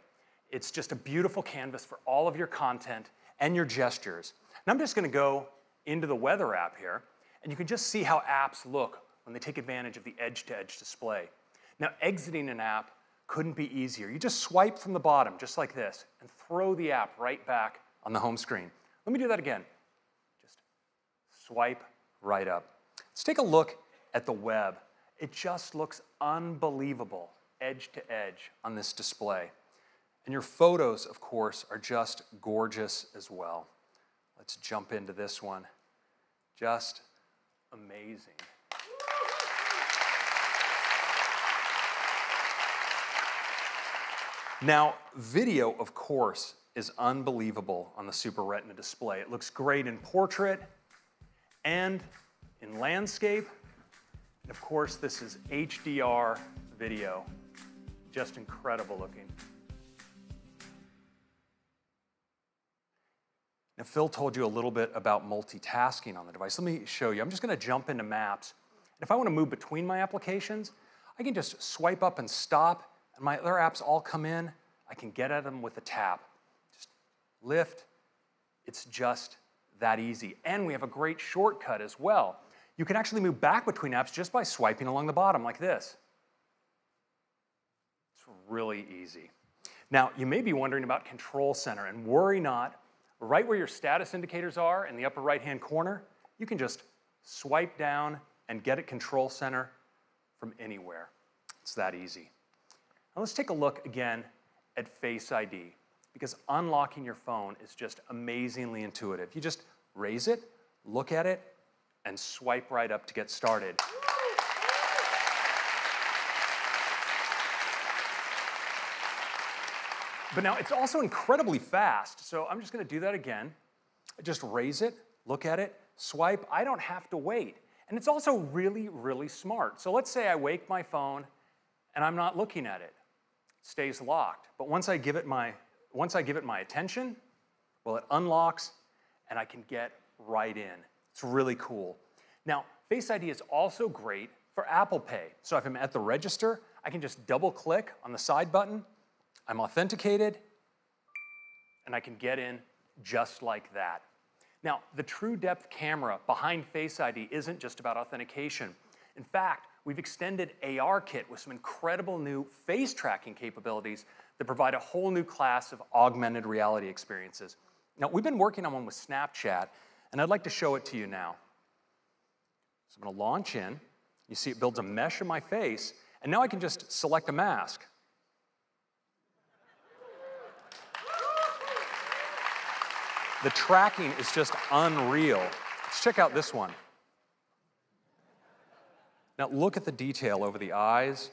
It's just a beautiful canvas for all of your content and your gestures. And I'm just going to go into the weather app here, and you can just see how apps look when they take advantage of the edge-to-edge display. Now, exiting an app couldn't be easier. You just swipe from the bottom, just like this, and throw the app right back on the home screen. Let me do that again. Just swipe right up. Let's take a look at the web. It just looks unbelievable, edge to edge on this display. And your photos, of course, are just gorgeous as well. Let's jump into this one. Just amazing. Now, video, of course, is unbelievable on the Super Retina display. It looks great in portrait and in landscape. And of course, this is HDR video. Just incredible looking. Now, Phil told you a little bit about multitasking on the device. Let me show you. I'm just going to jump into Maps. And if I want to move between my applications, I can just swipe up and stop, and my other apps all come in. I can get at them with a tap. Just lift. It's just that easy. And we have a great shortcut as well. You can actually move back between apps just by swiping along the bottom like this. It's really easy. Now, you may be wondering about Control Center, and worry not. Right where your status indicators are in the upper right-hand corner, you can just swipe down and get at Control Center from anywhere. It's that easy. Now let's take a look again at Face ID, because unlocking your phone is just amazingly intuitive. You just raise it, look at it, and swipe right up to get started. But now it's also incredibly fast, so I'm just going to do that again. Just raise it, look at it, swipe. I don't have to wait. And it's also really, really smart. So let's say I wake my phone and I'm not looking at it. It stays locked. But once I give it my attention, well, it unlocks and I can get right in. It's really cool. Now, Face ID is also great for Apple Pay. So if I'm at the register, I can just double click on the side button, I'm authenticated, and I can get in just like that. Now, the True Depth camera behind Face ID isn't just about authentication. In fact, we've extended ARKit with some incredible new face tracking capabilities that provide a whole new class of augmented reality experiences. Now, we've been working on one with Snapchat, and I'd like to show it to you now. So I'm going to launch in. You see it builds a mesh of my face, and now I can just select a mask. The tracking is just unreal. Let's check out this one. Now look at the detail over the eyes,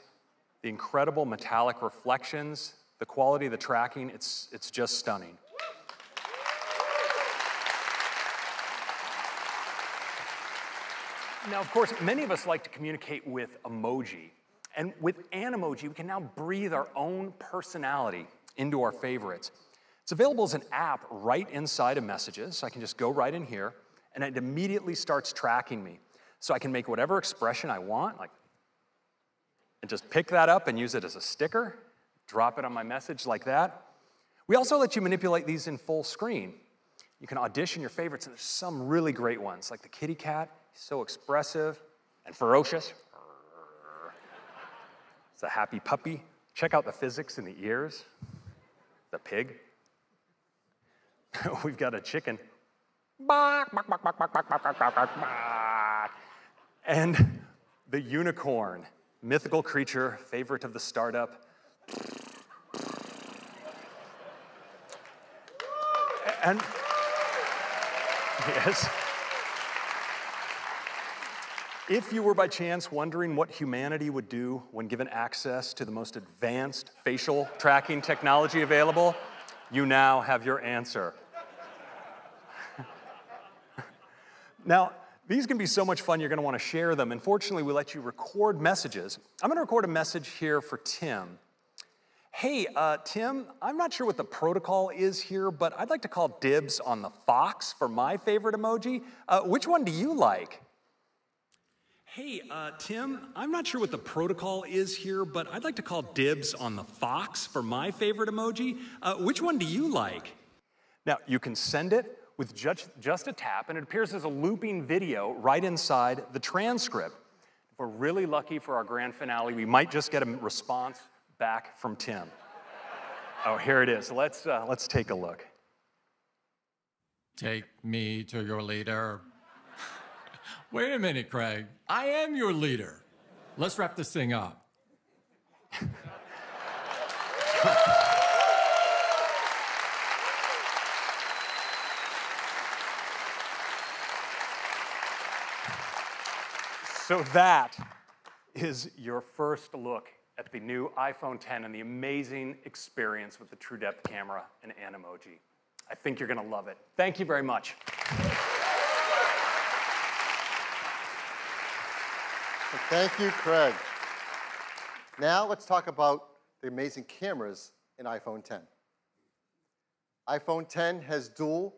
the incredible metallic reflections, the quality of the tracking, it's just stunning. Now, of course, many of us like to communicate with emoji. And with Animoji, we can now breathe our own personality into our favorites. It's available as an app right inside of Messages, so I can just go right in here, and it immediately starts tracking me. So I can make whatever expression I want, and just pick that up and use it as a sticker, drop it on my message like that. We also let you manipulate these in full screen. You can audition your favorites, and there's some really great ones, like the kitty cat. He's so expressive and ferocious. It's a happy puppy. Check out the physics in the ears. The pig. We've got a chicken. And the unicorn, mythical creature, favorite of the startup. And yes. If you were by chance wondering what humanity would do when given access to the most advanced facial tracking technology available, you now have your answer. Now, these can be so much fun, you're going to want to share them. Unfortunately, we let you record messages. I'm going to record a message here for Tim. Hey, Tim, I'm not sure what the protocol is here, but I'd like to call dibs on the fox for my favorite emoji. Which one do you like? Hey, Tim, I'm not sure what the protocol is here, but I'd like to call dibs on the fox for my favorite emoji. Which one do you like? Now, you can send it with just a tap, and it appears as a looping video right inside the transcript. If we're really lucky for our grand finale, we might just get a response back from Tim. Oh, here it is. Let's take a look. Take me to your leader. Wait a minute, Craig. I am your leader. Let's wrap this thing up. So that is your first look at the new iPhone 10 and the amazing experience with the True Depth camera and Animoji. I think you're going to love it. Thank you very much. Thank you, Craig. Now let's talk about the amazing cameras in iPhone 10. iPhone 10 has dual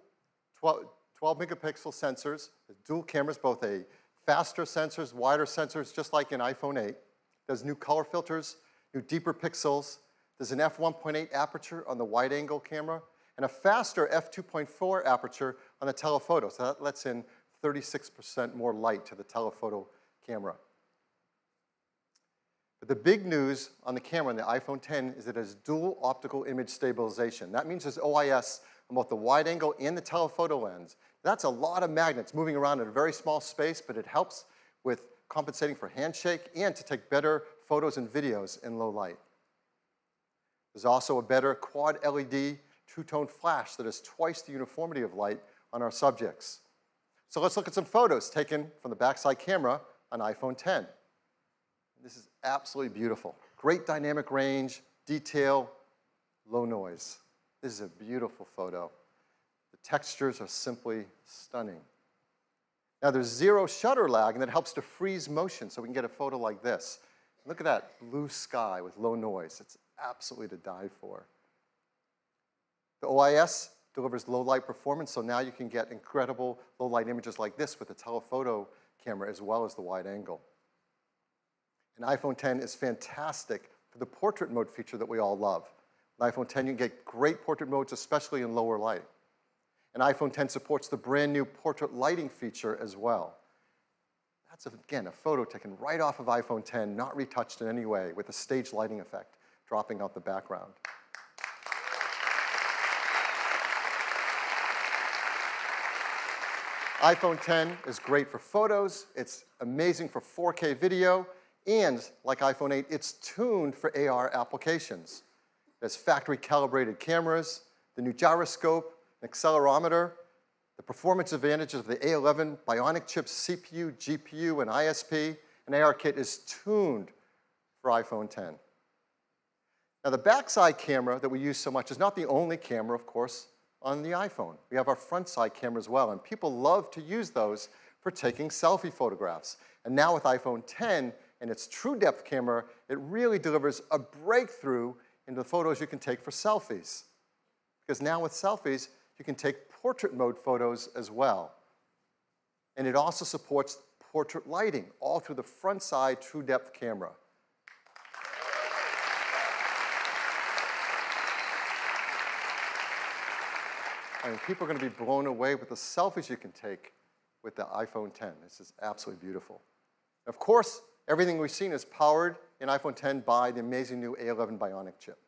12 megapixel sensors, dual cameras, both a faster sensors, wider sensors, just like in iPhone 8. There's new color filters, new deeper pixels. There's an f1.8 aperture on the wide-angle camera, and a faster f2.4 aperture on the telephoto. So that lets in 36% more light to the telephoto camera. But the big news on the camera on the iPhone 10 is that it has dual optical image stabilization. That means there's OIS on both the wide angle and the telephoto lens. That's a lot of magnets moving around in a very small space, but it helps with compensating for handshake and to take better photos and videos in low light. There's also a better quad LED two-tone flash that has twice the uniformity of light on our subjects. So let's look at some photos taken from the backside camera on iPhone 10. This is absolutely beautiful. Great dynamic range, detail, low noise. This is a beautiful photo. The textures are simply stunning. Now there's zero shutter lag, and that helps to freeze motion, so we can get a photo like this. Look at that blue sky with low noise. It's absolutely to die for. The OIS delivers low light performance, so now you can get incredible low light images like this with the telephoto camera as well as the wide angle. And iPhone X is fantastic for the portrait mode feature that we all love. With iPhone X, you can get great portrait modes, especially in lower light. And iPhone X supports the brand new portrait lighting feature as well. That's, again, a photo taken right off of iPhone X, not retouched in any way, with a stage lighting effect dropping out the background. iPhone X is great for photos. It's amazing for 4K video. And like iPhone 8, it's tuned for AR applications. It has factory-calibrated cameras, the new gyroscope, an accelerometer, the performance advantages of the A11 Bionic chips CPU, GPU, and ISP, and ARKit is tuned for iPhone X. Now, the backside camera that we use so much is not the only camera, of course, on the iPhone. We have our front side camera as well, and people love to use those for taking selfie photographs. And now with iPhone X and its true depth camera, it really delivers a breakthrough into the photos you can take for selfies. Because now with selfies, you can take portrait mode photos as well. And it also supports portrait lighting, all through the front side true depth camera. I mean, people are going to be blown away with the selfies you can take with the iPhone X. This is absolutely beautiful. Of course, everything we've seen is powered in iPhone X by the amazing new A11 Bionic chip.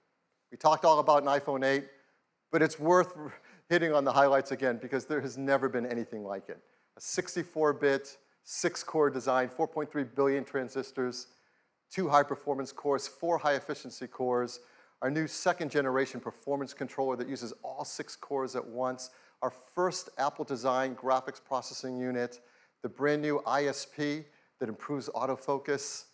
We talked all about an iPhone 8, but it's worth hitting on the highlights again because there has never been anything like it. A 64-bit, 6-core design, 4.3 billion transistors, 2 high-performance cores, 4 high-efficiency cores, our new second-generation performance controller that uses all 6 cores at once, our first Apple-designed graphics processing unit, the brand-new ISP that improves autofocus,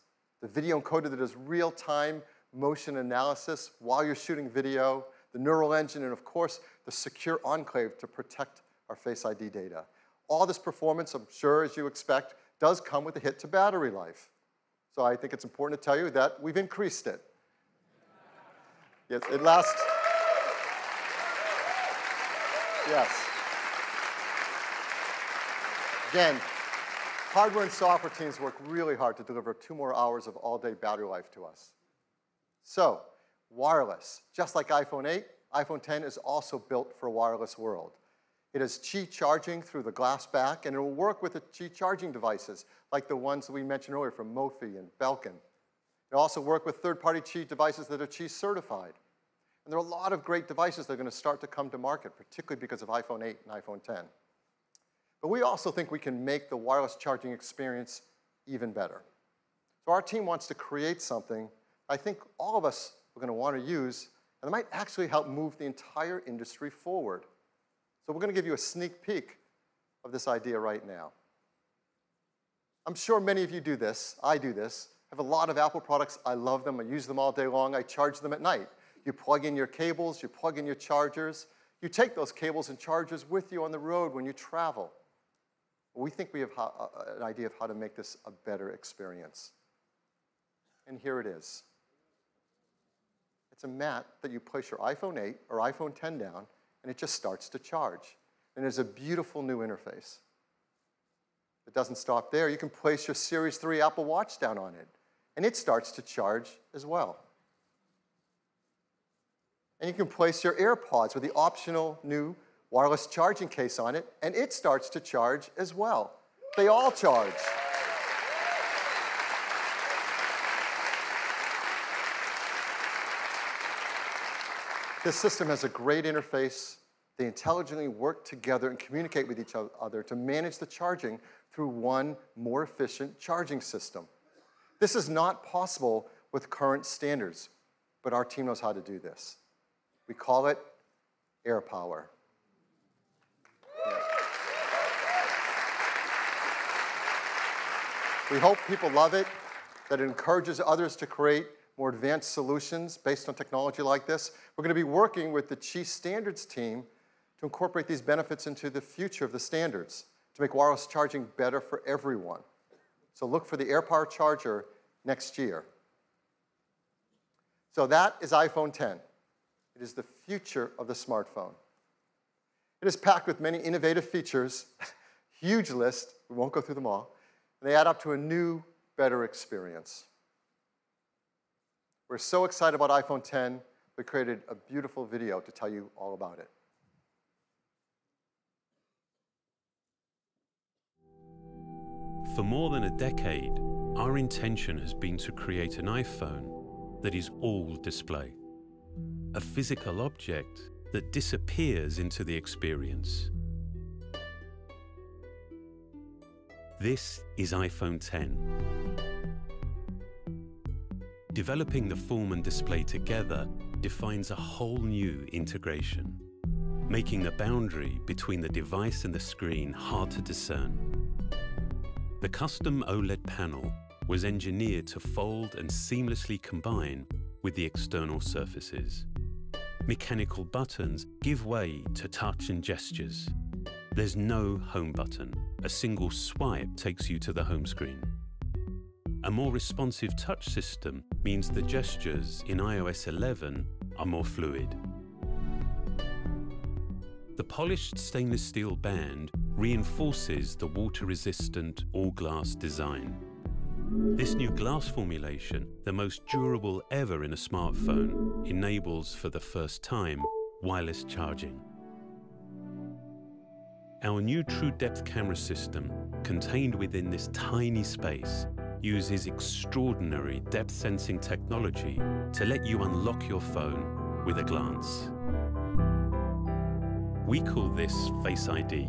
the video encoder that does real-time motion analysis while you're shooting video, the neural engine, and of course, the secure enclave to protect our Face ID data. All this performance, I'm sure, as you expect, does come with a hit to battery life. So I think it's important to tell you that we've increased it. Yes, it lasts. Yes. Again, hardware and software teams work really hard to deliver 2 more hours of all-day battery life to us. So, wireless. Just like iPhone 8, iPhone X is also built for a wireless world. It has Qi charging through the glass back, and it will work with the Qi charging devices, like the ones that we mentioned earlier from Mophie and Belkin. It will also work with third-party Qi devices that are Qi certified. And there are a lot of great devices that are going to start to come to market, particularly because of iPhone 8 and iPhone X. But we also think we can make the wireless charging experience even better. So our team wants to create something I think all of us are going to want to use, and it might actually help move the entire industry forward. So we're going to give you a sneak peek of this idea right now. I'm sure many of you do this. I do this. I have a lot of Apple products. I love them. I use them all day long. I charge them at night. You plug in your cables. You plug in your chargers. You take those cables and chargers with you on the road when you travel. We think we have an idea of how to make this a better experience. And here it is. It's a mat that you place your iPhone 8 or iPhone X down, and it just starts to charge. And there's a beautiful new interface. It doesn't stop there. You can place your Series 3 Apple Watch down on it, and it starts to charge as well. And you can place your AirPods with the optional new wireless charging case on it, and it starts to charge as well. They all charge. This system has a great interface. They intelligently work together and communicate with each other to manage the charging through one more efficient charging system. This is not possible with current standards, but our team knows how to do this. We call it AirPower. Yeah. We hope people love it, that it encourages others to create more advanced solutions based on technology like this. We're going to be working with the Qi Standards team to incorporate these benefits into the future of the standards, to to make wireless charging better for everyone. So look for the AirPower charger next year. So that is iPhone 10. It is the future of the smartphone. It is packed with many innovative features, huge list, we won't go through them all, and they add up to a new, better experience. We're so excited about iPhone 10, we created a beautiful video to tell you all about it. For more than a decade, our intention has been to create an iPhone that is all display. A physical object that disappears into the experience. This is iPhone 10. Developing the form and display together defines a whole new integration, making the boundary between the device and the screen hard to discern. The custom OLED panel was engineered to fold and seamlessly combine with the external surfaces. Mechanical buttons give way to touch and gestures. There's no home button. A single swipe takes you to the home screen. A more responsive touch system means the gestures in iOS 11 are more fluid. The polished stainless steel band reinforces the water-resistant all-glass design. This new glass formulation, the most durable ever in a smartphone, enables for the first time wireless charging. Our new True Depth camera system, contained within this tiny space, uses extraordinary depth sensing technology to let you unlock your phone with a glance. We call this Face ID.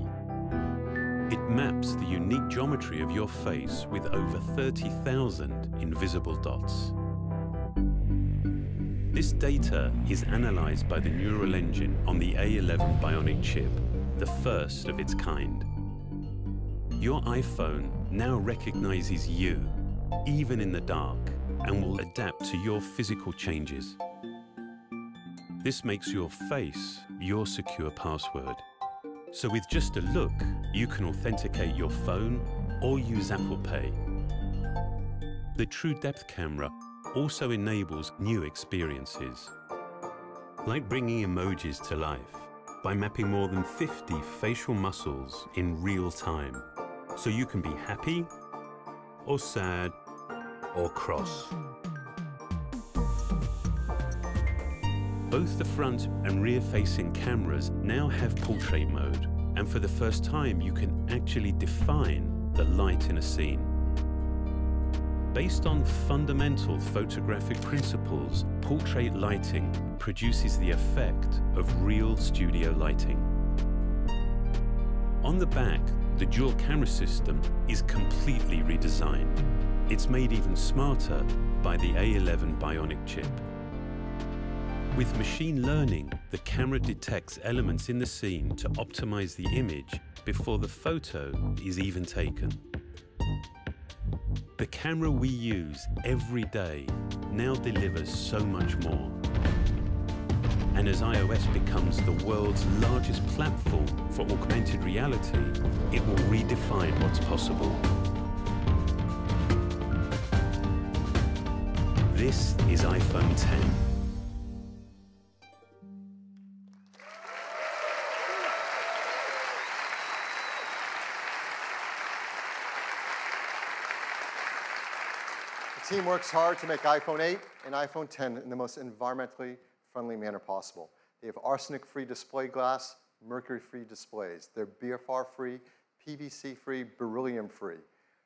It maps the unique geometry of your face with over 30,000 invisible dots. This data is analyzed by the neural engine on the A11 Bionic chip, the first of its kind. Your iPhone now recognizes you, even in the dark, and will adapt to your physical changes. This makes your face your secure password. So with just a look, you can authenticate your phone or use Apple Pay. The True Depth camera also enables new experiences, like bringing emojis to life by mapping more than 50 facial muscles in real time, so you can be happy or sad or cross. Both the front and rear-facing cameras now have portrait mode, and for the first time you can actually define the light in a scene. Based on fundamental photographic principles, portrait lighting produces the effect of real studio lighting. On the back, the dual camera system is completely redesigned. It's made even smarter by the A11 Bionic chip. With machine learning, the camera detects elements in the scene to optimize the image before the photo is even taken. The camera we use every day now delivers so much more. And as iOS becomes the world's largest platform for augmented reality, it will redefine what's possible. This is iPhone 10. The team works hard to make iPhone 8 and iPhone 10 in the most environmentally friendly manner possible. They have arsenic-free display glass, mercury-free displays. They're BFR-free, PVC-free, beryllium-free.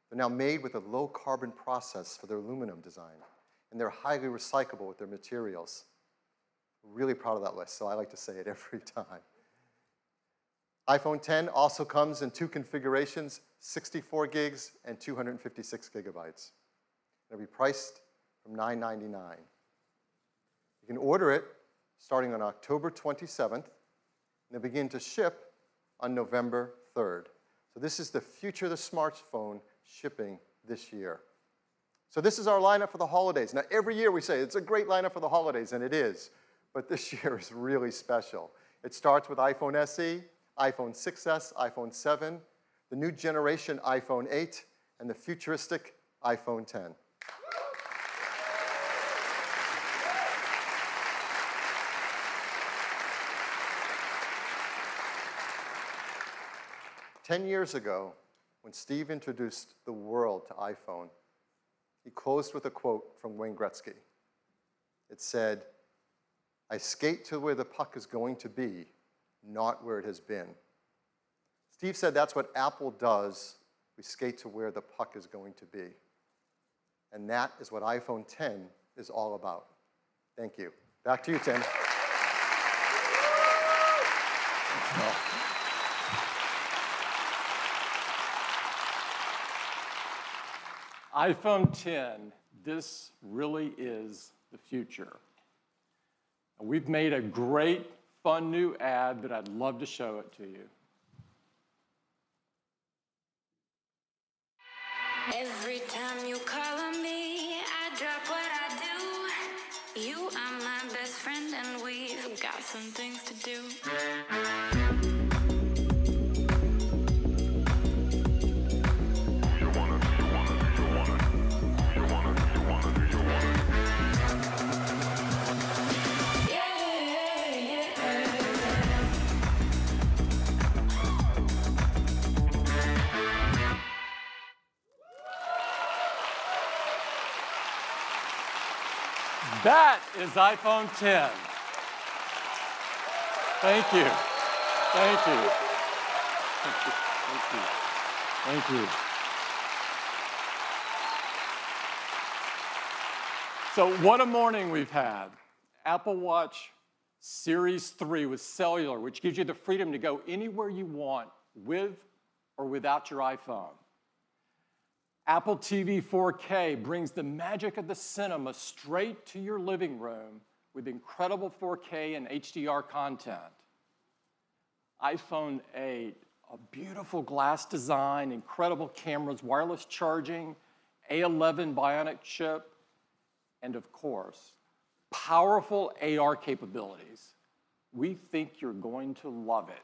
They're now made with a low-carbon process for their aluminum design, and they're highly recyclable with their materials. We're really proud of that list, so I like to say it every time. iPhone 10 also comes in two configurations, 64 gigs and 256 gigabytes. It'll be priced from $999. You can order it starting on October 27th, and they'll begin to ship on November 3rd. So this is the future of the smartphone shipping this year. So this is our lineup for the holidays. Now, every year we say it's a great lineup for the holidays, and it is. But this year is really special. It starts with iPhone SE, iPhone 6s, iPhone 7, the new generation iPhone 8 and the futuristic iPhone 10. Ten years ago, when Steve introduced the world to iPhone, he closed with a quote from Wayne Gretzky. It said, "I skate to where the puck is going to be, not where it has been." Steve said that's what Apple does. We skate to where the puck is going to be. And that is what iPhone 10 is all about. Thank you. Back to you, Tim. iPhone 10, this really is the future. We've made a great, fun new ad that I'd love to show it to you. Every time you call on me, I drop what I do. You are my best friend and we've got some things to do. That is iPhone 10. Thank you. Thank you. Thank you. Thank you. So what a morning we've had. Apple Watch Series 3 with cellular, which gives you the freedom to go anywhere you want with or without your iPhone. Apple TV 4K brings the magic of the cinema straight to your living room with incredible 4K and HDR content. iPhone 8, a beautiful glass design, incredible cameras, wireless charging, A11 Bionic chip, and of course, powerful AR capabilities. We think you're going to love it.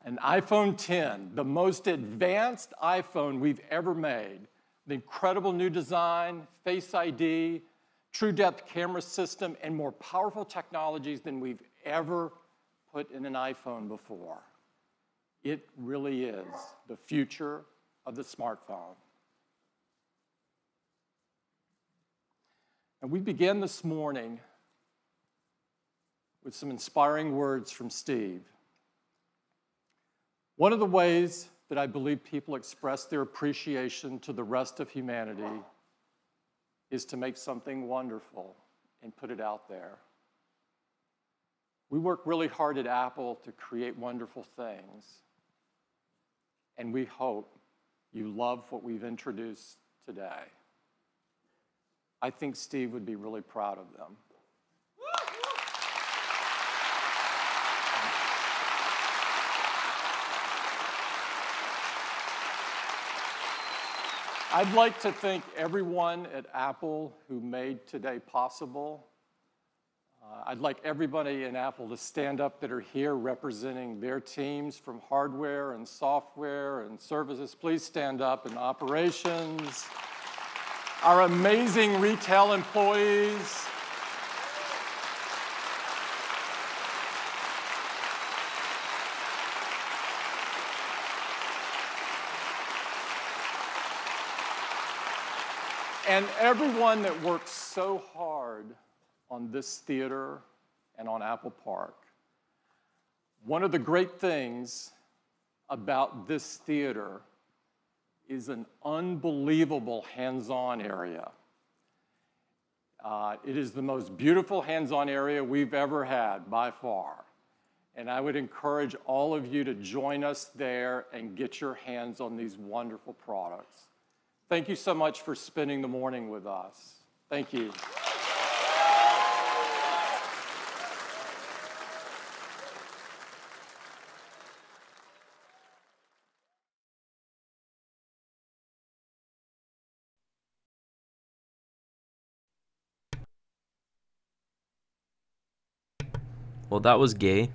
An iPhone 10, the most advanced iPhone we've ever made. The incredible new design, Face ID, true depth camera system, and more powerful technologies than we've ever put in an iPhone before. It really is the future of the smartphone. And we began this morning with some inspiring words from Steve. One of the ways that I believe people express their appreciation to the rest of humanity is to make something wonderful and put it out there. We work really hard at Apple to create wonderful things, and we hope you love what we've introduced today. I think Steve would be really proud of them. I'd like to thank everyone at Apple who made today possible. I'd like everybody in Apple to stand up that are here representing their teams from hardware and software and services. Please stand up, and operations. Our amazing retail employees. And everyone that works so hard on this theater and on Apple Park. One of the great things about this theater is an unbelievable hands-on area. It is the most beautiful hands-on area we've ever had, by far. And I would encourage all of you to join us there and get your hands on these wonderful products. Thank you so much for spending the morning with us. Thank you. Well, that was gay.